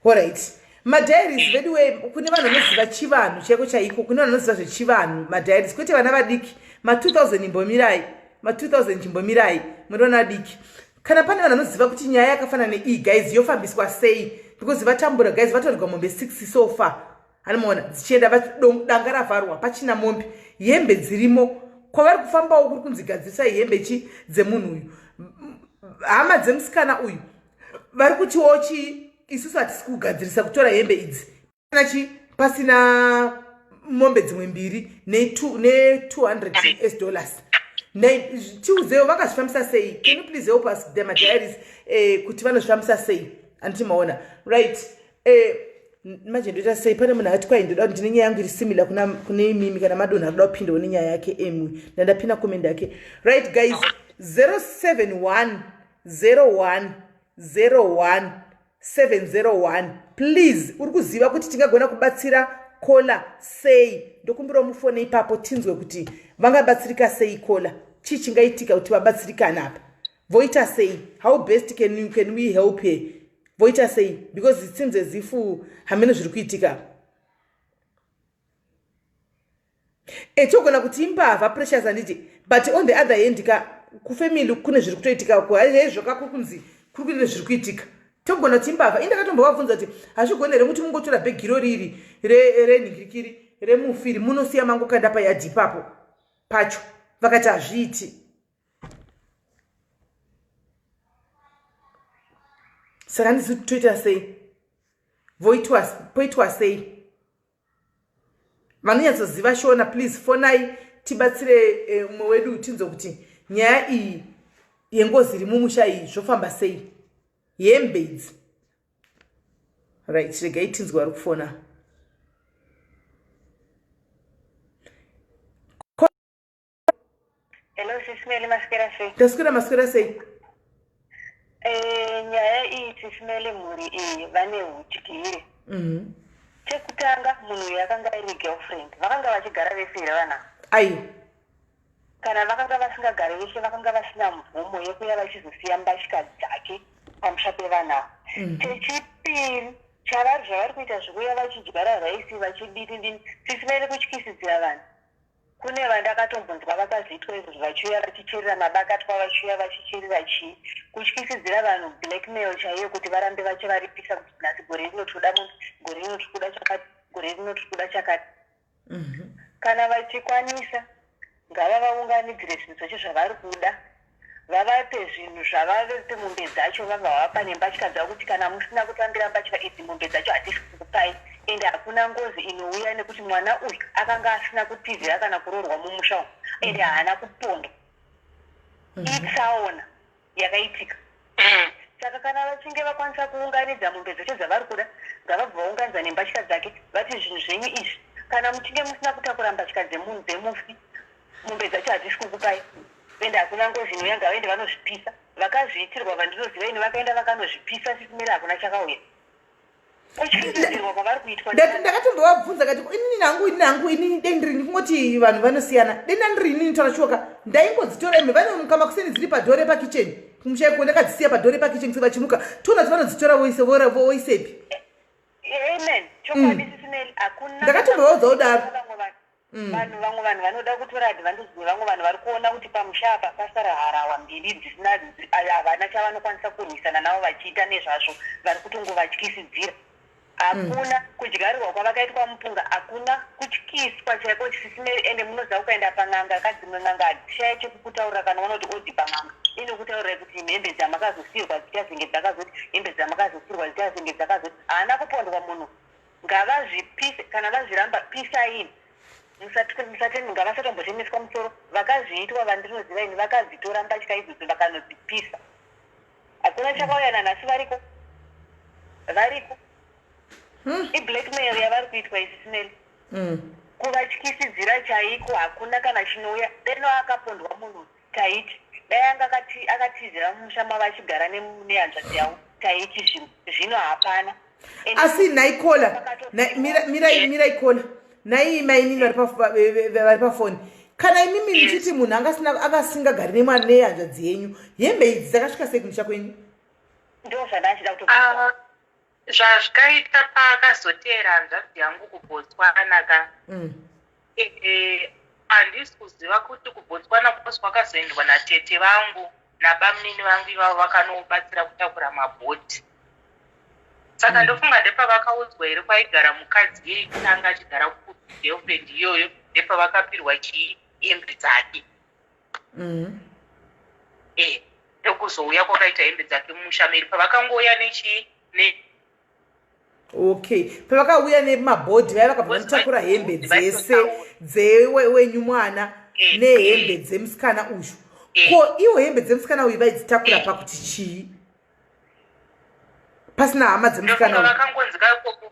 [SPEAKER 1] alright madhairies veduwe kune vanhu vanoziva chivanhu chaiko chaiko kune vanhu vanoziva zvechivanhu madhairies kwete vana vadiki ma2000 imbomirai ma2000 chimbomirai muriona vadiki kana pane vanhu vanoziva kuti nyaya yakafanana neii guys yofambiswa sei because vatambura guys vatoregwa mombe 6 so far hanomaona dzichienda danga ravharwa pachina mombe hembe dzirimo kwavari kufambawo kuri kunzi gadzisai hembe chi dzemunhu uyu hama dzemusikana uyu vari kutiwo isusu hatisi kugadzirisa kutora hembe idzi pasina mombe dzimwe mbiri ne$200 US. Chiuzewo vakazvifambisa sei? Can you please help us them diaries kuti vanozvifambisa sei? Anditi maona. Right. Manje ndoita sei pane munhu akati kwai ndoda ndine nyaya yangu iri similar kune imimi kana madonha anoda kupindawo nenyaya yake emwe. Ndandapinda comment yake. Right guys, 0710101 please uri kuziva kuti tingagona kubatsira kola sei? Ndokumbira mufone ipapo tinzwe kuti vangabatsirika sei kola. Chii chingaitika kuti vabatsirikana apa? Voita sei? How best can we help her? Voita sei? Because it seems as if hamene zviri kuitika. Chogona kuti imbavha pressures anditi, but on the other hand kufamily kune zviri kutoitika ko zvakako kunzi kuri kuine zviri kuitika. Togona kuti imbavha indakatombovabvunza kuti hazvigonere kuti mungotora bhegi riri renhingirikiri remufiri munosiya mango kaenda payadhi ipapo pacho vakati hazviiti. Saka ndisi toita sei? Poitwa sei? Vanonyatsoziva shona please fonai tibatsire umwe wedu tinzo kuti nyaya iyi yengozi iri mumusha iyi zvofamba sei? Hembe idzi. Right, regai tinzwa vari kufona.
[SPEAKER 2] Hello, Sisimeli Maskera sei?
[SPEAKER 1] Taswira Maskera sei?
[SPEAKER 2] Nyaya iyi Sisimeli mhuri iyi vane hutyire. Chekutanga munhu uyu akanga iri girlfriend. Vakanga vachigara vese here vana?
[SPEAKER 1] Ai.
[SPEAKER 2] Kana vakanga vasingagari veshe vakanga vasina mvumo yekuya vachizosiya mbatya dzake pamusha pevana. Chechipiri chavari zvavari kuita zvekuya vachidyara raisi vachidini Sisimeli kutyisidzira vanhu. Kune vandakatombonzwa vakaziitwa izvo vachiuya vachicherera mabakatwa vachiuya vachicherera chii kutyisidzira vanhu blackmail chaiyo kuti varambe vachivaripisa kuti nhasi gore rinotoda munhu gore rinotokuda chakati gore rinotokuda chakati. Kana vachikwanisa ngavavaunganidzire zvinhu zvacho zvavari kuda vavape zvinhu zvavape mombe dzacho vabva nembatya dzavo kuti kana musina kutambira mbatya idzi mombe dzacho hatisi kukupai. Ende hakuna ngozi inouya nekuti mwana uyu akanga asina kutizira kana kuroorwa mumusha umu ende haana kupondwa. Itsaona yakaitika. Saka kana vachinge vakwanisa kuunganidza mombe dzacho dzavari kuda ngavabva vaunganidza nembatya dzake vati zvinhu zvenyu izvi kana muchinge musina kutakura mbatya dzemunhu dzemufi mombe dzacho hadzisi kukupai ende hakuna ngozi inouya ngavaende vanozvipisa. Vakazviitirwa vandinoziva ini vakaenda vakanozvipisa Sisimeli hakuna chakauya.
[SPEAKER 1] Ndakatombovabvunza kati ini dendirini kungoti vanhu vanosiyana denda ndirini tarachoka ndaingodzitora ime vane mukamakiseni dziri padhore pakicheni kumushaiko ndakadzisiya padhore pakicheni vachimuka toona kuti vanodzitora voisepi.
[SPEAKER 2] Amen. Chokwadi Sisimeli hakuna
[SPEAKER 1] ndakatombovabvunza kudaro.
[SPEAKER 2] Vamwe vanhu vanoda kutora advantage nevamwe vanhu vari kuona kuti pamusha apa pasara harawa mbiri dzisina havana chavanokwanisa kurwisana navo vachiita nezvazvo vari kutongovatyisidzira. Hakuna kudyarirwa kwavakaitwa mupunga, hakuna kutyiswa chaiko Sisimeli ende munoziva ukaenda pan'anga kadzimwe n'anga hadzishaya chekukutaurira kana uona kuti oti pan'anga inokutaurira kuti hembe dzamakazosirwa dzichazenge dzakazoti hembe dzamakazosirwa dzichazenge dzakazoti haana kupondwa munhu. Ngavazvipise kana vazviramba pisaini musateni ngavasatombotemiswa musoro. Vakazviitwa vandinoziva ini vakadzitora mbatya idzodzo vakanodzipisa. Hakuna chakauya nanhasi variko iblackmail yavari kuitwa Sisimeli. Kuvatyisidzira chaiko hakuna kana chinouya. Deno akapondwa munhu taiti dai anga akatizira mumusha mavachigara nehanzvadzi yavo taiti zvino hapana.
[SPEAKER 1] Asi naikola mirai kola nai mainini vari pafoni kana imimi ndichiti munhu akasingagari nehanzvadzi yenyu hembe idzi dzakasvika sei kumusha kwenyu?
[SPEAKER 2] Ndo zvandachida kuto
[SPEAKER 8] zvazvikaita paakazotera hanzvadzi yangu kubotswana ka handisi kuziva kuti kubotswana kwose kwakazoendwa natete vangu nabamunini vangu ivavo vakanobatsira kutakura mabhoti. Saka ndofunga ndepavakaudzwa here kwaigara mukadzi yei kuti anga achigara kugirlfriend iyoyo ndepavakapirwa hembe dzake. ekuzouya kwakaita hembe dzake mumushamiri pavakangouya
[SPEAKER 1] okay pavakauya nemabhodhi vaya vakabva vanotakura hembe dzese dzewenyu mwana nehembe dzemusikana uyu ko iwo hembe dzemusikana uyu vaidzitakura pakuti chii pasina hama dzemusikana uyu
[SPEAKER 8] vakangonzika ikoko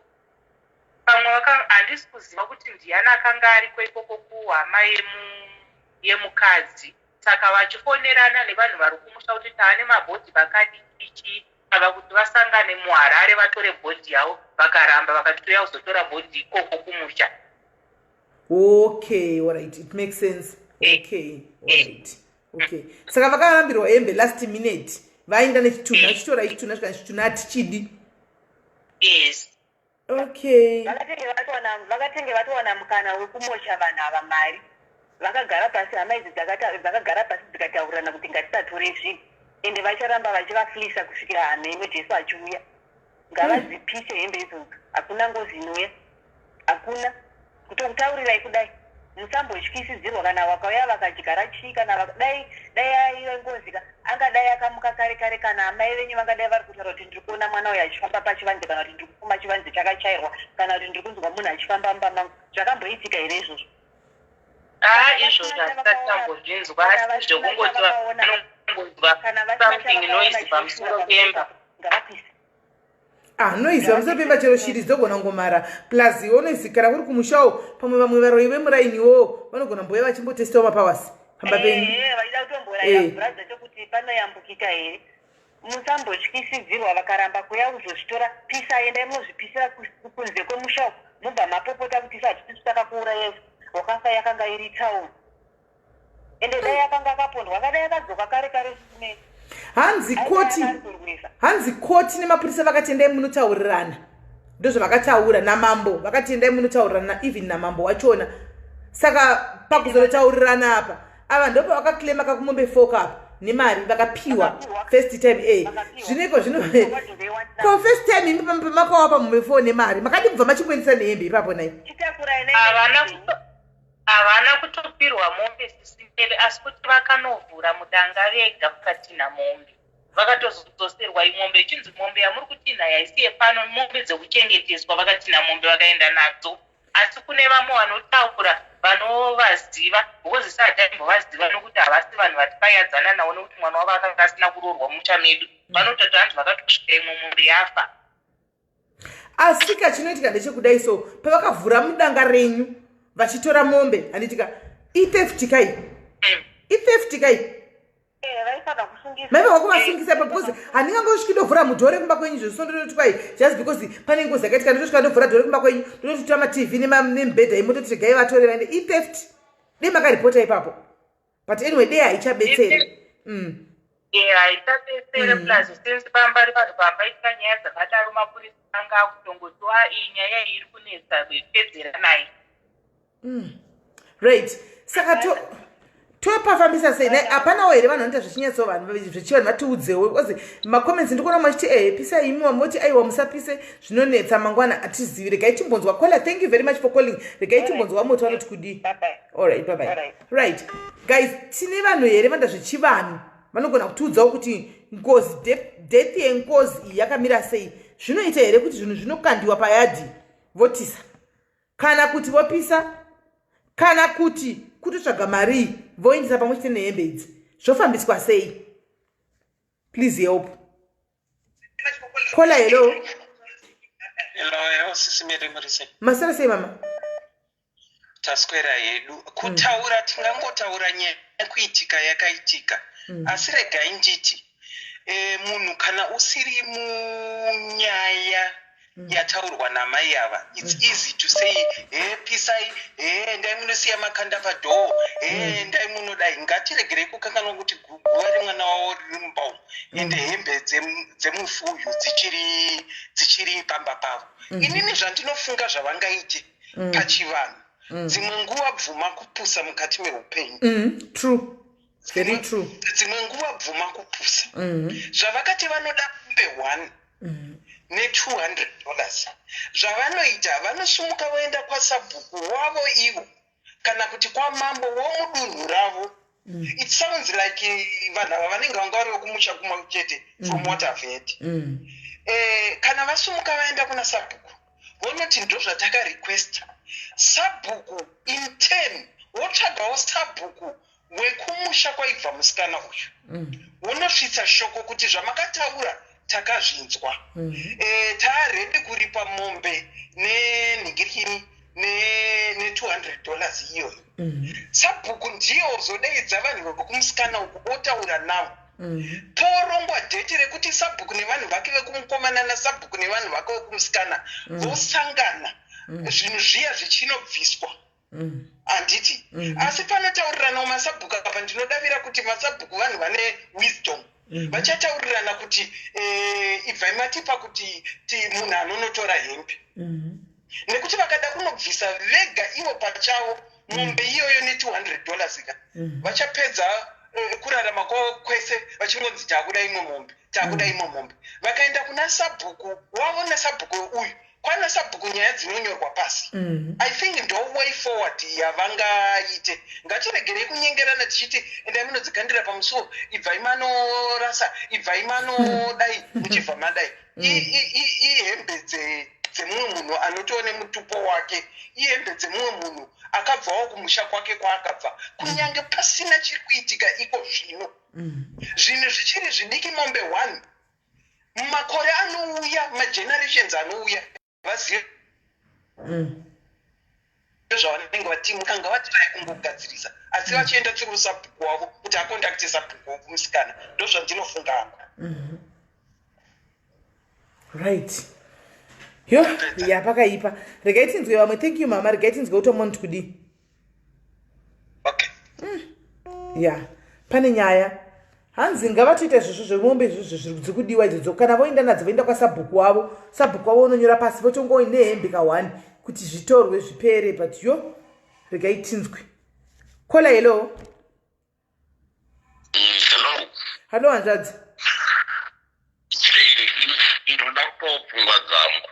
[SPEAKER 8] pamwe handisi kuziva kuti ndiani akanga ariko ikoko kuhama yemukadzi saka vachifonerana nevanhu vari kumusha kuti taane mabhodhi vakadi chichi ava kuti vasangane muharare vatore bhodhi yavo vakaramba vakatoya kuzotora bhodhi ikoko kumusha.
[SPEAKER 1] Okay, all right, it makes sense. Okay, all right. Okay, saka vakarambirwa hembe last minute vaenda nechitunha chitora chitunha zvika chitunha hatichidi.
[SPEAKER 8] Yes.
[SPEAKER 1] Okay.
[SPEAKER 6] vakatenge vatowana mukana wekumosha vanhu ava mari vakagara pasi hama idzi dzakagara pasi dzikataurirana kuti ngatisatora zvinhu ende vacharamba vachivafilisa kusvikira hama imwe jesu achiuya ngavadzipise hembe idzodzo hakuna ngozi inouya hakuna kutokutaurirai kudai musambotyisidzirwa kana vakauya vakadyara chii kana dai aive ngozi angadai akamuka kare kare kana amai venyu vangadai vari kutaura kuti ndiri kuona mwana uyu achifamba pachivanze kana kuti ndiri kufuma chivanze chakachairwa kana kuti ndiri kunzwa munhu achifamba mumbamangu zvakamboitika here izvozvo
[SPEAKER 8] izvozvo hazvisatambozvinzwa asi zvokungoziva something noise pamusoro pemba
[SPEAKER 6] ngavapise
[SPEAKER 1] noizi pamusoro pemba chero shiri dzogona ngomara plus onoizi kana kuri kumushawo pamwe vamwe varoi vemurainiwo vanogona mbouya vachimbotestiwa mapawasi pamba penyu
[SPEAKER 6] vachida kutomboraibvuraza chokuti panoyambukika here musambotyisidzirwa vakaramba kuya kuzozvitora pisa endai munozvipisira kunze kwemushawo mubva mapopota kuti isatisi takakuurayai wakafa yakanga iri tauni ende dai yakanga akapondwa akadai akadzoka kare kare zvisinei
[SPEAKER 1] hanzi koti nemapurisa vakati endai munotaurirana ndozvavakataura namambo vakati endai munotaurirana even namambo wachona saka pakuzonotaurirana apa ava ndopa vakaclaima kakumombe folk apa nemari vakapiwa first time zvineko zvino ko first time imi pamakawa pamombe 4 nemari makadibva machingwenisa nehembe ipapo nai
[SPEAKER 8] havana kutopirwa mombe sisipele asi kuti vakanovhura mudanga vega kukatinha mombe vakatozodzoserwa imombe ichinzi mombe yamuri kutinha yaisiye pano mombe dzekuchengeteswa vakatinha mombe vakaenda nadzo asi kune vamwe vanotaura vanovaziva because saataimbovaziva nokuti havasi vanhu vatikayadzana navo nokuti mwana wavo akanga asina kuroorwa mucha medu vanototi vantu vakatosvika imwe mombe yafa
[SPEAKER 1] asi kachinoitika ndechekudai so pavakavhura mudanga renyu vachitora mombe handitika itheftikai maiva wakumasungisa because handingangosviki ndovhura mudhore kumba kwenyu zvosondototi kwai just because pane ngozi yakaitika ndotosvika ndovhura dhore kumba kwenyu ndototora matv nemibhedha imototi regai vatore vaende itheft dei makaripota ipapo but anyway dei haichabetsere
[SPEAKER 8] haichabetsere plus since pambari vanhu vambaitika nyaya dzakadaro mapurisa anga akutongotiwa iyi nyaya iri kunetsa vepedzera naye
[SPEAKER 1] right saka topafambisa sei hapanawo here vanhu vanoita zvechinyatsova vanhu zvechivanhu vatiudzewo because macomments ndikuona machiti pisa imi vamoti aiwa musapise zvinonetsa mangwana hatizivi regai timbonzwa kola thank you very much for calling regai timbonzwa moto vanoti kudii allright bye bye right guys tine vanhu here vanda zvechivanhu vanogona kutiudzawo kuti ngozi death yengozi iyi yakamira sei zvinoita here kuti zvinhu zvinokandiwa payadhi votisa kana kuti vopisa kana kuti kutotsvaga mari voendesa pamwe chete nehembe idzi zvofambiswa sei please help kola hello
[SPEAKER 9] sisi Mary Marise
[SPEAKER 1] masara sei mama
[SPEAKER 9] taswera yedu kutaura tingangotaura nyaya kuitika yakaitika asi regai nditi munhu kana usiri munyaya yataurwa namai ava it's easy to say pisai ndai munosiya makanda padhoo ndai munodai ngatiregerei kukanganwa kuti guva remwana wavo riri mumbau ende hembe dzemufuyu dzichiri pamba pavo inini zvandinofunga zvavangaite pachivanhu dzimwe nguva bvuma kupusa mukati meupenyu
[SPEAKER 1] true very true
[SPEAKER 9] dzimwe nguva bvuma kupusa zvavakati vanoda kumbe 1 $200 zvavanoita vanosumuka voenda kwasabhuku wavo ivo kana kuti kwamambo womudunhu ravo It sounds like vanhu ava vanenge vanga variwo kumusha kumwe chete from what I've heard. Kana vasumuka vaenda kuna Sabhuku vonoti ndo zvatakarequesta. Sabhuku in turn wotsvagawo Sabhuku wekumusha kwaibva musikana uyu. Unosvitsa shoko kuti zvamakataura takazvinzwa. Taaredi kuripa mombe nenhingirikini ne$200 iyoyo. Sabhuku ndiyo ozodeedza vanhu vekumusikana uku otaura navo. Porongwa dheti rekuti Sabhuku nevanhu vake vekumukomana naSabhuku nevanhu vake vekumusikana vosangana. Zvinhu zviya zvichinobviswa. Handiti. Asi panotaurirana maSabhuku apa ndinodavira kuti maSabhuku vanhu vane wisdom. Vachataurirana kuti ibvai matipa kuti munhu anonotora hembe. Nekuti vakada kunobvisa vega ivo pachavo mombe iyoyo ne$200 ka. Vachapedza kurarama kwavo kwese vachingonzi takuda imwe mombe, takuda imwe mombe. Vakaenda kuna Sabhuku, waona Sabhuku uyu. Kwana Sabhuku nyaya dzinonyorwa pasi. I think ndo way forward yavangaite. Ngatiregerei kunyengerana tichiti endai munodzigandira pamusuwo, ibvai manorasa, ibvai manodai, muchibva madai. Ihembe dzemumwe munhu anotione mutupo wake, ihembe dzemumwe munhu akabvawo kumusha kwake kwaakabva. Kunyange pasina chiri kuitika iko zvino. Zvinhu zvichiri zvidiki mombe 1. Mumakore anouya, magenerations anouya. Vazive zvavanenge vatimukanga vatirai kumbogadzirisa asi vachienda tsuru Sabhuku wavo kuti akondakte Sabhuku wokumusikana. Ndo zvandinofunga apa.
[SPEAKER 1] Right. Yo, yapakaipa. Regai tinzwe vamwe. Thank you mama. Regai tinzwe utomoni kudi.
[SPEAKER 9] Okay.
[SPEAKER 1] Pane nyaya. Hanzi ngavatoita izvozvo zvemombe izvozvo zviri kudiwa idzodzo. Kana voenda nadzo voenda kwaSabhuku wavo. Sabhuku wavo unonyora pasi votongoine nehembe ka1 kuti zvitorwe zvipere. But yo, regai tinzwe. Kola hello.
[SPEAKER 3] Hello.
[SPEAKER 1] Hello hanzvadzi.
[SPEAKER 3] Inoda kutopfungwa dzangu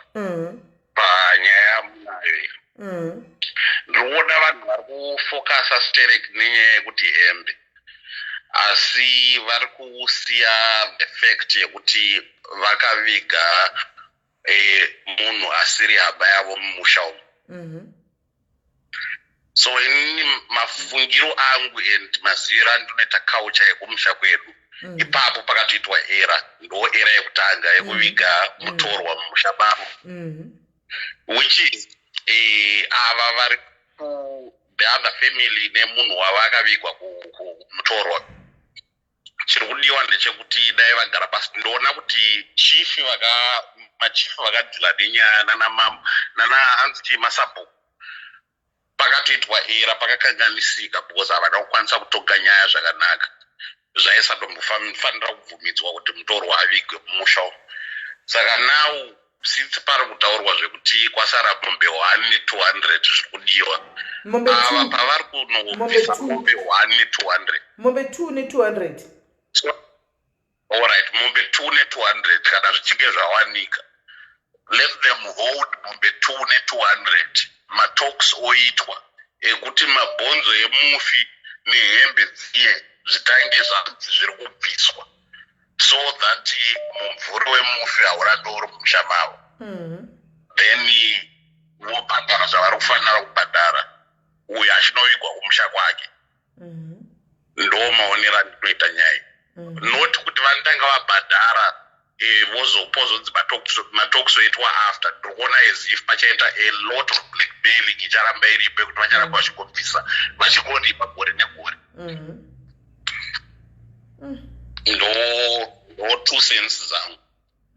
[SPEAKER 3] panyaya munayo. Ndinoona vanhu vari kufokasa stereki nenyaya yekuti hembe, asi vari kusiya effect yekuti vakaviga munhu asiri haba yavo mumusha umu. So ini mafungiro angu and maziviro andinoita culture yekumusha kwedu, ipapo pakatoitwa era, ndo era yekutanga yekuviga mutorwa mumusha mavo, which is ava vari the other family nemunhu wavakavigwa kumutorwa. Chiri kudiwa ndechekuti dai vagara pasi, ndoona kuti machifu vakadhila nenyaya hanzi maSabhuku pakatoitwa era pakakanganisika because havana kukwanisa kutoga nyaya zvakanaka zvaisatombofanira kubvumidzwa kuti mutorwa avigwe mumusha umu. Saka now since pari kutaurwa zvekuti kwasara mombe 1 ne$200 zviri kudiwa, ava pavari kunobvisa mombe 1 ne$200.
[SPEAKER 1] Mombe 2 ne$200.
[SPEAKER 3] Alright, mombe 2 ne$200 kana zvichinge zvawanika. Let them hold mombe 2 ne$200. Matalks oitwa ekuti mabhonzo emufi nehembe dziye zvitange zviri kubviswa, so that mumvuri wemufi haurambe uri mumusha mavo. Then vobhadhara zvavari kufanira kubhadhara uyo achinovigwa kumusha kwake. Ndo maonero andinoita nyaya. Not kuti vanotanga vabhadhara vozopozonzi matalks oitwa after. Ndikuona as if pachaita a lot of blackmailing icharamba iripo kuti vacharamba vachingobvisa vachingoripa gore negore. Ndo 2 cents zangu.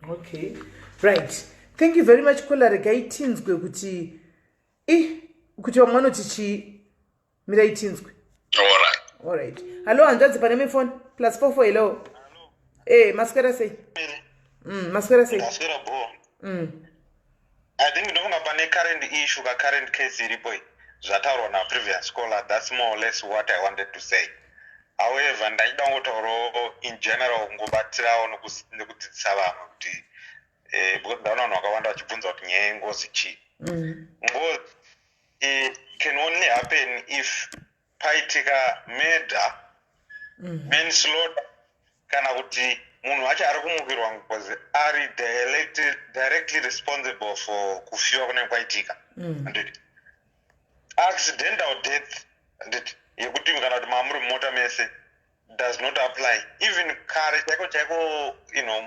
[SPEAKER 1] Okay, right. Thank you very much Kola. Regai tinzwe kuti vamwe vanoti mirai tinzwe. Alright. Hello hanzvadzi pane mifoni +44 hello. Maswera sei? Maswera sei?
[SPEAKER 10] Maswera bo. I think ndinonga pane current issue ka current case iripo zvataurwa na previous caller. That's more or less what I wanted to say. However, ndaida ngotauro in general ngobatirawo nekudzidzisa vanhu kuti ndaona vanhu vakawanda vachibvunza kuti nyaya yengozi chii. Ngozi can only happen if paitika murder manslaughter kana kuti munhu wacho ari kumukirwa ngozi ari directly responsible for kufiwa kunenge kwaitika. Accidental death yekuti kana kuti mamuri mumota mese does not apply. Even kare chaiko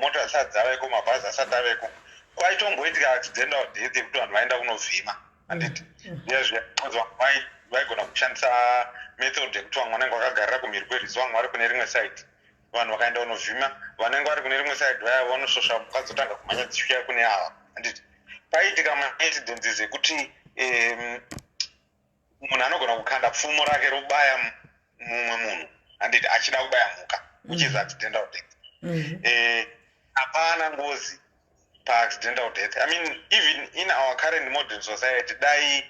[SPEAKER 10] mota asati dzaveko, mabhazi asati aveko, kwaitomboitika accidental death yekuti vanhu vaenda kunovhima. Handiti vaigona kushandisa method yekuti vamwe vanenge vakagarira kumhiri kwerwizi, vamwe vari kune rimwe side, vanhu vakaenda kunovhima, vanenge vari kune rimwe side vaya vanosvosva mukadzotanga kumhanya dzisvika kune ava. Handiti paitika maincidents ekuti munhu anogona kukanda pfumo rake robaya mumwe munhu, handiti achida kubaya mhuka, which is accidental death. Hapana ngozi pa-accidental death. I mean, even in our current modern society, dai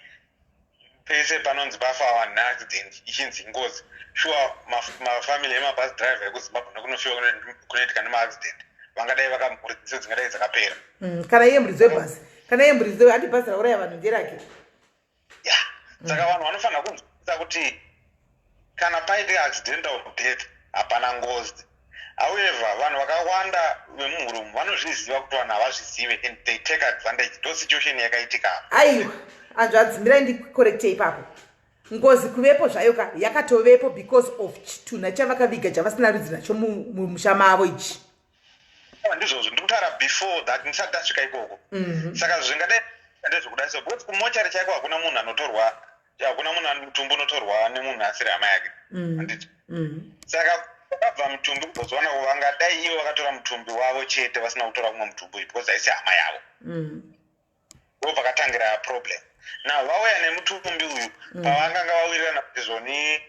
[SPEAKER 10] pese panonzi pafa vanhu neaccident ichinzi ngozi, sure mafamily emabus driver ekuzimbabwe nekunofiwa kunoitika nemaaccident vangadai vakamhuridziso dzingadai dzakapera.
[SPEAKER 1] Kana iye muridzi webhasi, kana iye muridzi hati bhasi rauraya vanhu nderake.
[SPEAKER 10] Ya, saka vanhu vanofanira kunzwisisa kuti kana paite accidental death hapana ngozi. However, vanhu vakawanda vemuhurumu vanozviziva kuti vanhu havazvizive and they take advantage. Ndo situation yakaitika.
[SPEAKER 1] Aiwa, anzvo adzimirai ndikorekte ipapo. Ngozi kuvepo zvayo yakatovepo because of chitunha chavakaviga chavasina rudzi nacho mumusha mavo ichi.
[SPEAKER 10] Ndizvozvo ndikutaura before that ndisati tasvika ikoko. Saka zvingadai ndezvekudai so because kumochari chaiko hakuna munhu anotorwa, hakuna munhu mutumbi unotorwa nemunhu asiri hama yake. Handiti. Saka vakabva mutumbi kuzoona vangadai ivo vakatora mutumbi wavo chete vasina kutora kumwe mutumbi uyu because haisi hama yavo. Ndo pakatangira problem. Now vauya nemutumbi uyu pavanganga vawirirana kuti zvoni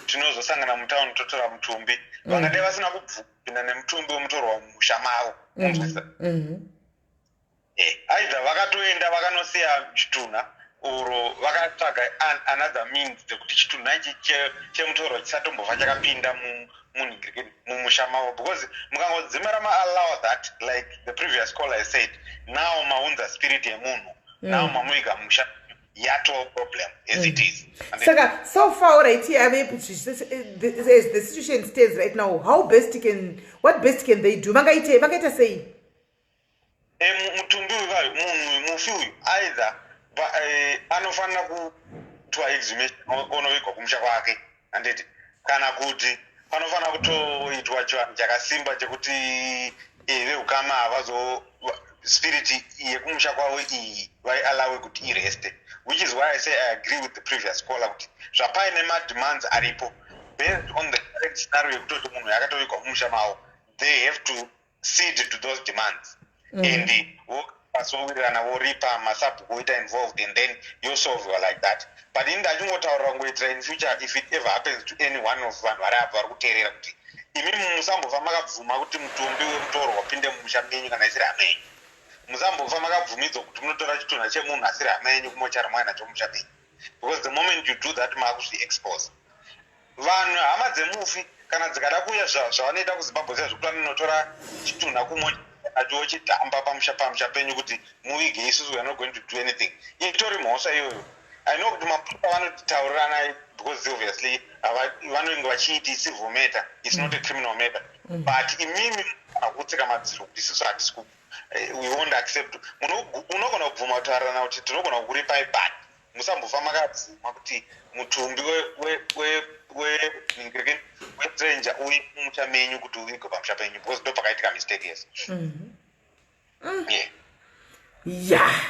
[SPEAKER 10] tinozosangana mutauni totora mutumbi, vangadai vasina kubvupinda nemutumbi wemutorwa mumusha mavo. Aidha vakatoenda vakanosiya chitunha uro vakatsvaga another means dzekuti chitunha ichi chemutorwa chisatombobva chakapinda mumusha mavo, because mukangodzimira maallow that, like the previous caller has said, now maunza spirit yemunhu, now mamuiga mumusha, yatova problem as it is.
[SPEAKER 1] Saka, so far right here, as the situation stands right now, what best can they do? Vangaita say
[SPEAKER 10] mutumbi munhu mufi uyu either anofanira kuitwa exhumation onovigwa kumusha kwake, handiti, kana kuti panofanira kutoitwa chivanhu chakasimba chekuti veukama havazo spirit yekumusha kwavo iyi vaialawe kuti ireste, which is why I say I agree with the previous caller kuti zvapaine mademands aripo based on the current scenario yekutoti munhu yakatovikwa kumusha mavo, they have to cede to those demands. And vasowirirana voripa masabu voita involved and then you solve like that. But in that ndachingotaurira ngoitira in future if it ever happens to any one of vanhu vari apa vari kuteerera kuti imimi musambobva makabvuma kuti mutumbi wemutorwa wapinde mumusha menyu kana isiri hama yenyu, musambobva makabvumidzwa kuti munotora chitunha chemunhu asiri hama yenyu kumochari mwainacho mumusha menyu, because the moment you do that makuzviexpose. Vanhu hama dzemufi kana dzikada kuuya zvavanoita kuzimbabwe sezvekuti vanonotora chitunha kumochari achichitamba pamusha penyu kuti muvige isusu we are not going to do anything, itori mhosva iyoyo. I know kuti maputa vanotitaurirana because obviously vanenge vachiiti civil matter, it's not a criminal matter, but imimi akutsika madziro kuti isusu hatisi we won't accept. Unogona kubvuma kutaurirana kuti tinogona kukuripai, but musambobva makabvuma kuti mutumbi westranger uye mumusha menyu kuti uvigwe pamusha penyu, because ndo pakaitika mistake yes.
[SPEAKER 1] Yeah.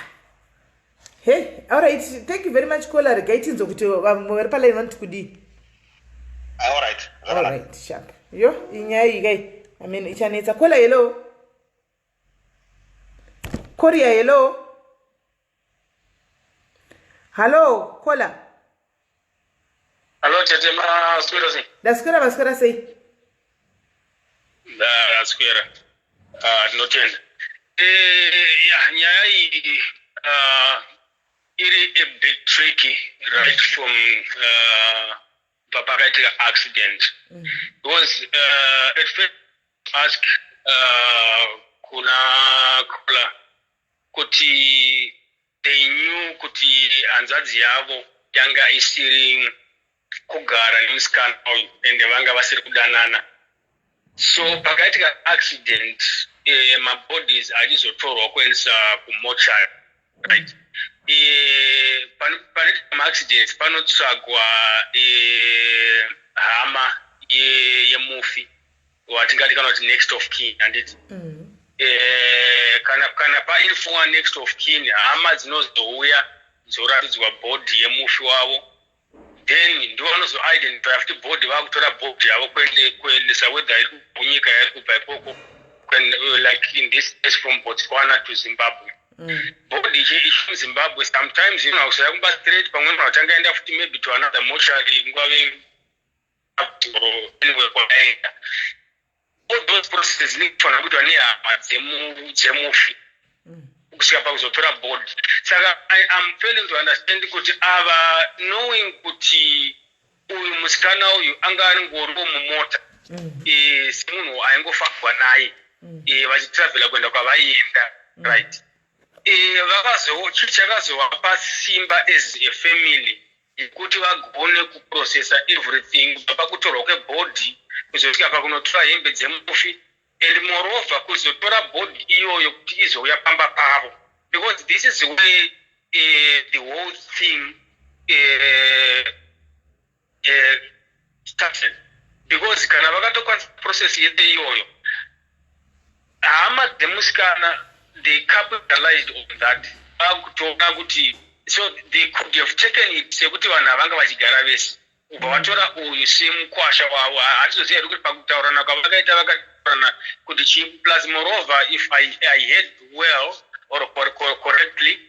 [SPEAKER 1] Hey, all right. Thank you very much, caller. Gaitinzo kuti vamwe vari palaini vanoti kudii.
[SPEAKER 10] All right.
[SPEAKER 1] Sharp. Yo, inyaya iyi kai. I mean, ichanetsa. Caller, hello. Korea, hello. Hello, caller.
[SPEAKER 3] Hello, tete maswera sei.
[SPEAKER 1] Maswera sei.
[SPEAKER 3] Maswera. Tinotenda. Nyaya iyi iri a bit tricky right from papakaitika accident. Because at first ask kuna kola kuti they knew kuti hanzvadzi yavo yanga isiri
[SPEAKER 11] kugara nemusikana uyu ende vanga vasiri kudanana. So pakaitika accident mabodies achizotorwa kuendesa kumochari, right? Panoitika maaccidents panotsvagwa hama yemufi watingati kana kuti next of kin, handiti kana painfowa next of kin, hama dzinozouya dzoratidzwa bhodhi yemufi wavo, then ndo vanozoidentify kuti bhodhi vakutora bhodhi yavo kuendesa whether iri kunyika yari kubva ikoko, like in this case from Botswana to Zimbabwe. Bhodhi ichi muZimbabwe sometimes inokusaya kumba straight, pamwe vanochangaenda futi maybe to another mortuary ngwave anywhere kwakaenda. All those processes zinofanira kuitwa nehama dzemufi kusvika pakuzotora bhodhi. Saka I'm failing to understand kuti ava knowing kuti uyu musikana uyu anga aringoriwo mumota semunhu aingofambwa naye vachitravhela kuenda kwavaienda, right? Chii chakazovapa simba as a family kuti vagone kuprocessa everything kubva pakutorwa kwebhodhi kuzosvika pakunotora hembe dzemufi, and moreover kuzotora bhodhi iyoyo kuti izouya pamba pavo, because this is where the whole thing started. Because kana vakatokwanisa process yese iyoyo, hama dzemusikana they capitalized on that. Vakutoona kuti so they could have taken it sekuti vanhu havanga vachigara vese, ubva vatora uyu semukwasha wavo. Hatizoziva here kuti pakutaurana kwavakaita vakataurana kuti chii. Plus moreover, if I heard well or correctly,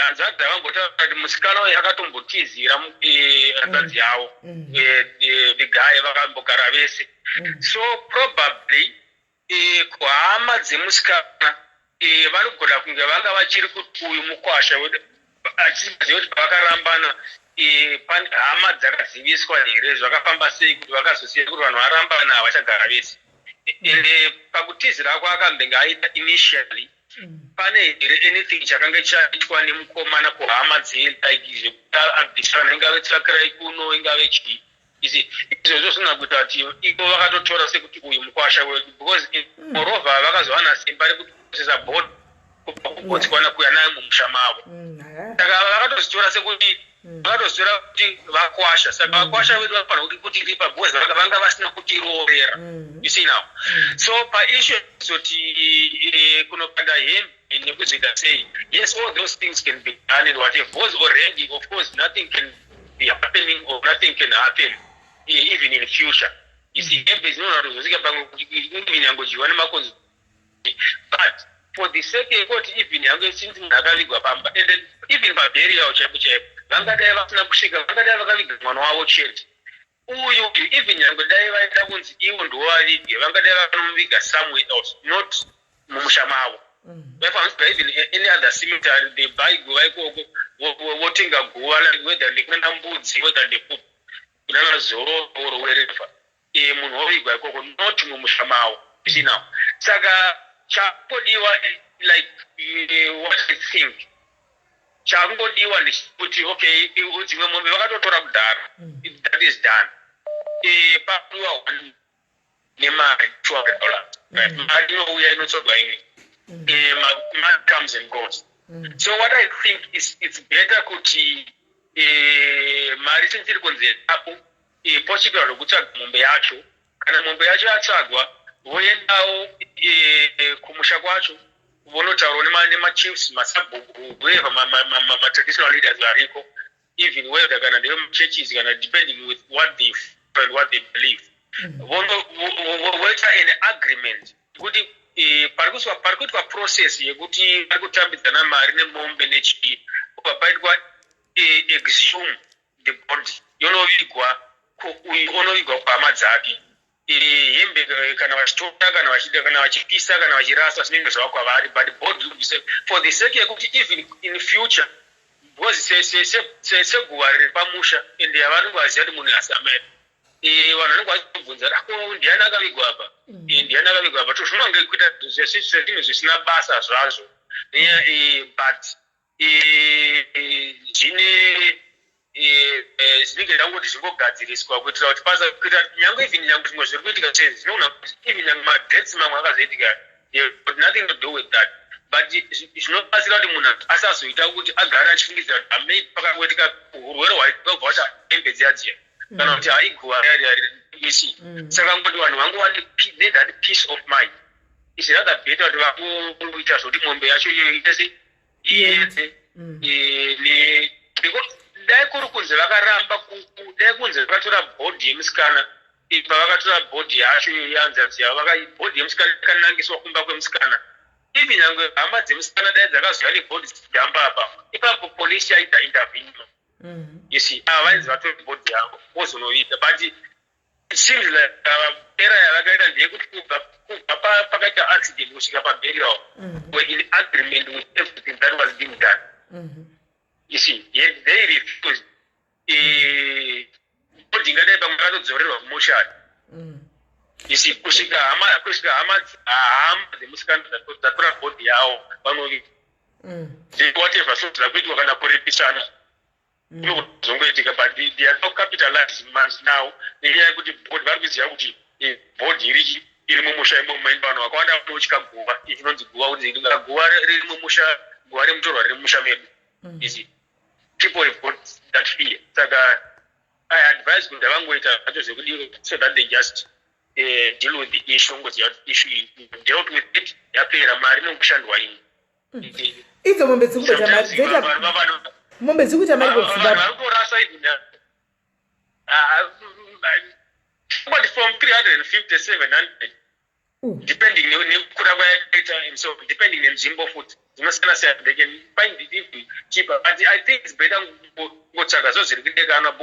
[SPEAKER 11] hanzvadzi avambotaura kuti musikana uyu akatombotizira hanzvadzi yavo, the guy vakambogara vese. So probably kuhama dzemusikana vanogona kunge vanga vachiri kuti uyu mukwasha achiziva kuti pavakarambana hama dzakaziviswa here zvakafamba sei kuti vakazosiya kuti vanhu varambana havachagara vese. Ende pakutizira kwaakambenge aita initially, pane here anything chakanga chaitwa nemukomana kuhama dzedaiki zvekuabvisana, ingave tsakirai kuno, ingave chii. Izvozvo zvina kuita kuti ivo vakatotora sekuti uyu mukwasha wedu, because moreover vakazowana simba rekuprocessa bhodhi kubva kuBotswana kuya naye mumusha mavo. Saka vakatozitora sekuti vakatozitora kuti vakwasha. Saka vakwasha vedu vafanira kuti ripa, because vanga vasina kutiroorera. You see now. So paissue zoti kunopanda hembe nekuzoita sei, yes, all those things can be done and whatever, because already of course nothing can be happening or nothing can happen even in the future. You see, hembe zinoona kuzosvika pamwe even yangojiwa nemakonzo. But for the sake yekuti even yange since munhu akavigwa pamba, and then even paburial chaipo chaipo vangadai vasina kusvika, vangadai vakaviga mwana wavo chete uyu, even yange dai vaida kunzi ivo ndovavige, vangadai vanomuviga somewhere else, not mumusha mavo. Vafanira even any other cemetery they buy guva ikoko votenga guva, like whether ndekuna mbudzi, whether ndekupa kunana zoro or wherever, munhu wovigwa ikoko, not mumusha mavo. You see now. Saka chakodiwa, like what I think chakungodiwa ndechikuti okay, dzimwe mombe vakatotora kudhara, that is done. Papiwa nemari $200, mari inouya inotsogwa imwe, money comes and goes. So what I think is it's better kuti mari since iri kunzerapo pochikira zvokutsvaga mombe yacho. Kana mombe yacho yatsvagwa voendawo kumusha kwacho vonotaurawo nemachiefs, masabhuku, whoever ma-traditional leaders variko, even whether kana ndevechurches kana depending with what they and what they believe, voita an agreement kuti pari kuitwa process yekuti vari kutambidzana mari nemombe nechii, kubva paitwa exhume the body, yonovigwa uyu unovigwa kuhama dzake. Hembe kana vachitora kana vachida kana vachipisa kana vachirasa zvinenge zvava kwavari, but body for the sake yekuti even in future, because seguva riri pamusha ende havari kuvaziva kuti munhu asamera, vanhu vanenge vachibvunza ako ndiani akavigwa apa, ndiani akavigwa apa, zvinonge kuita zvinhu zvisina basa zvazvo, but zvine zvinenge zvangoti zvingogadziriswa kuitira kuti pasa kuitira nyangwe even nyangwe zvimwe zviri kuitika sei zvinoona kuti even nyangwe madebts mamwe akazoitika but nothing to do with that but zvinobatsira kuti munhu asazoita kuti agare achifungidzira kuti amei pakangoitika urwere hwaitika kubva kuti hembe dziyadziya kana kuti haiguva isi saka ngoti vanhu vangowani that peace of mind is rather better kuti vangoita zvoti mombe yacho iyoite iedze dai kuri kunze vakaramba dai kunze vakatora bhodhi yemusikana pavakatora bhodhi yacho yanzanziya bhodhi yemusikana ikanangiswa kumba kwemusikana ivi nyangwe hama dzemusikana dai dzakazoya nebhodhi dzidhamba apa ipapo polisi yaita intervention isi vainzi vatori bhodhi yavo vozonoita but it seems like era yavakaita ndeyekuti kubva pakaita accident kusvika paburial were in agreement with everything that was being done. You see, yet they refused. Bhodhi ngadai pamwe vakatodzorerwa kumushari. You see, kusvika hama dzemusikana dzatora bhodhi yavo vanoti whatever so zvakuitwa kana kuripisana zongoitika but they are not capitalized much now nenyaya yekuti bhodhi vari kuziva kuti bhodhi iri mumusha imomo maini vanhu vakawanda vanotya guva ichinonzi guva kuti guva riri mumusha guva remutorwa riri mumusha medu. You see, people have got that fear. Saka I advise kuti vangoita zvacho zvekudii so that they just deal with the issue ngozi issue dealt with it yapera mari nokushandwa ini
[SPEAKER 1] idzo mombe dzikuita mari mombe dzikuita mari
[SPEAKER 11] varikurasa but from 350 700 depending nekukura kwayakaita himself depending nenzvimbo futi dzinosiyana siyana they can find it even cheaper but I think it's better ngotsvaga zvo zviri kudekana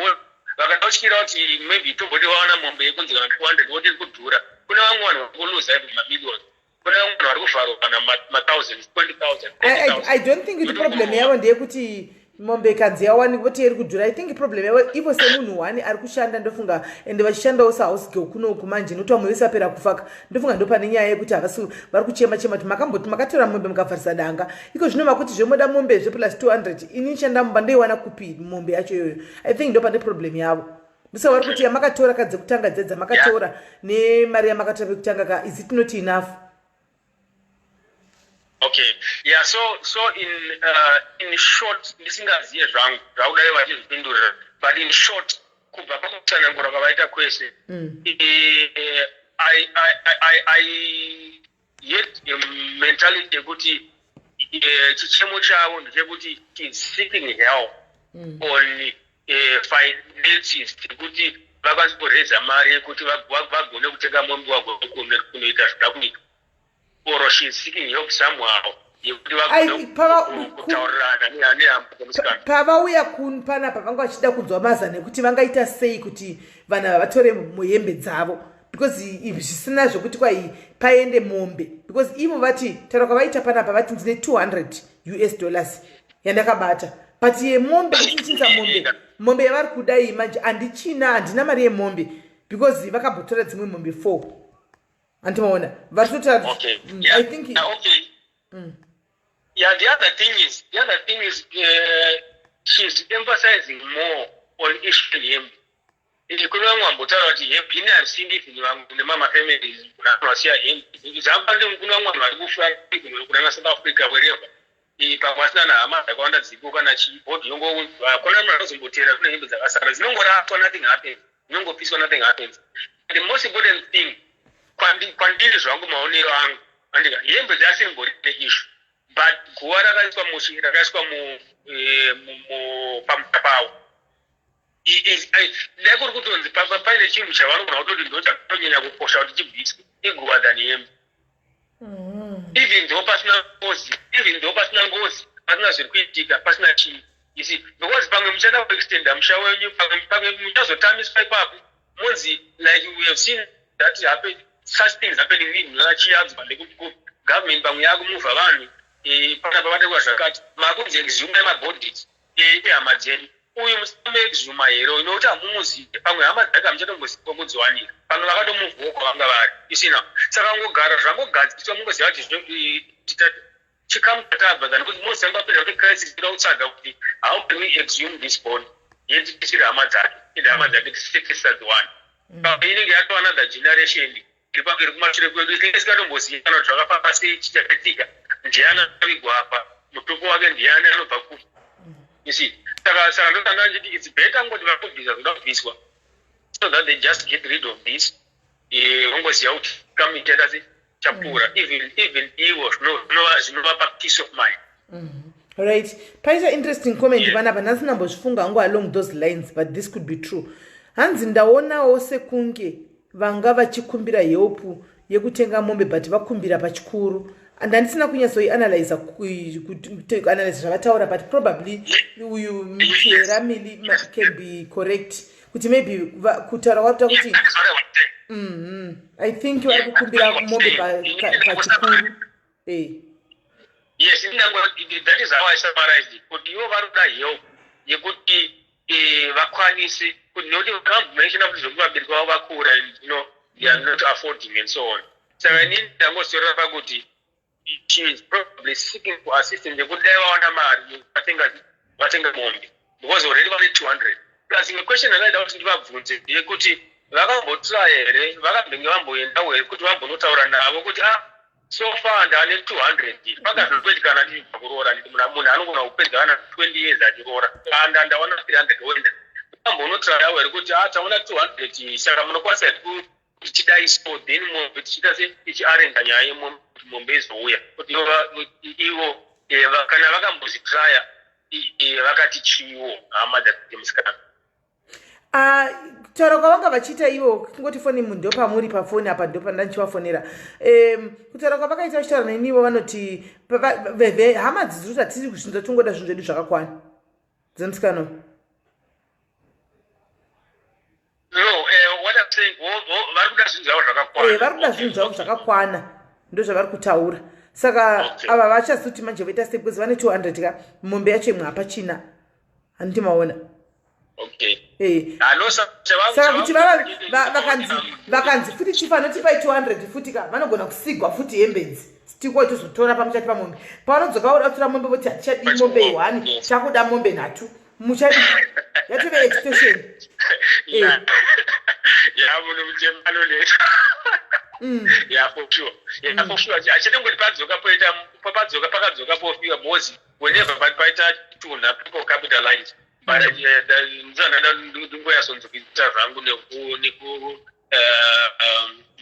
[SPEAKER 11] vakatotyira kuti maybe toboti vawana mombe yekunzi kana 200 voti kudhura kune vamwe vanhu vakuluza even mamillions kune vamwe vanhu vari kuvharwa kana ma-thousands 20,000
[SPEAKER 1] I don't think kuti problem yavo ndeyekuti mombe kanzi yawani voti iri kudhura. I think problem yavo ivo semunhu wani ari kushanda ndofunga ende vachishandawo sahouse girl kunoku manje nokuti vamwe vese apera kufaka ndofunga ndopane nyaya yekuti havasi vari kuchema kuti makamboti makatora mombe mukavharisa danga iko zvinova kuti zvemoda mombe zveplus 200 ini shanda mumba ndoiwana kupi mombe yacho iyoyo. I think ndopane problem yavo ndisa vari kuti yamakatora kadze kutanga dzedza makatora nemari yamakatora pekutanga ka is it not enough?
[SPEAKER 11] Okay, yeah, so in short, ndisingaziye zvangu zvakudai vachizvipindurira, but in short, kubva pakutsanangura kwavaita kwese, I get a mentality yekuti chichemo chavo ndechekuti seeking help on finances yekuti vakwanise kureza mari yekuti vagone kutenga mombe wagone kunoita zvoda kuita. Or she's seeking help somehow.
[SPEAKER 1] pavauya panapa vanga vachida kunzwa maza nekuti vangaita sei kuti vanhu ava vatore muhembe dzavo because zvisina zvokuti kwai paende mombe because ivo vati taura kwavaita panapa vati ndine $200 yandakabata but yemombe ichinza mombe yavari kudai manje handina mari yemombe because vakabhotora dzimwe mombe 4 antimaona vatotara.
[SPEAKER 11] Okay.
[SPEAKER 1] I think
[SPEAKER 11] okay. Yeah, the other thing is she's emphasizing more on issue hembe. Kuna vamwe vambotaura kuti hembe ini I've seen it in mama families kunavasiya hembe zvamba kuna vamwe vanhu vari kufa kuna South Africa wherever pamwe asina nahama dzakawanda dziko kana chibhodhi yongounzwa kuna munhu anozombotera kune hembe dzakasara dzinongorapwa nothing happens dzinongopiswa nothing happens. The most important thing kwandiri zvangu maonero angu andika hembe dzasimbori neissue but guva rakaiswa pamuta pavo dai kuri kutonzi paine chinhu chavanogona kutoti ndo chakatonyanya kukosha kuti chibviswe iguva than hembe even ndo pasina ngozi pasina zviri kuitika pasina chii isi because pamwe muchada kuextenda musha wenyu pamwe muchazotamiswa ipapo munzi like we have seen that happen such things happening in chiyanzwa lekuti government pamwe yakumuvha vanhu panapa vatekwa zvakati makunzi exhume mabhodhis ehama dzenu uyu musame exhuma here inokuti hamumuzive pamwe hama dzake hamuchatombodziwanira pamwe vakatomuvhawo kwavanga vari isina saka ngogara zvangogadziswa mungoziva kuti chikamukatabva than kuti mozanga pera kuti crisis ida kutsvaga kuti how can we exhume this body yeti tisiri hama dzake ende hama dzake tisekesa the one inenge yatova another generation iri kumashure kwedu tinenge tisingatomboziva kana kuti zvakafamba sei chichakaitika ndiani akavigwa apa mutombo wake ndiani anobva kupi saka ndotanga nditi it's better ngoti vakubvisa zvoda kubviswa so that they just get rid of this vongoziva kuti kamiteta chapura even ivo zvinovapa peace of mind.
[SPEAKER 1] Right. Paita interesting comment vanapa ndasinambozvifunga hangu along those lines, but this could be true. Hanzi ndaonawo sekunge vanga vachikumbira help yekutenga mombe but vakumbira pachikuru. And handisina kunyatsoianalyze analyze zvavataura, but probably uyu Ramili can be correct kuti maybe kutaura kwapita kuti I think vari kukumbira mombe pachikuru.
[SPEAKER 11] Yes, that is how I summarized it. Kuti ivo varuda help yekuti vakwanise kuti noti vakambomenshina kuti zvokuvabereki vavo vakura and they are not affording and so on. Saka inini ndangosiyora pakuti she is probably seeking for assistance yekuti dai vawana mari vatenga mombe because already vane 200. Plus imwe question andaida kuti ndivabvunze yekuti vakambotry here vakambenge vamboendawo here kuti vambonotaura navo kuti so far ndane 200 pakazopedikana ndibva kuroora munhu anogona kupedza vana 20 years achiroora kanda ndawana 300 wenda vambonotaurawo here kuti taona 200 saka munokwanisa kuti tidai so then mombe tichiita se tichiarenga nyaya yemombe izouya kuti ivo kana vakambozitraya vakati chiwo hama dzamusikana
[SPEAKER 1] kutaura kwavanga vachiita ivo kungoti foni munhu ndopamuri pafoni apa ndopanda ndichivafonera kutaura kwavakaita vachitaura nenivo vanoti hama dzizuri hatiri kuzvinza tongoda zvinhu zvedu zvakakwana dzemusikano.
[SPEAKER 11] No, what I'm saying, vari kuda zvinhu zvavo zvakakwana.
[SPEAKER 1] Vari kuda zvinhu zvavo zvakakwana ndo zvavari kutaura. Saka ava vachasuti manje voita step because vane 200 ka mombe yacho imwe hapachina handiti maona. Saka kuti vakanzi futi chifa notipai 200 futi ka vanogona kusigwa futi hembedzi tiko tozotora pamuchati pamombe pavanodzoka voda kutora mombe voti hatichadi mombe 1 chakuda mombe 3 muchadi yatove extension
[SPEAKER 11] munhu muchemano neto for sure achinengoti pakadzoka pofika because whenever paita tuna people capitalize but ndingoyasonzokuita zvangu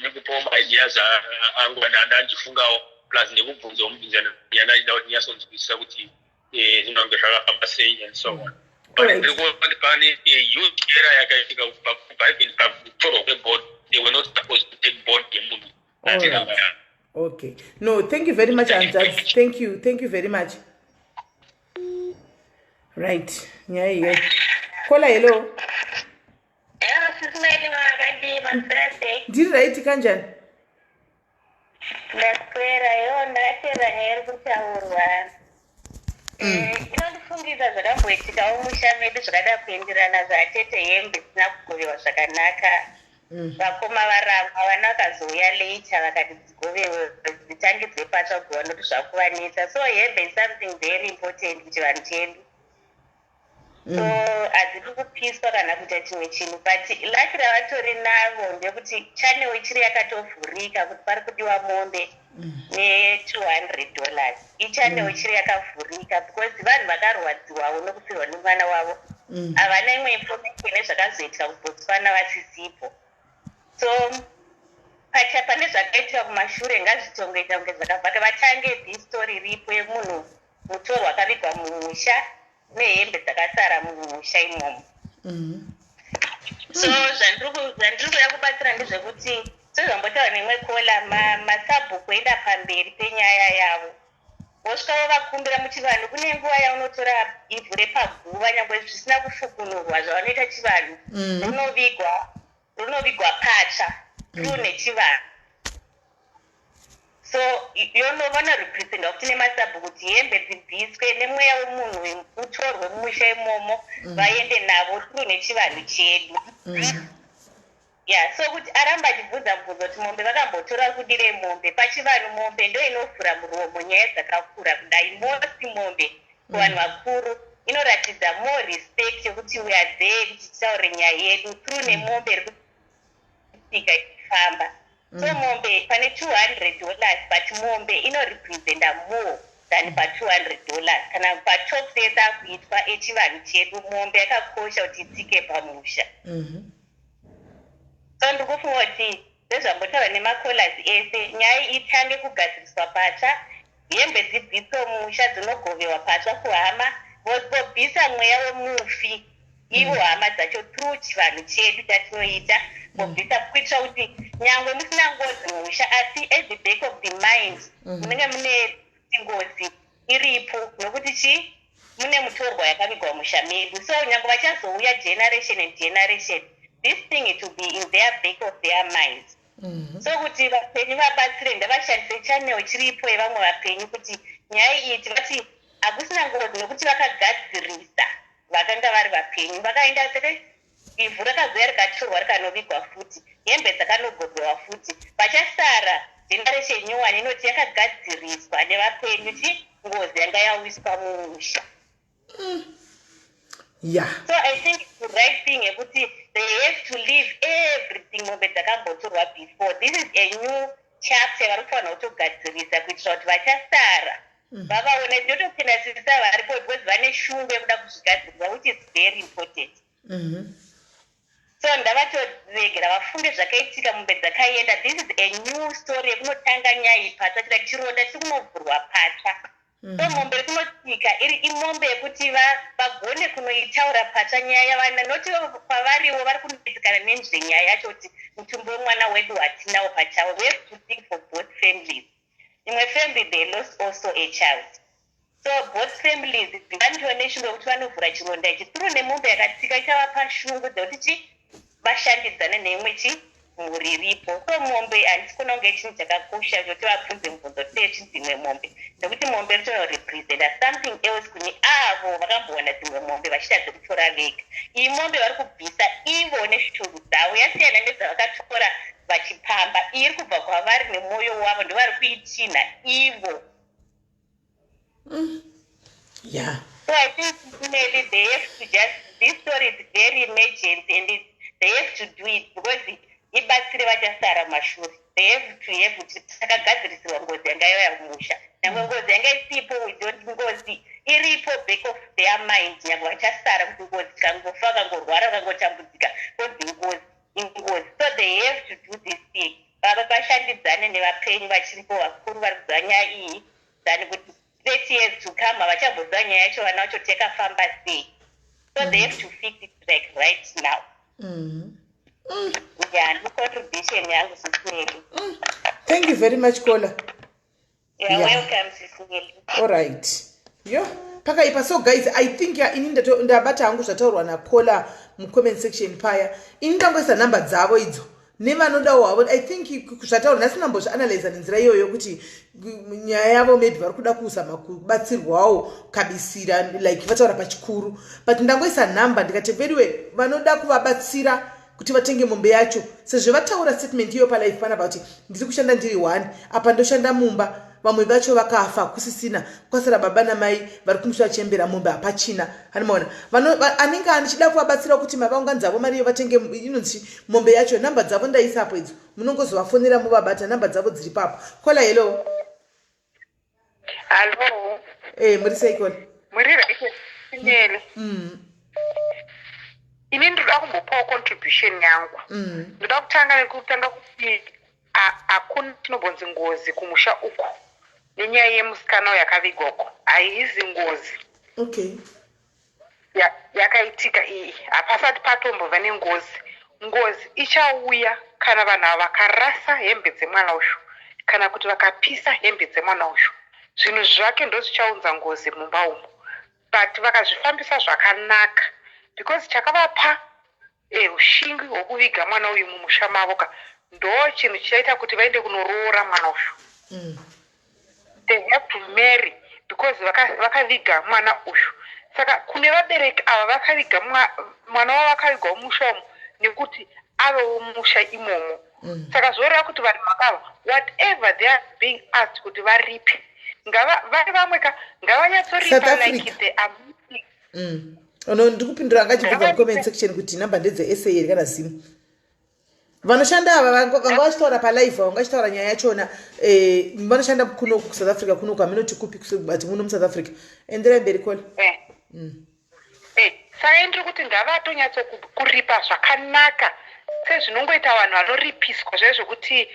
[SPEAKER 11] nekupawo ideas angu andandifungawo plus nekubvunzawo mubvunzana yanaida kuti nyasonzokuisisa kuti zvinonge zvakafamba sei and so on. But pane huge era yakaitika kubva even pakutorwa kweboard they were not supposed to take board yemunhu.
[SPEAKER 1] Okay. No, thank you very much, Anjad. Thank you very much. Right. Yeah. Kola, hello. Did right, Kanjan?
[SPEAKER 12] Inondifungiza zvakamboitikawo musha medu zvakada kuenderana zvatete hembe dzisina kugovewa zvakanaka. Vakoma varamba vana vakazouya later vakati dzitangidzwe patsva kuva noti zvakuvanetsa. So hembe is something very important kuchivanhu chedu. So hadzidi kupiswa kana kuita chimwe chinhu, but laki ravatori navo ndekuti channel ichiri yakatovhurika kuti pari kudiwa mombe ne$200. Ichannel ichiri yakavhurika because vanhu vakarwadziwawo nokufirwa nemwana wavo havana imwe information nezvakazoitika kubotswana vasisipo. So pane zvakaitika kumashure ngazvitongoita kunge zvakavhaka vatange bhistori ripo yemunhu mutorwa akavigwa mumusha nehembe dzakasara mumusha imomo. So zvandiri kuda kubatsira ndezvekuti sezvambotaura nemwe kola masabhuku kuenda pamberi penyaya yavo vosvikawo vakumbira muchivanhu. Kune nguva yaunotora ivhu repaguva nyangwe zvisina kufukunurwa zvavanoita chivanhu runovigwa patsva through nechivanhu. So yonovana representa kuti nemasabhuku kuti hembe dzibviswe nemweya wemunhu utorwe mumusha imomo vaende navo through nechivanhu chedu. So kuti aramba achibvunza mubvunzo kuti mombe vakambotora kudire mombe pachivanhu. Mombe ndo inovhura muromo nyaya dzakakura kudai mosi mombe kuvanhu vakuru inoratidza more respect yekuti we are there tichitaure nyaya yedu through nemombe iri kusika ichifamba. So mombe pane $200 but mombe inorepresenta more than pa$200 kana patalks ese akuitwa echivanhu chedu mombe yakakosha kuti itike pamusha. So ndikufunga kuti zvezvambotaura nemakolas ese nyaya itange kugadziriswa patsva, hembe dzibviswe musha dzinogovewa patsva kuhama, vobvisa mweya wemufi ivo hama dzacho through chivanhu chedu chatinoita, vobvisa kuitira kuti nyangwe musina ngozi musha asi at the back of the mind munenge mune ngozi iripo nokuti mune mutorwa yakavigwa musha medu. So nyangwe vachazouya generation and generation, this thing it will be in their back of their minds. So kuti vapenyu vabatsire ndavashandise channel chiripo yevamwe vapenyu kuti nyaya iyi tivati hakusina ngozi nokuti vakagadzirisa vakanga vari vapenyu vakaenda seke ivhu rakazoya rikatorwa rikanovigwa futi, hembe dzakanogovewa futi, vachasara generation nyowani inoti yakagadziriswa nevapenyu chi ngozi yanga yawiswa mumusha.
[SPEAKER 1] Yeah.
[SPEAKER 12] So I think it's the right thing yekuti they have to leave everything mombe dzakambotorwa before. This is a new chapter vari kufanira kutogadzirisa kuitira kuti vachasara vavaone totopinasisa varipo because vane shungu yekuda kuzvigadzirisa, which is very important. So ndavatoregera vafunge zvakaitika mombe dzakaenda. This is a new story yekunotanga nyaya ipatsva kuita chironda chikunovhurwa patsva. So mombe kunotika iri imombe yekuti vagone kunoitaura patsva nyaya yavana, noti kwavariwo vari kunoitikana nenzvenyaya yacho kuti mutumbo wemwana wedu hatinawo pachavo. We have to think for both families. Imwe family they lost also a child. So both families dzingandiro neshungu yekuti vanovhura chironda ichi through nemombe yakatika ichavapa shungu dzekuti vashandidzane neimwe mhuri iripo. So mombe handisi kuona kunge chinhu chakakosha kuti vabvunze mibvunzo dzimwe mombe, nekuti mombe ritonorepresenta something else kune avo vakamboona dzimwe mombe vachiita dzekutora vega. Iyi mombe vari kubvisa ivo neshungu dzavo yasiyana nedzavakatora vachipamba, iri kubva kwavari nemwoyo wavo ndovari kuitinha ivo.
[SPEAKER 1] Yeah.
[SPEAKER 12] So I think maybe they have to just, this story is very emergent and they have to do it because ibatsire vachasara mashure. They have to kuti takagadzirisirwa ngozi yanga yauya kumusha, nyangwe ngozi yanga isipo ngozi iripo back of their mind, nyangwe vachasara kuti ngozi kangofa kangorwara kangotambudzika konzi ngozi. So they have to do this thing. Vashandidzane nevapenyu vachiripo vakuru vari kuziva nyaya iyi than kuti 30 years to come havachamboziva nyaya yacho vana vacho takafamba sei. So they have to fix it like right now. Yeah, no contribution yangu Sisineli.
[SPEAKER 1] Thank you very much, Kola.
[SPEAKER 12] You're welcome, Sisineli.
[SPEAKER 1] All right. Yo, pakaipa. So guys, I think ini ndabata hangu zvataurwa naKola mucomment section paya. Ini ndangoisa number dzavo idzo. Nevanodawo havo, I think zvataurwa nhasi ndambozvianalyza nenzira iyoyo kuti nyaya yavo maybe vari kuda kuzama kubatsirwawo kabisira like vataura pachikuru, but ndangoisa number ndikati very well vanoda kuvabatsira kuti vatenge mombe yacho sezvo vataura statement iyo palife panapa kuti ndiri kushanda ndiri 1 apa ndoshanda mumba, vamwe vacho vakafa kusisina, kwasara baba namai vari kumusha chembera mombe hapachina. Hanimaona anenge anichida kuvabatsira kuti mavaunganzavo mariyo vatenge inonzi mombe yacho. Namba dzavo ndaisapo idzo, munongozovafonera muvabata, namba dzavo dziri papo. Kola hello.
[SPEAKER 8] Hello.
[SPEAKER 1] Muri sei Kola?
[SPEAKER 8] Muri right Sisineli. Ini ndoda kumbopawo contribution yangu. Ndoda kutanga kuti hakuna tinobonzi ngozi kumusha uko nenyaya yemusikana yakavigwako haizi ngozi.
[SPEAKER 1] Okay.
[SPEAKER 8] Yakaitika iyi hapasati patombova nengozi. Ngozi ichauya kana vanhu ava vakarasa hembe dzemwana uyu kana kuti vakapisa hembe dzemwana uyu, zvinhu zvake ndozvichaunza ngozi mumba umo, but vakazvifambisa zvakanaka because chakavapa ushingi hwokuviga mwana uyu mumusha mavoka ndo chinhu chichaita kuti vaende kunoroora mwana uyu. They have to marry because vakaviga mwana uyu. Saka kune vabereki ava vakaviga mwana wavo vakavigwa mumusha umo nekuti avewo mumusha imomo. Saka zvoreva kuti vanhu vakava whatever they are being asked kuti varipe, vari vamwe ka ngavanyatsorika like they are
[SPEAKER 1] ndikupindura angachibvunza mucomment section kuti namba ndedze-SA here kana zimu vanoshanda ava vanga vachitaura palive vangachitaura nyaya yachona vanoshanda kuno kusouth africa kuno kwaminoti kupi but muno musouth africa enderai mberi kole
[SPEAKER 8] saka ndiri kuti ngavatonyatso kuripa zvakanaka sezvinongoita vanhu vanoripiswa zvezvokuti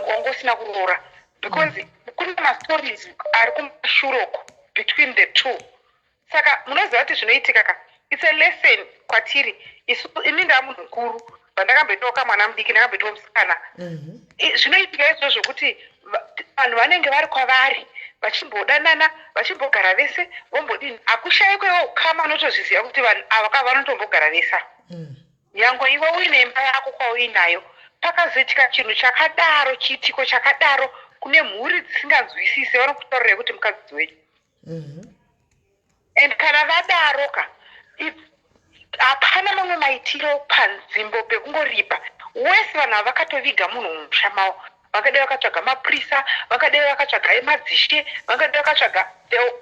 [SPEAKER 8] wangosina kuroora because kune mastories ari kumashuroko between the two saka munoziva kuti zvinoitika ka it's a lesson kwatiri ini ndamunhu mukuru vandakambotoka mwana mudiki ndakambotoka musikana zvinoitika izvozvo kuti vanhu vanenge vari kwavari vachimbodanana vachimbogara vese vombodini akushayikwewo ukama unotozviziva kuti vanhu ava vanotombogara vesa nyange iwe uine imba yako kwauinayo pakazoitika chinhu chakadaro chiitiko chakadaro kune mhuri dzisinganzwisisi vanokutaurira kuti mukadzi wenyu and kana vadaroka hapana mamwe maitiro panzvimbo pekungoripa wese vanhu ava vakatoviga munhu mumusha mavo vangadai vakatsvaga maprisa vangadai vakatsvaga emadzishe vangadai vakatsvaga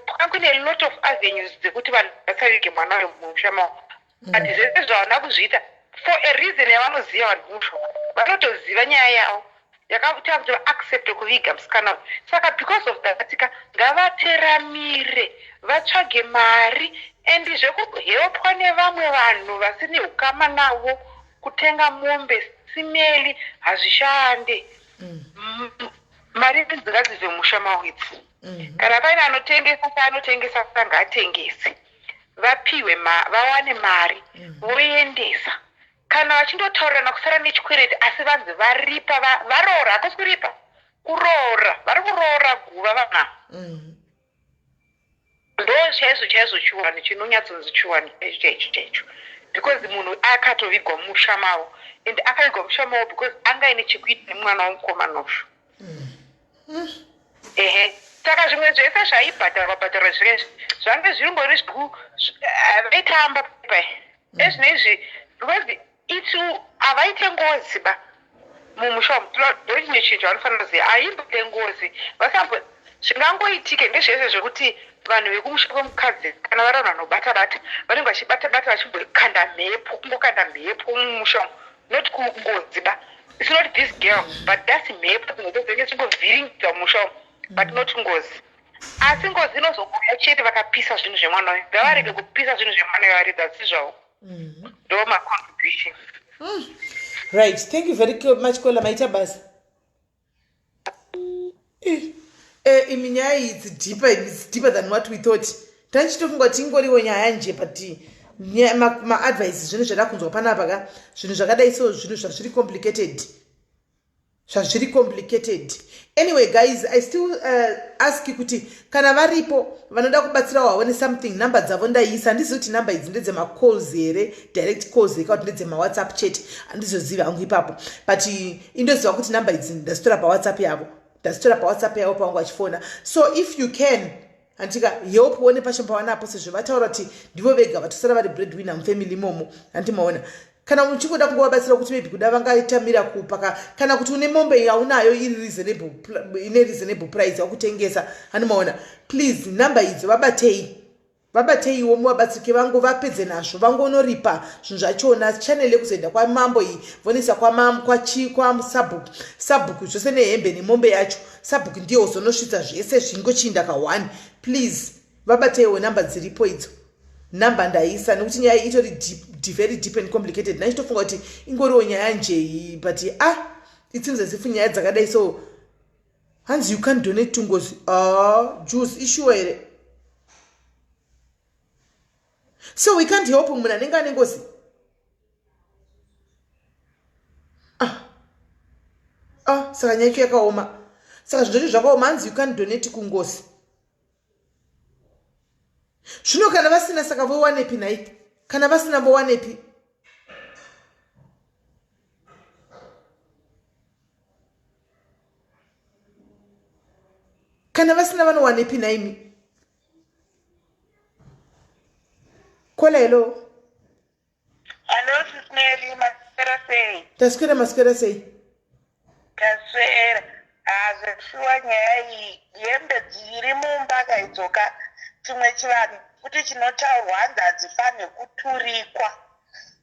[SPEAKER 8] pakangune a lot of avenues dzekuti vanhu vasavige mwana wayo mumusha mavo but zvese zvavana kuzviita for a reason yavanoziva vanhu mumusha vanotoziva nyaya yavo yakaita kuti vaaccepte kuviga musikana uyu saka because of that ngavateramire vatsvage mari and zvekuhepwa nevamwe vanhu vasine ukama navo kutenga mombe simeli hazvishande mari dzingadzibve musha mawidzi kana paine anotengesa saanotengesa sanga atengesi vapiwe vawane mari voendesa kana vachindotaurirana kusara nechikwereti asi vanzi varipa varoora hakosi kuripa kuroora vari kuroora guva vana ndo chaizvo chiwani chinonyatsonzi chiwani chaicho because munhu akatovigwa mumusha mavo and akavigwa mumusha mavo because anga ine chekuita nemwana womukomana uzvo saka zvimwe zvese zvaibhadharwa zvinezvi zvange zviringori vaitamba pai ezvinoizvi because itu havaite ngozi ba mumusha ndochine chinhu vanofanira kuziva haimboite ngozi vasambo zvingangoitike ndezvese zvekuti vanhu vekumusha kwemukadzi kana vari vanhu vanobata-bata vanenge vachibata-bata vachimbokanda mhepo kungokanda mhepo mumusha not kungozi ba it's not this girl but that's mhepo dzinenge dzingovhiringidza mumusha but not ngozi asi ngozi inozobuya chete vakapisa zvinhu zvemwana uyu ngavarege kupisa zvinhu zvemwana uyu varidza si zvavo ndo macontribution
[SPEAKER 1] right thank you very much kola maita basa imi nyaya idzi deeper than what we thought tanchitofunga kuti ingoriwo nyaya nje but maadvice zvinhu zvada kunzwa panapa ka zvinhu zvakadai so zvinhu zvazviri complicated anyway guys I still ask kuti kana varipo vanoda kubatsira waone something number dzavo ndaisa handizivi kuti number idzi ndedzemacalls here direct calls ikauti ndedzemawhatsapp chat handizoziva hangu ipapo but indoziva kuti number idzi ndazitora pawhatsapp yavo pavangu vachifona so if you can handika help uone pachomba wanapo sezvo vataura kuti ndivo vega vatosara vari breadwinner mufamily momo handimaona kana muchingoda kungovabatsira kuti maybe kuda vangaitamira kupa kana kuti une mombe yaunayo ine reasonable price yakutengesa handimaona please number idzi vabateiwo muvabatsirike vangu vapedze nazvo vangonoripa zvinhu zvachona channel yekuzoenda kwamambo iyi vonesa kwasabhuku zvose nehembe nemombe yacho sabhuku ndiyo zonosvitsa zvese zvingochinda ka1 please vabateiwo namba dziripo idzo namba ndaisa nekuti nyaya itori very deep and complicated nachitofunga kuti ingoriwo nyaya njei but it seems as if nyaya dzakadai so hanzi you can donate to ngozi juice issue here so we can't help munhu anenge ane ngozi saka nyaya iko yakaoma saka zvinhu zvakaoma hanzi you can donate kungozi zvino kana vasina saka vowanepi nai kana vasina vowanepi kana vasina vanowanepi naimi kola hello
[SPEAKER 13] hello sismeli maswera sei
[SPEAKER 1] taswera sei
[SPEAKER 13] taswera zveshuwa nyaya iyi hembe dziri mumba kaidzoka chimwe chivanhu kuti chinotaurwa hanzi hadzifane kuturikwa,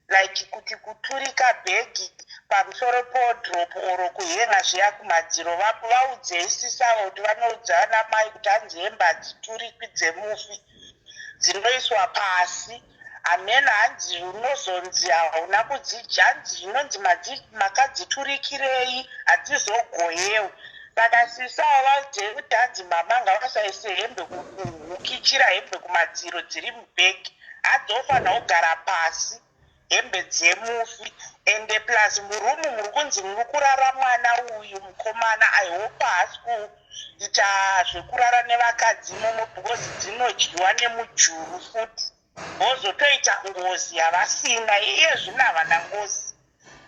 [SPEAKER 13] like kuti kuturika bhegi pamusoro podrop oro kuhenga zviya kumadziro. Vaudzeisisavo kuti vanoudza ana mai kuti hanzi hembe hadziturikwi dzemufi dzinoiswa pasi. Hamena hanzi unozonzi hauna kudzijanzi zvinonzi makadziturikirei hadzizogoyewo. Saka sisavo vaudze kuti hanzi mama ngavasaise hembe kukichira hembe kumadziro dziri mubhegi, hadzofanira kugara pasi hembe dzemufi. Ende plus murumu muri kunzi muri kurara mwana uyu mukomana, aihope haasi kuita zvekurara nevakadzi imomo because dzinodyiwa nemujuru futi, vozotoita ngozi havasina, iye zvino havana ngozi.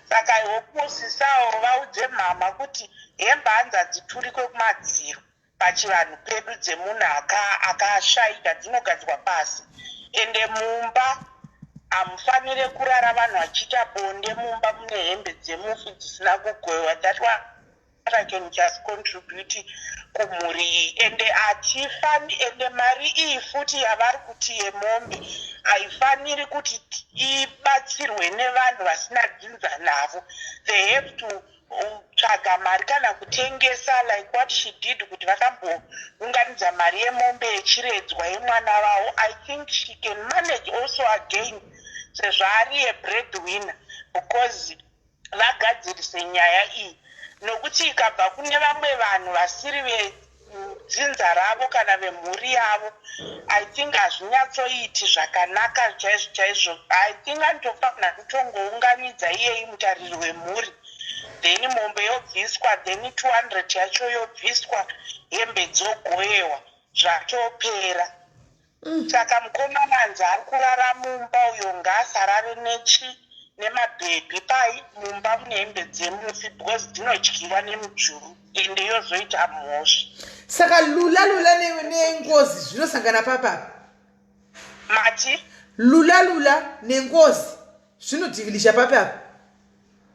[SPEAKER 13] Saka aihope sisawo vaudze mama kuti hembe hanzi hadziturikwe kumadziro pachivanhu pedu dzemunhu akashaika, dzinogadzwa pasi. Ende mumba hamufanire kurara vanhu vachiita bonde mumba mune hembe dzemufi dzisina kugoyiwa. That one I can just contribute kumhuri iyi. Ende hatifani, ende mari iyi futi yavari kuti yemombe haifaniri kuti ibatsirwe nevanhu vasina dzinza navo. They have to tsvaga mari kana kutengesa, like what she did kuti vakambounganidza mari yemombe yechiredzwa yemwana wavo. I think she can manage also again sezvo ari yebreadwinner, because vagadzirise nyaya iyi. Nokuti ikabva kune vamwe vanhu vasiri vedzinza ravo kana vemhuri yavo, I think hazvinyatsoiti zvakanaka chaizvo chaizvo. I think anotofanira kutongounganidza iyeye mutariri wemhuri, then mombe yobviswa, then 200 yacho yobviswa, hembe dzogoyewa, zvatopera. Saka mukomana hanzi ari kurara mumba uyo ngaasarare nemabhebhi pai mumba mune hembe dzemufi because dzinodyiwa nemujuru ende yozoita mhosva.
[SPEAKER 1] Saka lula nengozi zvinosangana papapa.
[SPEAKER 13] Mati?
[SPEAKER 1] Lula nengozi zvinodhivilisha papapa.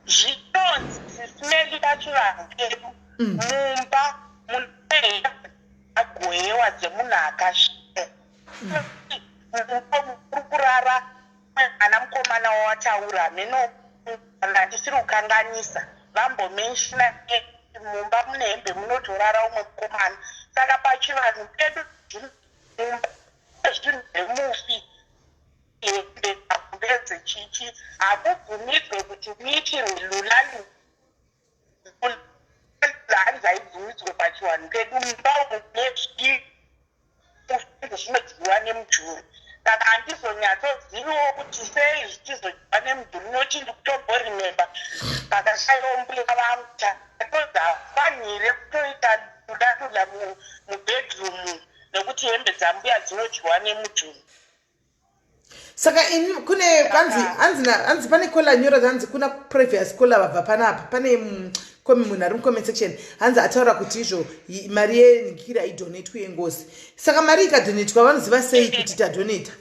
[SPEAKER 13] Zvinonzi zvisimeli pachivanhu pedu mumba mune agoyewa dzemunhu akasvika. Muri kurara ana mukomana wataura meno ndisiri kukanganisa vambomenshina mumba mune hembe munotorara umwe mukomana. Saka pachivanhu pedu mumba zvinhu zvemufi hembe akumbedze chichi hakubvumidzwe kuti muitirwe lulalu hanzi haibvumidzwe pachivanhu pedu mumba umu zvinodyiwa nemujuru. Saka handizonyatsoziviwo kuti sei zvichizodyiwa nemujuru, noti ndikutomborimemba pakashaiwa mbuya vangu tatozafanire kutoita lulalula mubedroom nekuti hembe dzambuya dzinodyiwa nemujuru.
[SPEAKER 1] Saka ini kune hanzi pane kola nyora hanzi kuna previous kola vabva panapa pane munhu ari mucomment section hanzi ataura kuti izvo mari yenikira idonetwe yengozi. Saka mari ikadonetwa vanoziva sei kuti tadoneta?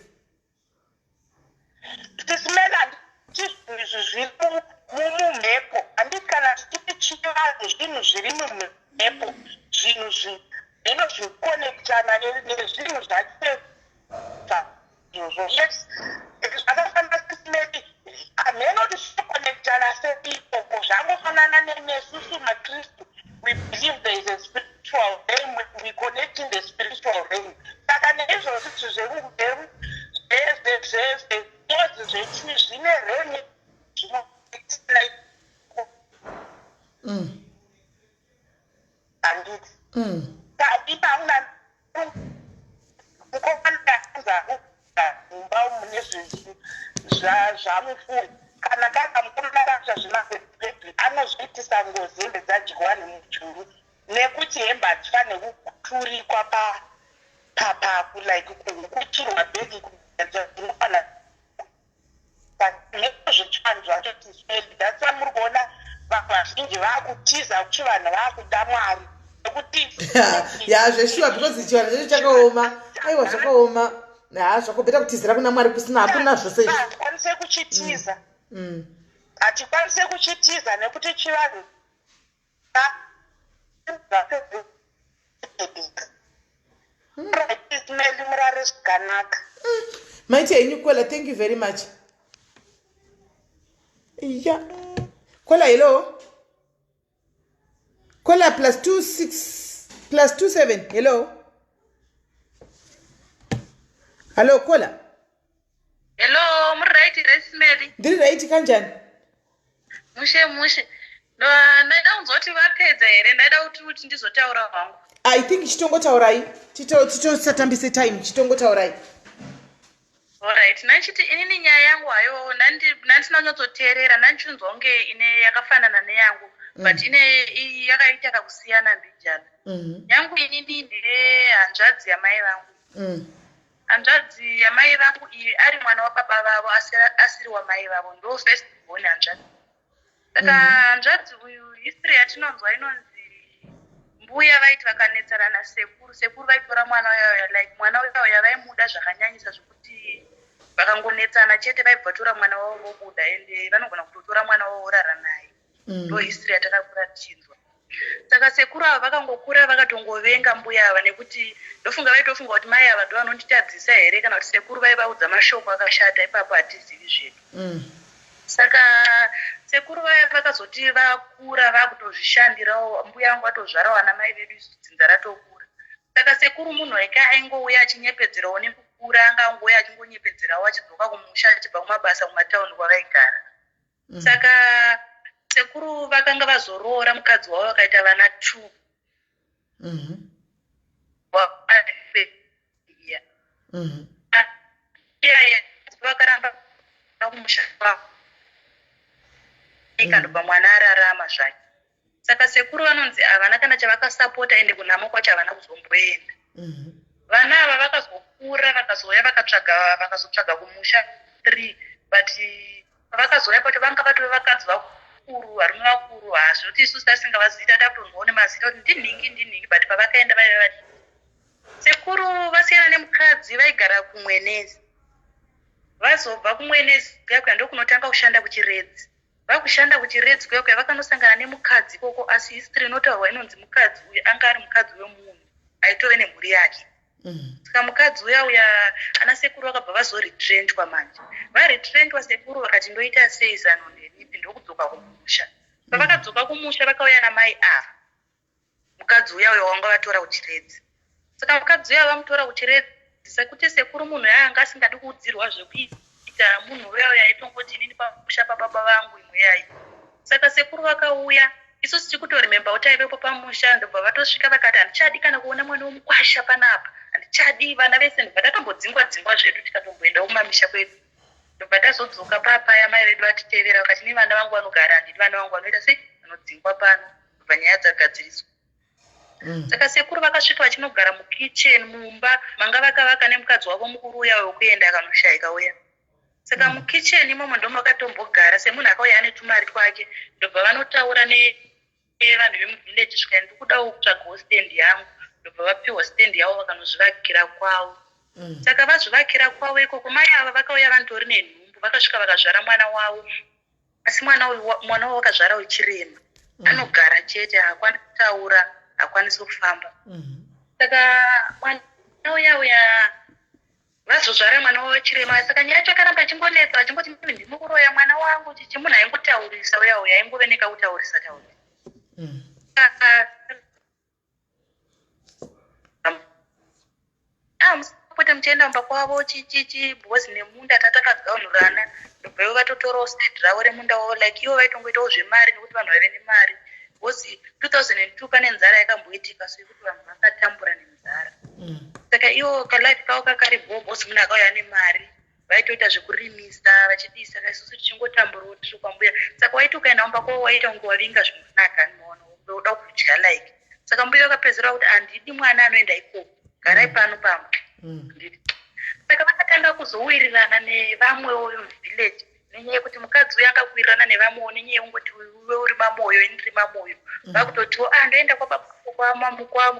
[SPEAKER 13] Tisimela zvinhu zviri mumhepo, handiti kana tichiti chivanhu zvinhu zviri mumhepo, zvinhu zvinokonekitana nezvinhu zvacho. Yes, zvakafanana tisimeti hameno kuti zvinokonekitana seipoko zvangofanana nesusu maKristu. We believe there is a spiritual realm, we connect in the spiritual realm. Saka neizvozvo zviri zvine realm handiti kadi pauna mukomanaanza mumba mune zvamufuri kana kaka mukomanarazva zvimabhebhi anozviitisa ngozi hembe dzadyiwa nemujuru, nekuti hembe hadzifane kuturikwa like kuchirwa bhegi dzinofana nezvechivanhu zvacho tiseli. Datsa muri kuona vanhu vazhinji vaakutiza kuti vanhu vaakuda Mwari nekuti
[SPEAKER 1] ya zveshuwa because chivanhu chedu chakaoma. Aiwa zvakaoma. Zvakobheta kutizira kuna Mwari kusina hakuna zvose.
[SPEAKER 13] Hatikwanise kuchitiza. Hatikwanise kuchitiza nekuti chivanhu Ismail murare zvakanaka.
[SPEAKER 1] Maite henyu Kola, thank you very much. Yeah. Kola, hello. Kola +26 +27. Hello. Hello Kola.
[SPEAKER 7] Hello, muright Ismail.
[SPEAKER 1] Ndiri right kanjani?
[SPEAKER 7] Mushe. No, ndaida kunzoti vapedza here, ndaida kuti ndizotaura hangu.
[SPEAKER 1] I think chitongotaurai. Titosatambise time. Chitongotaurai.
[SPEAKER 7] Alright, nachiti inini nyaya yangu hayo ndandisina kunyatsoteerera, ndandichinzwa kunge ine yakafanana neyangu, but ine yakaita kakusiyana mbijana. Yangu inini ndine hanzvadzi yamai vangu. Hanzvadzi yamai vangu iyi ari mwana wababa vavo asiri wamai vavo, ndo first born hanzvadzi. Saka hanzvadzi uyu history yatinonzwa inonzi mbuya vaiti vakanetsana nasekuru. Sekuru vaitora mwana wayo, like mwana wayo vaimuda zvakanyanyisa zvokuti vakangonetsana chete vaibvatora mwana wavo vobuda, ende vanogona kutotora mwana wavo vorara naye. Ndo history yatakakura tichinzwa. Saka sekuru ava vakangokura vakatongovenga mbuya ava, nekuti ndofunga vaitofunga kuti mai ava ndo vanonditadzisa here, kana kuti sekuru vaivaudza mashoko akashata, ipapo hatizivi zvedu. Saka sekuru vaya vakazoti vakura vakutozvishandirawo, mbuya vangu vatozvarawo ana mai vedu, isu dzinza ratokura. Saka sekuru munhu eka aingouya achinyepedzerawo nekukura, angangouya achingonyepedzerawo achidzoka kumusha achibva kumabasa kumataundi kwavaigara. Saka sekuru vakanga vazoroora mukadzi wavo vakaita vana 2. Vakaramba kumusha kwavo ikandobva mwana ararama zvake. Saka sekuru vanonzi havana kana chavakasapota, ende kunamo kwacho havana kuzomboenda. Vana ava vakazokura vakazouya vakazotsvaga kumusha 3, but vakazouya pacho vanga vatove vakadzi vakuru, varume vakuru, hazvoti isusu tasingavazita takutonzwawo nemazita kuti ndinhingi, but pavakaenda vaiva vati sekuru vasiyana nemukadzi vaigara kumwenezi. Vazobva kumwenezi kuya ndokunotanga kushanda kuchiredzi. Vakushanda kuchiredzi kuya vakanosangana nemukadzi ikoko, asi history inotaurwa inonzi mukadzi uyu anga ari mukadzi wemunhu, aitove nemhuri yake. Saka mukadzi uya ana sekuru vakabva vazoretrenchwa manje. Varetrenchwa sekuru vakati ndoita sei zano nenipi, ndokudzoka kumusha. Pavakadzoka kumusha vakauya namai ava. Mukadzi uya wanga vatora kuchiredzi. Saka mukadzi uya vamutora kuchiredzi, sekuti sekuru munhu yaanga asingadi kuudzirwa zvekuita, munhu uya aitongoti inini pamusha pababa vangu imwe yai. Saka sekuru vakauya, isusu tikutorememba kuti aivepo pamusha, ndobva vatosvika vakati handichadi kana kuona mwana womukwasha panapa, handichadi, vana vese ndobva tatombodzingwa zvedu tikatomboenda kumamisha kwedu. Ndobva tazodzoka papaya mai vedu vatitevera vakati ni vana vangu vanogara, handiti vana vangu vanoita sei, vanodzingwa pano, ndobva nyaya dzagadziriswa. Saka sekuru vakasvika vachinogara mukitchen, mumba manga vakavaka nemukadzi wavo mukuru uya wekuenda akanoshaika uya. Saka mukitchen imomo ndo makatombogara semunhu akauya ane tumari twake, ndobva vanotaura nevanhu vemuvillage svika ndikudawo kutsvagawo stand yangu, ndobva vapiwa stand yavo vakanozvivakira kwavo. Saka vazvivakira kwavo ikoko, mai ava vakauya vantori nenhumbu, vakasvika vakazvara mwana wavo, asi mwana wavo vakazvara uchirema, anogara chete, haakwanisi kutaura, haakwanisi kufamba. Saka mwana uya vazozvara mwana wavo chirema. Saka nyaya chakaramba achingonetsa, achingoti ndinokuroya mwana wangu, chichi munhu aingotaurisa uya aingoveneka kutaurisa. Musapota muchienda mumba kwavo chichichi bhozi nemunda tatakagaunurana, ndobva ivo vatotorawo state ravo remunda wavo, like ivo vaitongoitawo zvemari nekuti vanhu vaive nemari. Bhozi 2002 pane nzara yakamboitika, so yekuti vanhu vakatambura nenzara. Saka ivo kalife kavo kakari bhozi munhu akauya nemari, vaitoita zvekurimisa vachidisa, isusu tichingotamburawo tiri kwambuya. Saka waiti ukaenda mumba kwavo waita kunge wavinga zvinonaka nemaona, uda kudya like. Saka mbuya vakapedzera kuti handidi mwana anoenda ikoko, garai pano pamwe. Saka vakatanga kuzowirirana nevamwewo village, nenyaya yekuti mukadzi uya angakuwirirana nevamwewo nenyaya yekungoti iwe uri mamoyo ini ndiri mamoyo. Vakutotiwo ndoenda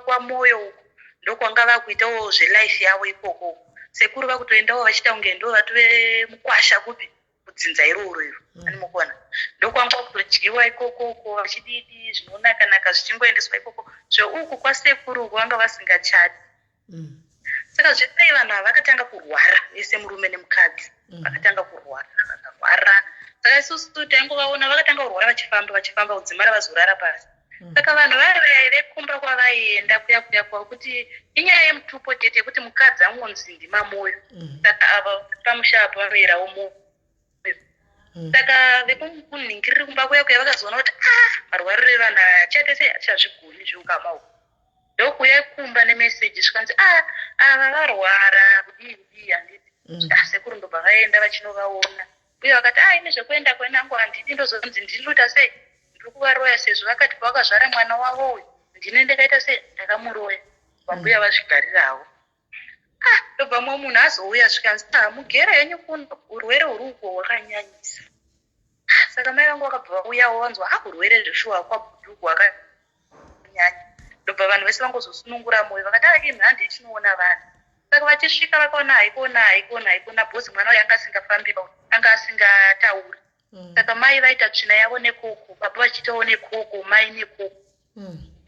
[SPEAKER 7] kwamoyo uko, ndokwanga vakuitawo zvelife yavo ikoko. Sekuru vakutoendawo vachita kunge ndo vatove mukwasha kupi kudzinza iroro iro, animokona. Ndokwanga kutodyiwa ikoko vachididi zvinonaka-naka zvichingoendeswa ikoko. Zveuku kwasekuru vanga vasingachadi.
[SPEAKER 5] saka zvepei vanhu ava vakatanga kurwara vese murume nemukadzi vakatanga kurwara vakarwara saka isusu taingovaona vakatanga kurwara vachifamba kudzimara vazorara pasi saka vanhu vekumba kwavaienda kuya kuti inyaya yemutupo chete yekuti mukadzi angonzi ndima moyo saka ava pamusha apa vanoerawo moyo saka vekuningira kumba kuya vakazoona kuti marwariro evanhu achate sei achazvigoni zviukamawo ndokuya kumba nemeseji zvikanzi ava varwara kudii handiti sekuru ndobva vaenda vachinovaona uye vakati ine zvekuenda kwenangu handidi ndozonzi ndinota sei ndiri kuvaroya sezvo vakati pavakazvara mwana wavo uyu ndine ndakaita sei ndakamuroya vambuya vazvigarirawo ndobva mwe munhu azouya zvikanzi mugere henyu kuno urwere huri uko hwakanyanyisa saka mai vangu vakabva vauyawo vanzwa urwere zveshuwa kwabhuduku hwakanyanya ndobva vanhu vese vangozosunungura moyo vakati ake mhandi yetinoona vanhu saka vachisvika vakaona haikona bhozi mwana uyu anga asingafambi anga asingatauri saka mai vaita tsvina yavo nekoko baba vachitawo nekoko mai nekoko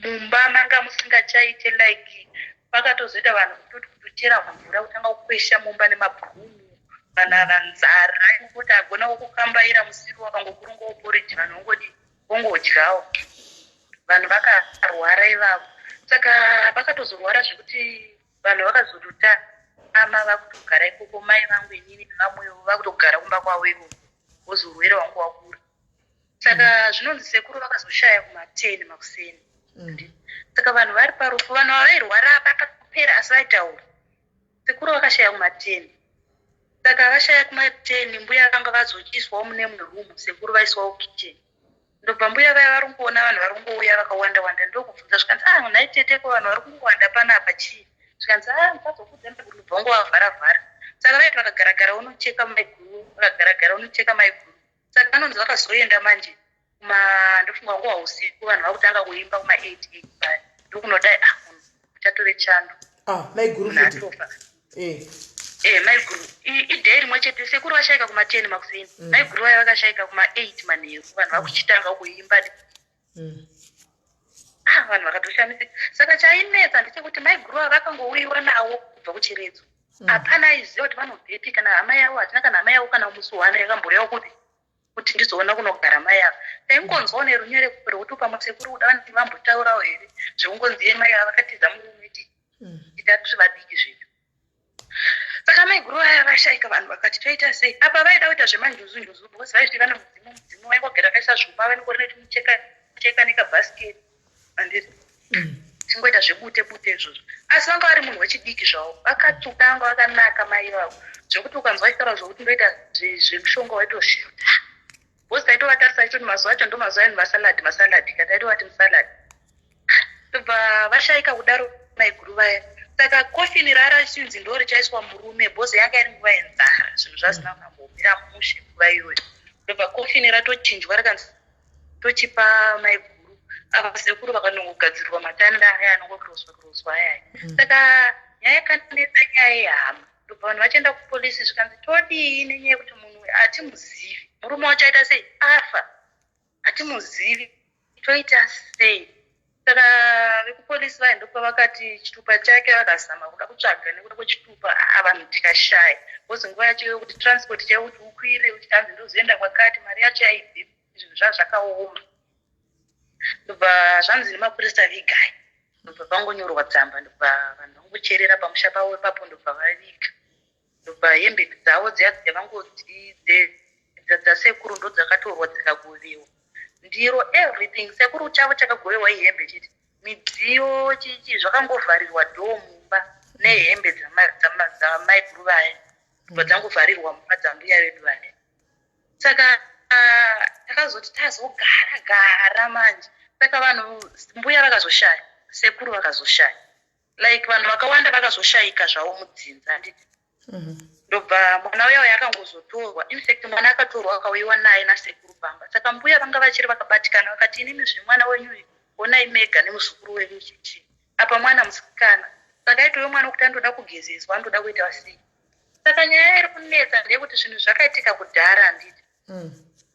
[SPEAKER 5] mumba manga musingachaite like vakatozoita vanhu kutochera mvura kutanga kukwesha mumba nemabhurumu vanhu ava nzara kuti agona kukambaira musiri wakangokurongawo poriji vanhu vongodyawo vanhu vakarwara ivavo saka vakatozorwara zvekuti vanhu vakazotota ama vakutogara ikoko mai vangu inini nevamwewo vakutogara kumba kwavo ikoko vozorwere wangu wakura saka zvinonzi sekuru vakazoshaya kuma10 makuseni saka vanhu vari parufu vanhu vavairwara vakapera asi vaitaura sekuru vakashaya kuma10 saka vashaya kuma10 mbuya vanga vazochiiswawo mune mumwe rumu sekuru vaiswawo kicheni ndobva mbuya vaya vari kuona vanhu vari kungouya vakawanda ndokubvunza zvikanzi naiteteko vanhu vari kungowanda panapa chii zvikanzi mukazokudza maiguru bvongo vavhara saka vaiti vakagaragara unocheka maiguru saka vanonzi vakazoenda manje ndofunga nguva usiku vanhu vakutanga kuimba kuma8 paya ndokunodai munhu uchatore chando
[SPEAKER 1] maiguru
[SPEAKER 5] atofa maiguru idhei rimwe chete sekuru vashaika kuma10 makuseni maiguru vaya vakashaika kuma8 manheru vanhu vakuchitanga kuimba vanhu vakatoshamisika saka chainetsa ndechekuti maiguru ava vakangouyiwa nawo kubva kucheredzo hapana aiziva kuti vanobvepi kana hama yavo hatina kana hama yavo kana musi wana yakamboreva kuti ndizoona kunogara mai avo taingonzwawo nerunyere rwekuti pamwe sekuru kuda vanti vambotaurawo here zvekungonzi yemai ava vakatiza murumeti titatu vadiki zvedu saka maiguru aya vashaika vanhu vakati toita sei apa vaida kuita zvemanjuzunjuzu because vaiti vana mudzimu vaingogara kaisa zvumba vaingorineti mucheka nekabhasiketi andiri tingoita zvebute izvozvo asi vanga vari munhu wechidiki zvavo vakatsvuka vanga vakanaka mai vavo zvekuti ukanzwa chitaura zvokuti ndoita zvemushonga waitoshuta bhosi taitovatarisa ichoti mazuva acho ndo mazuva enu masaladi kataitowati musaladi tobva vashaika kudaro maiguru vaya saka kofini rarachinzi ndo richaiswa murume bhozi yanga iri nguva yenzara zvinhu zvasina kungambomira mushe nguva iyoyo tobva kofini ratochinjwa rikanzi tochipa maiguru ava sekuru vakanongogadzirwa matanda aya anongokiroswa ayaya saka nyaya yakanetsa nyaya yehama tobva vanhu vachienda kupolisi zvikanzi todii nenyaya yekuti munhu hatimuzivi murume wachaita sei afa hatimuzivi toita sei saka vekupolisi vaendopa vakati chitupa chake vakazama kuda kutsvaga nekuda kwechitupa vanhu tikashaya bozi nguva yacho yokuti transport chauti ukwire uchitanzi ndozoenda kwakati mari yacho yaibve zvinhu zvazvakaoma ndobva zvanzi nemapurisa vigai ndobva vangonyorwa tsamba ndobva vanhu vangocherera pamusha pavo ipapo ndobva vaviga ndobva hembe dzavo dzavangoti dzasekuru ndo dzakatorwa dzikagovewa ndiro everything sekuru chavo chakagovewa ihembe chete midziyo chichi zvakangovharirwa dhoo mumba nehembe dzamaiguru vaya ndobva dzangovharirwa mumba dzambuya vedu vaya saka takazoti tazogara manje saka vanhu mbuya vakazoshaya sekuru vakazoshaya like vanhu vakawanda vakazoshayika zvavo mudzinza handiti ndobva mwana uya yakangozotorwa infact mwana akatorwa akauyiwa naye nasekuru pamba saka mbuya vanga vachiri vakabatikana vakati inini zvemwana wenyu onai mega nemuzukuru wenyu chichi apa mwana musikana saka itoyo mwana kuti andoda kugezeswa andoda kuita sei saka nyaya iri kunetsa ndeyekuti zvinhu zvakaitika kudhara handiti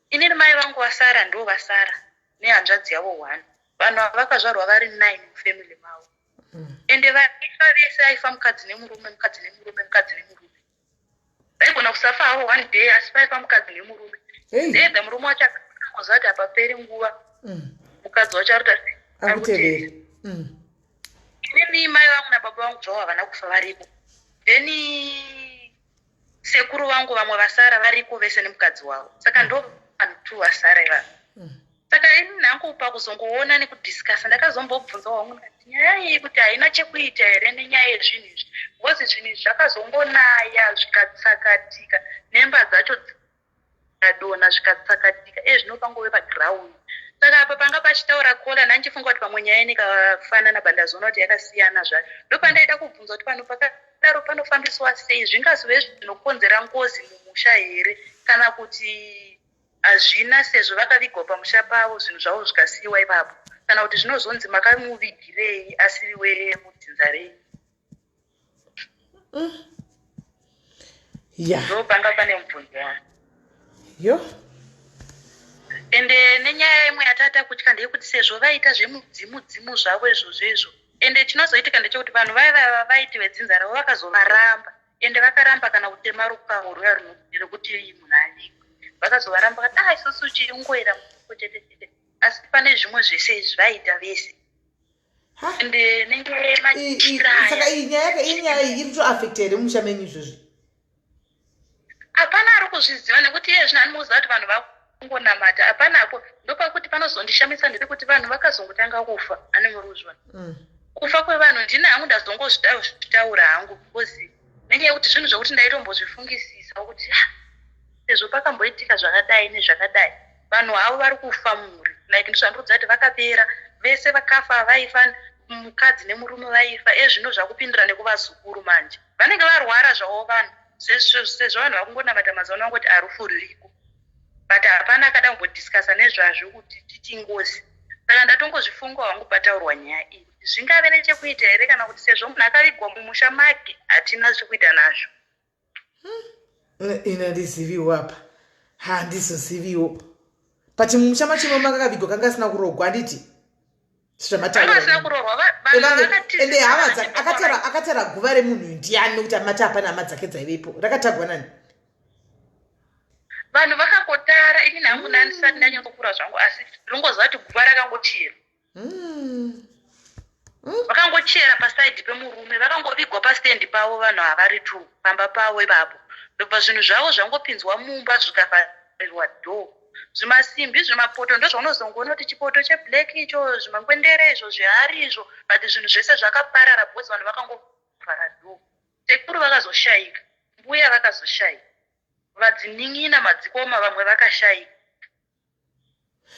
[SPEAKER 5] inini mai vangu vasara ndo vasara nehanzvadzi yavo 1 vanhu vakazvarwa vari 9 mufamily mavo ende vaifa vese aifa mukadzi nemurume vaigona kusafawo one day asi vaifa mukadzi nemurume edza murume wacho akakuza kuti hapaperi nguva mukadzi wacho ari kutevera inini mai vangu nababa vangu zvavo havana kufa varipo then sekuru vangu vamwe vasara varipo vese nemukadzi wavo saka ndo vanhu 2 vasara ivavo saka ini nangu pakuzongoona nekudhiskasa ndakazombobvunza wangu ndikati nyaya iyi kuti haina chekuita here nenyaya yezvinhu izvi ngozi zvinhu izvi zvakazongonaya zvikatsakatika nemba dzacho dzikadonha zvikatsakatika zvinopangove paground saka apa panga pachitaura kola nandichifunga kuti pamwe nyaya nikafanana bandazoona kuti yakasiyana zvayo ndopandaida kubvunza kuti pano pakadaro panofambiswa sei zvingazive zvinokonzera ngozi mumusha here kana kuti hazvina sezvo vakavigwa pamusha pavo zvinhu zvavo zvikasiyiwa ipapo kana kuti zvinozonzi makamuvigirei asiriwe mudzinza rei ndopanga pane mubvunzo wangu ende nenyaya imwe yatata kutya ndeyekuti sezvo vaita zvemudzimu zvavo izvozvo ende chinozoitika ndechekuti vanhu vaiva vaiti vedzinza ravo vakazovaramba ende vakaramba kana kutema rupawo rwuya rwekuti munhu alikwe vakazovaramba kati isusu chiringoera muchete asi pane zvimwe zvese izvi vaita vese ende
[SPEAKER 1] saka inyaya iyi iri toafekta here mumusha menyu izvozvi
[SPEAKER 5] hapana ari kuzviziva nekuti iye zvino anomuziva kuti vanhu vakungonamata hapanapo ndopakuti panozondishamisa ndepekuti vanhu vakazongotanga kufa ane muruzva kufa kwevanhu ndini hangu ndazongozvitaura hangu because nenyaya yekuti zvinhu zvokuti ndaitombozvifungisisa kuti sezvo pakamboitika zvakadai nezvakadai vanhu havo vari kufa mumhuri like ndizvandikuudza kuti vakapera vese vakafa vaifa mukadzi nemurume vaifa ezvino zvakupindira nekuvazukuru manje vanenge varwara zvavo vanhu sezvo vanhu vakungonamata mazaona vangoti harufu ririko but hapana akada kumbodhiskasa nezvazvo kuti titi ngozi saka ndatongozvifunga wangu pataurwa nyaya iyi zvingave nechekuita here kana kuti sezvo munhu akavigwa mumusha make hatina zvekuita nazvo
[SPEAKER 1] ina ndiziviwo apa handizoziviwo pati mumusha machimo makakavigwa kanga asina kurogwa anditi ende hama akatara guva remunhu ndiani nokuti amati hapana hama dzake dzaivepo rakatagwa nani
[SPEAKER 5] vanhu vakangotara ini nangu ndisati ndanyatokura zvangu asi ringoziva kuti guva rakangochera vakangochera pasaidhi pemurume vakangovigwa pastendi pavo vanhu havari tu pamba pavo ipapo ndobva zvinhu zvavo zvangopinzwa mumba zvikavharirwa dho zvimasimbi zvimapoto ndo zvaunozongoona kuti chipoto cheblack icho zvimangwendere izvo zvihari izvo but zvinhu zvese zvakaparara because vanhu vakangovhara dho sekuru vakazoshayika mbuya vakazoshayika vadzinin'ina madzikoma vamwe vakashayika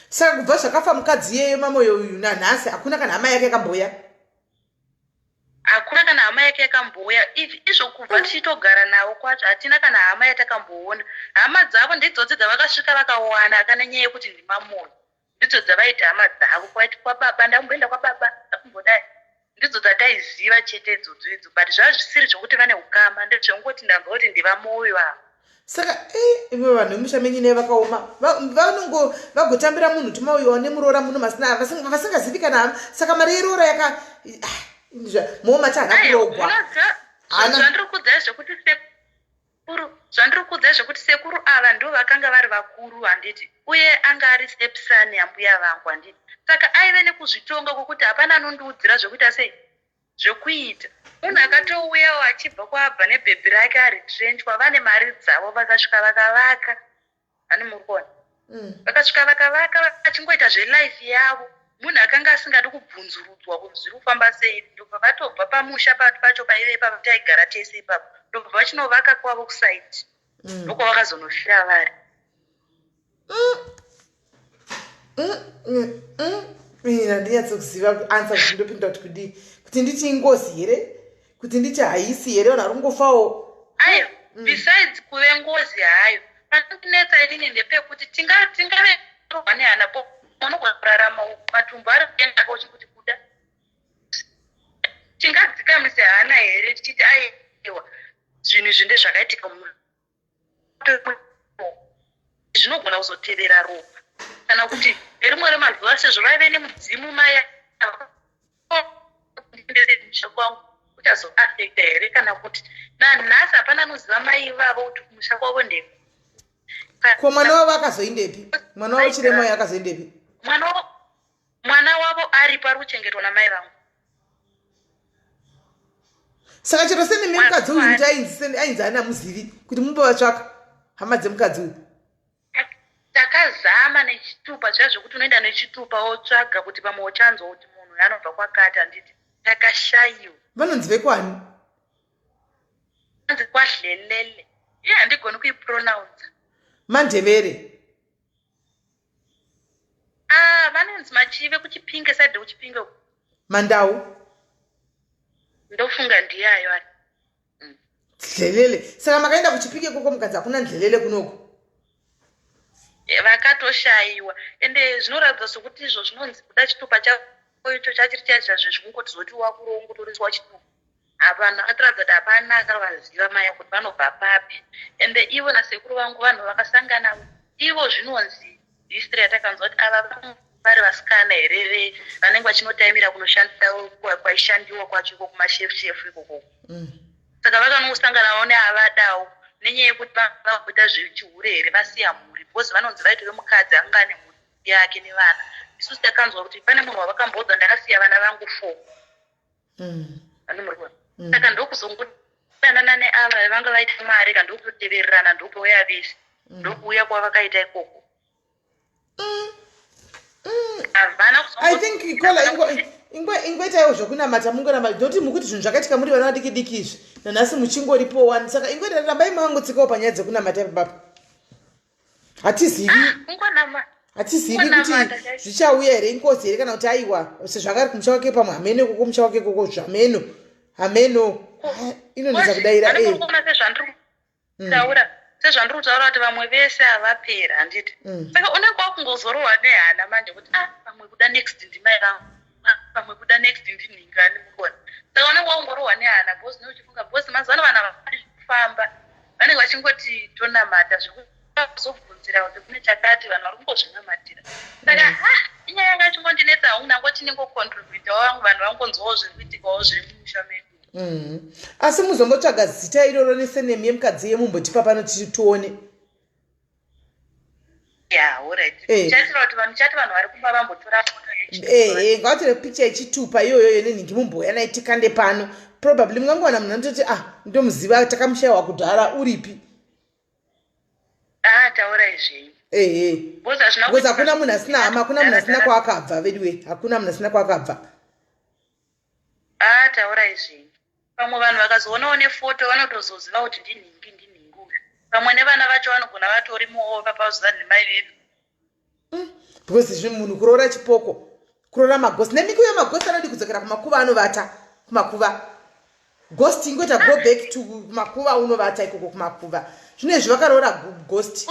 [SPEAKER 1] saka kubva zvakafa mukadzi yeyo mamoyo uyu nanhasi hakuna kana hama yake yakamboya
[SPEAKER 5] hakuna kana hama yake yakamboya izvo kubva tichitogara navo kwacho hatina kana hama yatakamboona hama dzavo ndidzodzi dzavakasvika vakawana akana nyaya yekuti ndimamoyo ndidzo dzavaita hama dzavo kwaiti kwababa ndamboenda kwababa akumbodai ndidzo dzataiziva chete idzodzo idzo but zvava zvisiri zvokuti vane ukama ndezvongoti ndamva kuti ndivamoyo avo
[SPEAKER 1] saka ivo vanhu vemusha menyu naye vakaoma vanongo vagotambira munhu timauyiwa nemuroora muno masina vasingazivi kana hama saka mari yeroora yaka momacha hana kurogwa
[SPEAKER 5] zvandiri kuudza zvekuti sekuru ava ndo vakanga vari vakuru handiti uye anga ari stepson yambuya vangu handiti saka aive nekuzvitonga kwokuti hapana anondiudzira zvekuita sei zvekuita munhu akatouyawo achibva kwabva nebhebhi rake aritrenchwa vane mari dzavo vakasvika vakavaka ani muri kuona vakasvika vakavaka vachingoita zvelife yavo munhu akanga asingadi kubvunzurudzwa kuti zviri kufamba sei ndobva vatobva pamusha pacho paive ipapo taigara tese ipapo ndobva vachinovaka kwavo kusaiti ndoko vakazonofira vari
[SPEAKER 1] ina ndinyatsokuziva ansa kuti ndopinda kuti kudii kuti nditi ingozi here kuti nditi haisi here vanhu vari kungofawo
[SPEAKER 5] ayo besides kuve ngozi hayo panotinetsa inini ndepekuti tingave rohwa nehana po unokurarama matumbu ari kuenda kochikuti kuda tingadzikamise hana here tichiti aiwa zvinhu izvi ndezvakaitika zvinogona kuzotevera ropa kana kuti nerimwe remazuva sezvo vaive nemudzimu maya kumusha kwangu uchazoafekta here kana kuti nanhasi hapana anoziva mai vavo kuti kumusha kwavo ndeku.
[SPEAKER 1] Ko mwana wavo akazoindepi? Mwana wavo Chirema uyu akazoindepi?
[SPEAKER 5] Mwana wavo ari pari kuchengetwa namai vangu.
[SPEAKER 1] Saka chero senemi mukadzi uyu kuti ainzi ana muzivi kuti mumbovatsvaka hama dzemukadzi uyu.
[SPEAKER 5] Takazama nechitupa zviya zvokuti unoenda nechitupa wotsvaga kuti pamwe uchanzwa kuti munhu anobva kwakati. Handiti takashayiwa.
[SPEAKER 1] Vanonzi vekwani?
[SPEAKER 5] Vanonzi kwaDlelele. Iye handigoni kuipronounce.
[SPEAKER 1] Mandevere.
[SPEAKER 5] Vanonzi Machive kuChipinge side kuChipinge.
[SPEAKER 1] Mandau.
[SPEAKER 5] Ndofunga ndiyayo ari.
[SPEAKER 1] Dlelele. Saka makaenda kuChipinge koko mukadzi hakuna Dlelele kunoko.
[SPEAKER 5] Vakatoshayiwa ende zvinoratidza sokuti izvo zvinonzi kuda chitupa chako icho chachiri chazvazvo zvekungoti zoti wakurongotoriswa chitupa. Vanhu vakatoradzwa kuti hapana vaziva mai kuti vanobva papi. Ende ivo nasekuru vangu vanhu vakasangana ivo zvinonzi history yatakanzwa kuti ava vari vasikana here vanenge vachinotaimira kunoshandira kwaishandiwa kwacho iko kumashefu ikoko. Saka vakanosanganawo neavadawo nenyaya yekuti vakuita zvechihure here vasiya mhuri because vanonzi vaitove mukadzi anga ane mhuri yake nevana. Isusu takanzwa kuti pane munhu wavakamboudza ndakasiya vana vangu 4. Saka ndokuzongodanana neava vanga vaita mari kandokutotevererana ndokouya vese ndokuuya kwavakaita ikoko.
[SPEAKER 1] I think ikola ingwetaiwo zvokunamata mungonamata ndoti mukuti zvinhu zvakaitika muri vana vadiki diki izvi nanhasi muchingoripo wani. Saka ingweta rambai mangotsikawo panyaya dzekunamata ipapa. Hatizivi kuti zvichauya here inkosi here kana kuti aiwa sezvakari kumusha wake pamwe hameno koko musha wake koko zvameno inonetsa kudaira
[SPEAKER 5] sezvandiri kutaura kuti vamwe vese havapera handiti. Saka unenge wakungozorohwa nehana manje kuti pamwe kuda next ndimai vangu pamwe kuda next ndinhingani mukona. Saka unenge wakungorohwa nehana bhosi neuchifunga bhosi mazano vana vafari kufamba vanenge vachingoti tonamata zvekuzobvunzira kuti kune chakati vanhu vari kungozvinamatira. Saka inyaya yanga chingondinetsa hauna ngoti ningocontributa wangu vanhu vangonzwawo zviri kuitikawo zviri mumusha medu.
[SPEAKER 1] Asi muzombotsvaga zita iroro nesenemi yemukadzi yemumbotipa pano tichituone.
[SPEAKER 5] Chati vanhu vari kumba vambotora
[SPEAKER 1] ngavatore picha yechitupa iyoyo nenhingi mumboya naye tikande pano. Probably mungangowana munhu anototi ndomuziva takamushayiwa kudhara uripi.
[SPEAKER 5] Taura izvenyu.
[SPEAKER 1] Because hakuna munhu asina hama, hakuna munhu asina kwaakabva veduwe, hakuna munhu asina kwaakabva.
[SPEAKER 5] Taura izvenyu. Pamwe vanhu vakazoonawo nefoto vanotozoziva kuti ndinhingi uyu. Pamwe nevana vacho vanogona vatori muova pauziva nemai vedu.
[SPEAKER 1] Because zvinhu munhu kuroora chipoko, kuroora magosti. Nemikuwo yemagosti anodi kudzokera kumakuva anovata kumakuva. Ghost ingota go back to kumakuva unovata ikoko kumakuva. Zvino izvi vakaroora ghost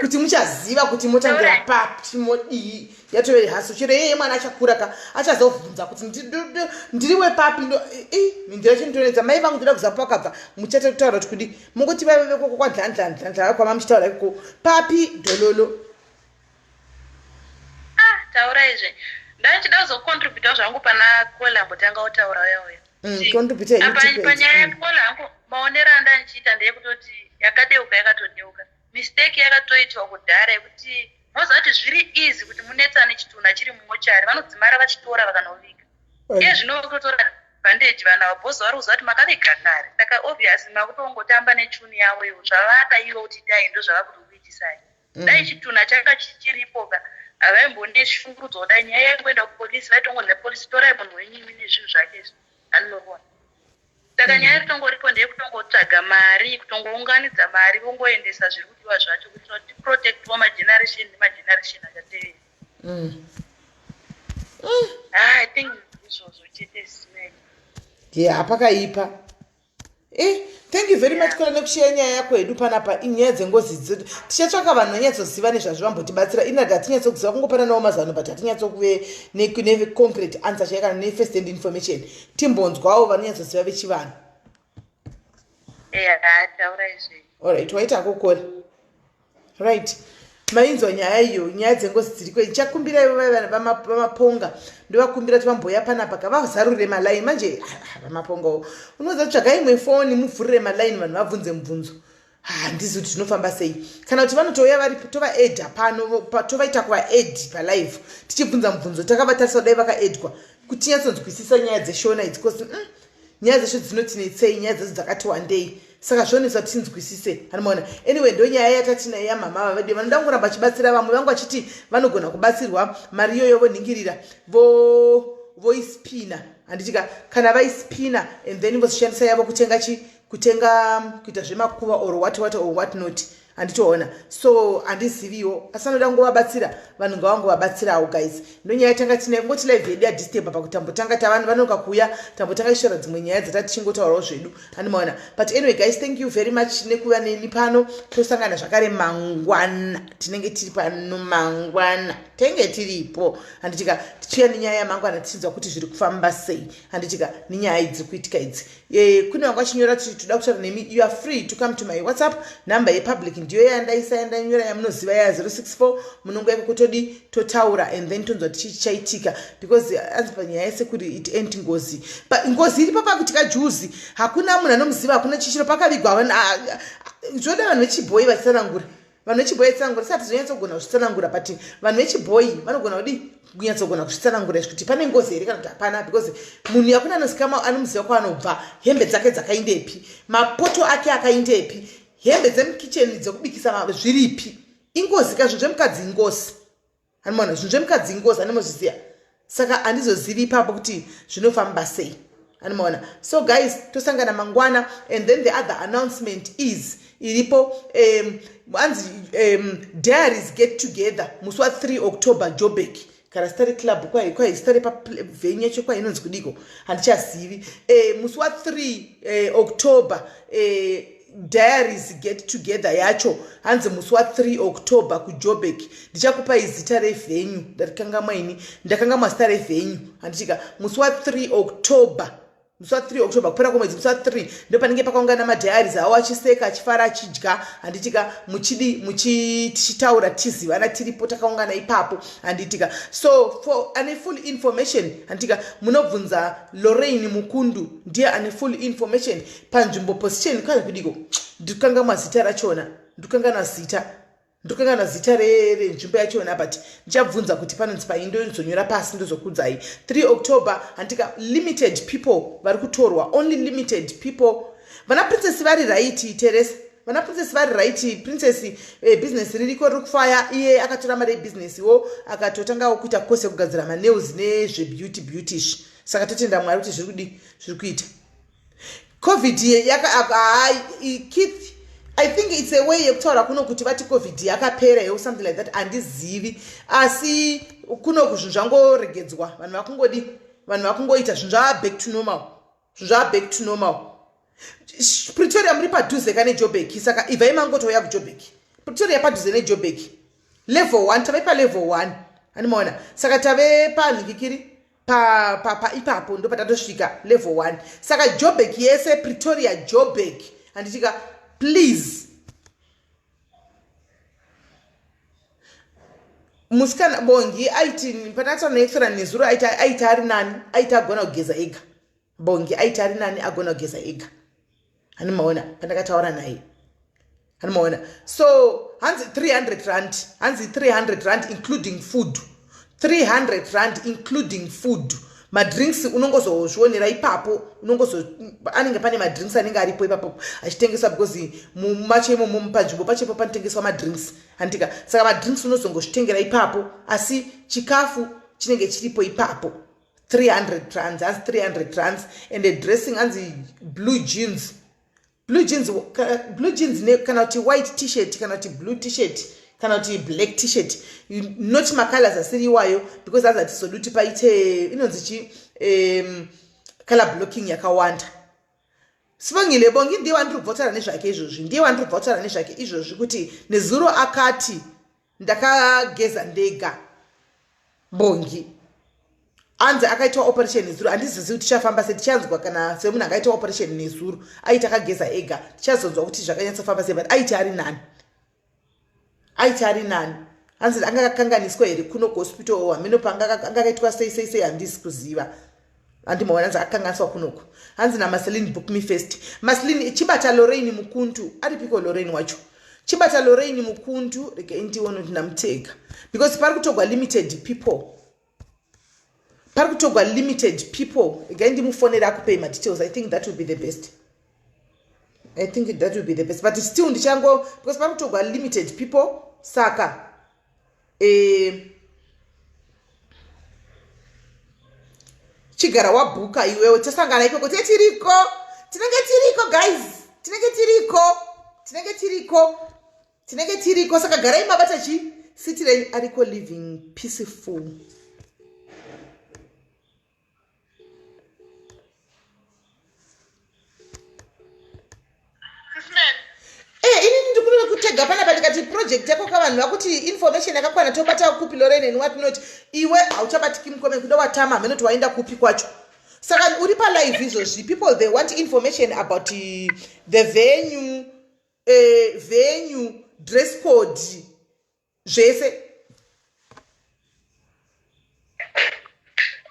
[SPEAKER 1] kuti muchaziva kuti motangira papi modii yatove haso chero yeye mwana achakura achazobvunza kuti ndiri wepapi mindira chinotonedza mai vangu ndoda kuziva pakabva muchate kutaura kuti kudi mungoti vave koko kwadlandlandlandla kwama muchitaura ikoko papi dololo.
[SPEAKER 5] Taura izve ndachida kuzocontributa zvangu pana kola ambotanga utaura yauya.
[SPEAKER 1] Contributa
[SPEAKER 5] panyaya yekola hangu maonero andandichiita ndeyekutoti yakadeuka yakatodeuka. Mistake yakatoitwa kudhara yekuti moziva kuti zviri easy kuti munetsane chitunha chiri mumochari vanodzimara vachitora vakanovika. Iye zvino kutotora bhandeji vanhu avabhozi vari kuziva kuti makaviga kare. Saka obviously makutongotamba nechuni yavo ivo zvavada ivo kuti dai ndo zvava kuti kuitisai. Dai chitunha changa chichiripoka havaimbonde shungurudzo kudai nyaya yekuenda kupolisi vaitongonzi polisi torai munhu wenyu nezvinhu zvake izvi anorwa. Saka nyaya ritongoripo ndeyekutongotsvaga mari kutongounganidza mari vongoendesa zviri kudiwa zvacho kuitira kuti tiprotectwa mageneration nemageneration achatevera. I think izvozvo chete zvinenge
[SPEAKER 1] hapakaipa. Thank you very much kola nekushaya nyaya yako yedu panapa inyaya dzengozi dzedu. Tichatsvaka vanhu vanyatsoziva nezvazvo vambotibatsira. Inati hatinyatsokuziva kungopana mazano but hatinyatsokuve neconcrete answer chayakana ne-first hand information. Timbonzwawo vanonyatsoziva vechivanhu.
[SPEAKER 5] Taura izvi.
[SPEAKER 1] Alright, waitako kola. Right. mainzwa nyaya iyo, nyaya dzengozi dziriko. Ndichakumbira vamaponga ndovakumbira kuti vamboya panapa kavazarure malaini. Manje vamaponga unoza kutsvaga imwe foni muvhurire malaini vanhu vabvunze mubvunzo. Handisi kuti zvinofamba sei. Kana kuti vanotouya vari tovaedha pano tovaita kuvaed palive tichibvunza mubvunzo takavatarisa kudai vakaedhwa kuti tinyatsonzwisisa nyaya dzeshona idzi because nyaya dzesho dzinotinetsei, nyaya dzesu dzakati wandei. Saka zvonesa tinzwisise. Anomaona anyway ndo nyaya yatatinai yamama vavadi vanoda kuramba chibatsira vamwe vangu vachiti vanogona kubatsirwa mari iyoyo vonhingirira voispina. Handitika kana vaisipina and then vozishandisa yavo kuita zvemakuva or what not. Handitoona so handiziviwo asi anoda ngovabatsira vanhu ngavangovabatsirawo guys. Ndonyaya tanga tine ngoti live yedu yadisturb pakutambotanga tavanhu vanoka kuuya tambotanga ishora dzimwe nyaya dzatatichingotauраwo zvedu. Handimaona but anyway guys, thank you very much nekuva neni pano. Tosangana zvakare mangwana, tinenge tiri pano mangwana, tenge tiripo. Handitika tichiuya nenyaya yamangwana tichinzwa kuti zviri kufamba sei. Handitika nenyaya idzi kuitika idzi. Kune vanga vachinyora kuti toda kutaura nemi, you are free to come to my WhatsApp number yepublic ndiyo yandaisa yandanyora yamunoziva ya 064 munongoeka kutodi totaura and then tonzwa tichichaitika because anzi panyaya yese kuti it ain't ngozi. But ngozi iripo pakutika juzi hakuna munhu anomuziva, hakuna chichiro pakavigwa zvoda vanhu vechibhoyi vachitsanangura. Vanhu vechibhoyi vachitsanangura sati zvonyatsogona kuzvitsanangura but vanhu vechibhoyi vanogona kudi kunyatsogona kuzvitsanangura kuti pane ngozi here kana kuti hapana because munhu hakuna anomuziva kwaanobva, hembe dzake dzakaindepi, mapoto ake akaindepi, hembe dzemukicheni dzekubikisa zviripi. Ingozi ka zvinhu zvemukadzi ingozi. Hanimona zvinhu zvemukadzi ingozi hanemozviziva. Saka handizozivi ipapo kuti zvinofamba sei. Hanimona. So guys, tosangana mangwana and then the other announcement is iripo diaries get together musi wa 3 October Joburg. Karastari club kwa istari pa venue yacho kwa inonzi kudiko. Handichazivi. Musi wa 3 October diaries get together yacho hanzi musi wa 3 October kuJoburg. Ndichakupa izita revenue ndakanga maini ndakanga mazita revenue. Handitika musi wa 3 October musi wa 3 October kupera kwemwedzi musi wa 3 ndo panenge pakaungana madiaries awo achiseka achifara achidya. Handitika tichitaura tizivana tiripo takaungana ipapo. Handitika so for ane full information handitika munobvunza Lorraine Mukundu ndiye ane full information panzvimbo position kana kudiko ndikanga mazita rachona ndikanga na zita renzvimbo yachona but ndichabvunza kuti panonzi paindo nzonyora pasi ndozokudzai 3 October. Handitika limited people vari kutorwa, only limited people. Vana princess vari right Teresa, vana princess vari right. Princess business ririko riri kufaya, iye akatora mari business wo akatotangawo kuita kose kugadzira nails nezvebeauty. Saka totenda Mwari kuti zviri kuita. COVID Keith, I think it's a way yekutaura kuno kuti vati COVID yakapera or something like that. Handizivi asi kuno kuzvinhu zvangoregedzwa, vanhu vakungoita zvinhu back to normal. Pretoria muri padhuze kane Joburg, saka ibvai mangotouya kuJoburg. Pretoria padhuze neJoburg. Level 1 tave pa level 1. Handimaona saka tave panhikikiri ipapo ndo patatosvika level 1. Saka Joburg yese Pretoria Joburg. Handitika please musikana Bongi aiti panata nextra nezuro aita ari nani aita agona kugeza ega. Bongi aita ari nani agona kugeza ega. Hanimaona pandakataura naye. Hanimaona so hanzi 300 rand, hanzi 300 rand including food. 300 rand including food. Madrinks unongozozvionera ipapo, anenge pane madrinks anenge aripo ipapo achitengeswa because mumachemo mupanzvimbo pachepo panotengeswa madrinks. Handika saka madrinks unozongozvitengera ipapo asi chikafu chinenge chiripo ipapo. 300 rand, that's 300 rand. And the dressing hanzi blue jeans kana kuti white t-shirt kana kuti blue t-shirt kana kuti black t-shirt, not macolors asiri iwayo because azatisoduti paite inonzi color blocking yakawanda. Sivangile Bongi ndiye wandikuvhotara nezvake izvozvi, kuti nezuro akati ndakageza ndega. Bongi anze akaitwa operation nezuro, handizivi kuti tichafamba sei, tichanzwa kana semunhu akaitwa operation nezuro aita akageza ega tichazonzwa kuti zvakanyatsofamba sei, but aiti ari nani. aiti ari nani hanzi anga kakanganiswa here kuno hospital hameno panga angakaitwa sei handisi kuziva handimaona hanzi akakanganiswa kunoko hanzi naMarceline book me first. Marceline chibata Lorraine Mukuntu aripiko Lorraine wacho chibata Lorraine Mukuntu rege indiona kuti ndamutega because pari kutogwa limited people again ndimufonera akupe ma details. I think that would be the best. But still ndichango because pari kutogwa limited people saka chigara wabhuka iwewe tosangana ikoko tiriko guys tinenge tiriko saka garai mabata chi sitirei ariko living peaceful. Ini ndikuona kutega pana patikati project yako kavanhu vakuti information yakakwana tobata kupi Lorraine and what not iwe hauchabatiki mukome kuda watama menoti waenda kupi kwacho saka uri pa live izvozvi people they want information about the venue dress code zvese.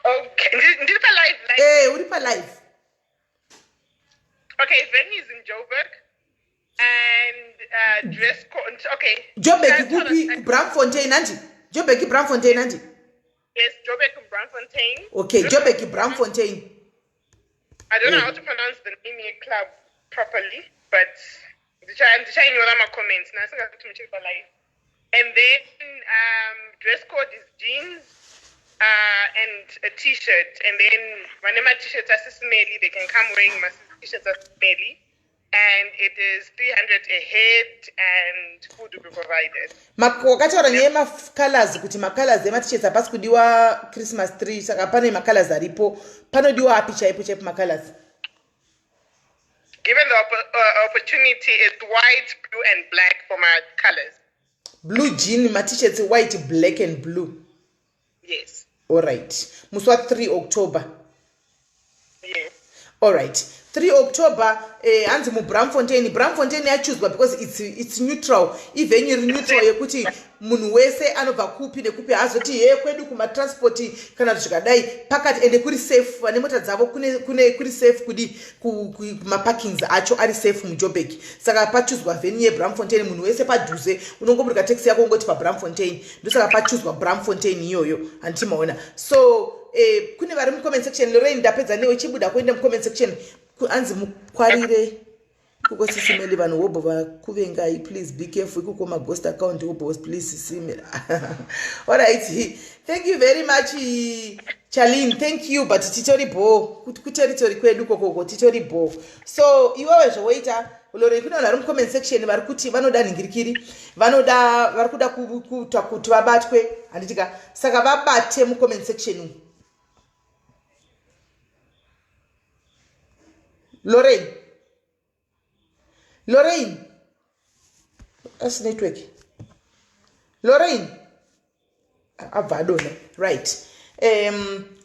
[SPEAKER 8] Okay, ndiri pa live
[SPEAKER 1] uri pa live.
[SPEAKER 8] Okay, venue is in Joburg. And dress code. Okay.
[SPEAKER 1] Joburg kupi Braamfontein andi? Joburg Braamfontein andi?
[SPEAKER 8] Yes, Joburg Braamfontein.
[SPEAKER 1] Okay, Joburg Braamfontein.
[SPEAKER 8] I don't know how to pronounce the name of the club properly, but I'm trying to my comments now. So I have to check for live. And then dress code is jeans and a t-shirt. And then whenever t-shirts are smelly, they can come wearing my t-shirts are smelly. And it is 300 a head and food will be provided.
[SPEAKER 1] Wakataura nyema colors kuti colors ema-t-shirts hapasi kudiwa Christmas tree saka pane colors aripo panodiwa api chaipo colors.
[SPEAKER 8] Given the opportunity, it's white, blue and black for my colors.
[SPEAKER 1] Blue jean, t-shirts white, black and blue.
[SPEAKER 8] Yes.
[SPEAKER 1] All right. Muswa 3 October.
[SPEAKER 8] Yes.
[SPEAKER 1] All right. 3 October hanzi Braamfontein yachuzwa because it's neutral. Even iri neutral yekuti munhu wese anobva kupi nekupi hazoti kwedu kuma transport kana zvikadai pakati ende kuri safe vane mota dzavo kuri safe kudi kuma parkings acho ari safe muJoburg saka pachuzwa venue yeBraamfontein munhu wese padhuze unongoburika taxi yako ungoti paBraamfontein ndosaka pachuzwa Braamfontein iyoyo handimaona so kune vari mucomment section Lorraine ndapedza newe chibuda kuenda mucomment section anzi mukwarire kukosisimeli vanhu wobo vakuvengai please be careful ikukoma ghost account wobo please simela. All right, thank you very much Charlene, thank you but titoribo kuteritori kwedu kokoko titoribo so iwewe zvoita Lorraine kuna vari mucomment section vari kuti vanoda nhingirikiri vari kuda kuita kuti vabatwe handitika saka vabate mucomment section. Lorraine, that's network. Lorraine, Avadona, right?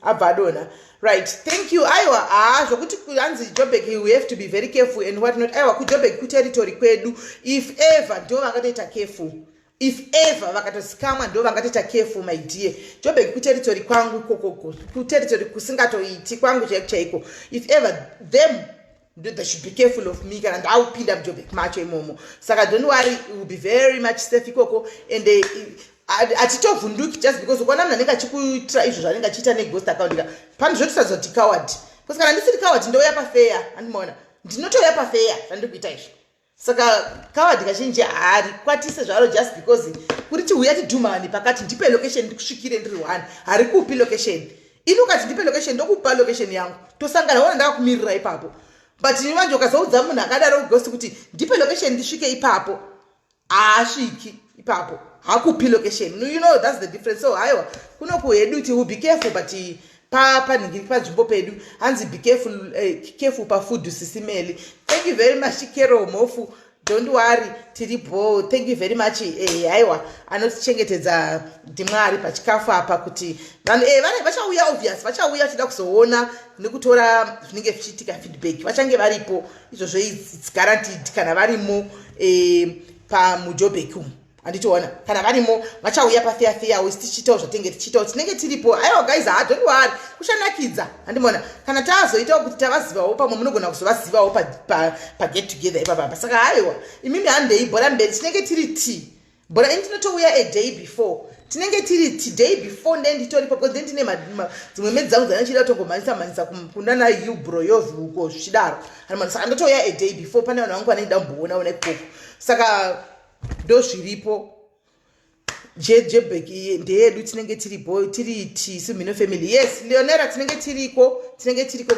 [SPEAKER 1] Avadona, right? Thank you. Aiwa, zokuti kuanzi Joburg, we have to be very careful and what not. Aiwa, ku Joburg ku territory kwedu. If ever, ndo vakateta careful. If ever vakatosikama ndo vangatita careful my dear. Joburg ku territory kwangu kokoko. Ku territory kusingatoiti kwangu chaiko. If ever them they should be careful of me and I'll pin up Joburg macho imomo. Saka don't worry, we will be very much safe ikoko and they atitovhunduki just because ukona mna nenga chikuitra izvo zvanenga chiita neghost account ika pani zvotosazoti coward because kana ndisiri coward ndoya pa fair andimona ndinotoya pa fair zvandikuita izvo saka coward kazhinji hari kwatise zvaro just because kuri tiuya tidhumani pakati ndipe location ndikusvikire ndiri 1 hari kupi location inokati ndipe location ndokupa location yangu tosangana wona ndakakumirira ipapo but manje ukazoudza munhu akadaro ghost kuti ndipe location ndisvike ipapo asviki ipapo hakupi location. You know that's the difference. So aiwa kunoku hedu ti be careful but pa ningiri pa jumbo pedu hanzi be careful pa food sisimeli. Thank you very much Kero Mofu, don't worry tiripo. Thank you very much aiwa anotichengetedza ndimwari pa chikafu apa kuti vanhu vane vachauya obvious vachauya tida kuzoona nekutora zvinenge zvichiitika feedback vachange varipo izvozvo it's guaranteed kana varimo pa muJoburg handitoona kana varimo vachauya pafiyafiyawo isi tichitawo zvatenge tichitawo tinenge tiripo. Aiwa guys, don't worry, kushanakidza handimona. Kana tazoitawo kuti tavazivawo pamwe munogona kuzovazivawo paget together ipapapa. Saka aiwa imimi handei bhora mberi tinenge tiri t bhora ini tinotouya a day before, tinenge tiri t day before then nditoripo because then tine dzimwe medzi dzangu dzanachida kutongomhanisa kunana you bro yovhuko zvichidaro handimona. Saka ndotouya a day before, pane vanhu vangu vanoida kumboonaona ikoko. Saka ndo zviripo. Jebek ndeyedu tinenge tiripo tiri Simino family. Yes, Leonera tinenge tiriko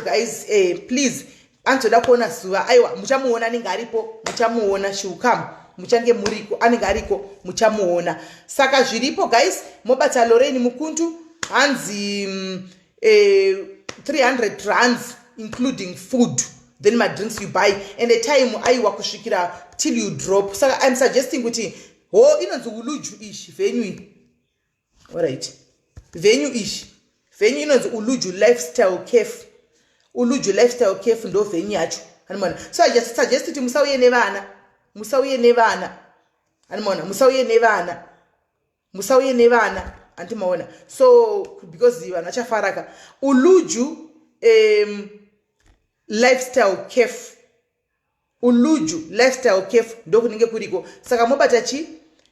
[SPEAKER 1] guys. Please anzoda kuona zuva. Aiwa muchamuona anenge aripo, muchamuona shukam, muchange muriko anenge ariko, muchamuona. Saka zviripo guys. Mobata Lorraine Mukuntu hanzi 300 rands including food, then my drinks you buy, and the time aiwa kusvikira till you drop. So I'm suggesting kuti inonzi uluju ish venue. Alright, venue ish venue inonzi uluju lifestyle cafe. Uluju lifestyle cafe ndo venue yacho handimona. So I just suggest kuti musauye nevana handimona, musauye nevana handimaona. So because vana chafaraka uluju lifestyle cafe, uluju lifestyle cafe ndokunenge kuriko. Saka mobata chi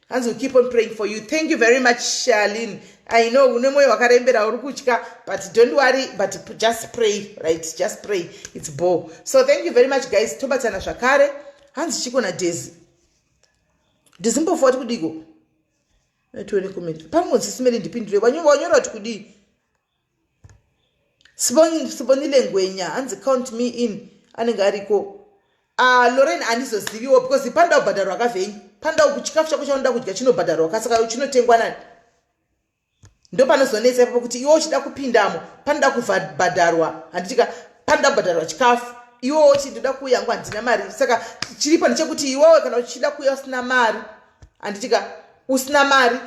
[SPEAKER 1] hanzi keep on praying for you. Thank you very much Charlene. I know une moyo wakarembera uri kutya, but don't worry, but just pray, right? Just pray, it's bo. So thank you very much guys. Tobatana zvakare hanzi chikona Daisy ndizimbofoti kudiko tuone comment pamunzi simeli ndipindure wanyora kuti kudi sibonile ngwenya hanzi count me in anenge ariko. Lorraine anizoziviwo because panda ubhadharo akavhenyi, panda kuchikafu chako chaunoda kudya chinobhadharwa kasaka chinotengwa nani. Ndo panozonetsa ipapo kuti iwo uchida kupindamo panda kubhadharwa, handitika panda kubhadharwa chikafu iwo uchida kuuya ngo handina mari. Saka chiripo ndechekuti iwowe kana uchida kuuya usina mari, handitika usina mari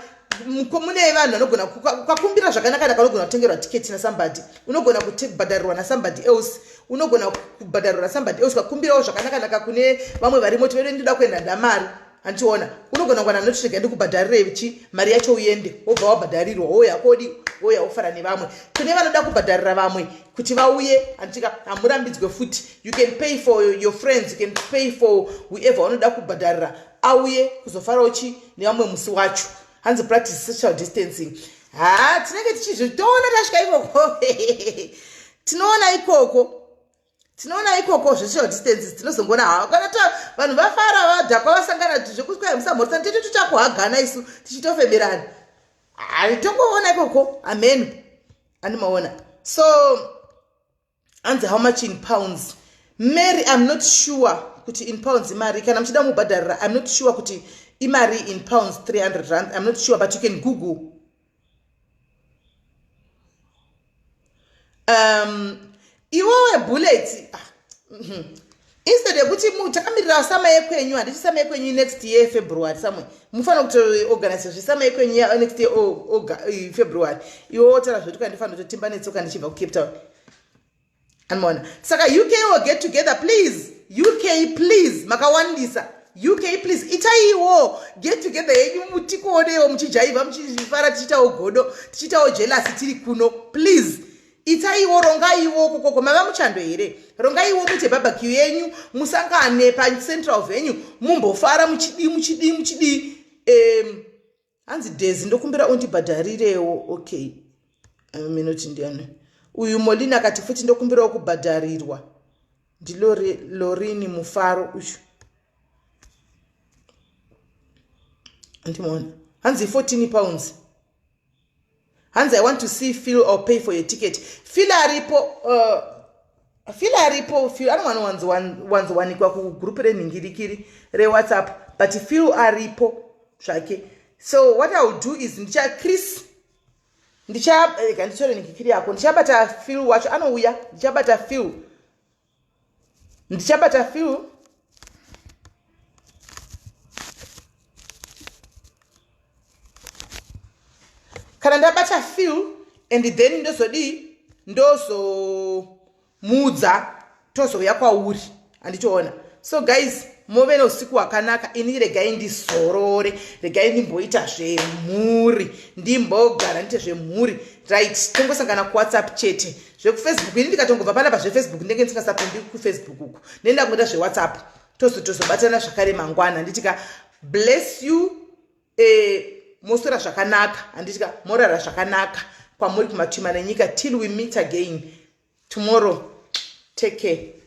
[SPEAKER 1] mune vanhu vanogona kukakumbira zvakanaka nakanogona kutengerwa tiketi nasambadi, unogona kubhadharirwa nasambadi else, unogona kubhadharirwa nasambadi else ukakumbirawo zvakanaka naka kune vamwe varimo tivede ndida kuenda ndamari handiona unogona kuwana notirega ndikubhadharire chi mari yacho uende wobva wabhadharirwa woya kodi woya ufara nevamwe. Kune vanoda kubhadharira vamwe kuti vauye handitika hamurambidzwe futi. You can pay for your friends, you can pay for whoever unoda kubhadharira auye kuzofarawo chi nevamwe musi wacho. Hands practice social distancing. Tinenge tichizvitoona tasvika ikoko. Tinoona ikoko social distancing tinozongona hawo. Kana vanhu vafara vadhakwa vasangana zvokuswera musamhorisa nditi tutakuhagana isu tichitofemerana. Tongoona ikoko. Amen. Animaona. So hanzi how much in pounds? Mary, I'm not sure kuti in pounds mari kana mchida mubhadharira. I'm not sure kuti imari in pounds 300 rand. I'm not sure, but you can Google. Iwowe bullet. Instead yekuti takamirira sama yekwenyu handiti sama yekwenyu next year February somewhere. Mufana kuti organize zvisama yekwenyu next year February. Iwo tara zvotuka ndifana kutimba netsoka ndichibva ku Cape Town. Anmona. Saka UK will get together please. UK please makawandisa. UK please itaiwo get together yenyu mutikonewo muchijaiva muchifara tichitawo godo tichitawo jealousy tiri kuno please. Itaiwo rongaiwo kokoko mava muchando here. Rongaiwo muite barbecue yenyu musangane pa central venue mumbofara muchidi hanzi Daisy ndokumbira undibhadharirewo. Okay, minoti ndiani uyu Molina akati futi ndokumbirawo kubhadharirwa ndilorine mufaro uyu antimona hanzi 14 pounds. Hanzi I want to see Phil or pay for your ticket. Phil aripo Phil anwana wanikwa ku group reningirikiri re WhatsApp, but Phil aripo zvake. So what I will do is Chris ndichore nikikiri yako ndichabata Phil wacho anouya ndichabata Phil kana ndabata Phil and then ndozo mudza tozouya kwauri anditoona. So guys move nousiku hwakanaka. Ini regai ndizorore, regai ndimboita zvemhuri, ndimbogara ndite zvemhuri. Right, tongosangana kuwhatsapp chete. Zvekufacebook ini ndikatongobva panapa zvefacebook ndenge ndisingasapendi kufacebook uku. Nenda kungoita zvewhatsapp. Tozobatana zvakare mangwana. Nditika bless you, mosora zvakanaka. Anditika morara zvakanaka kwamuri kumatima nenyika till we meet again tomorrow. Take care.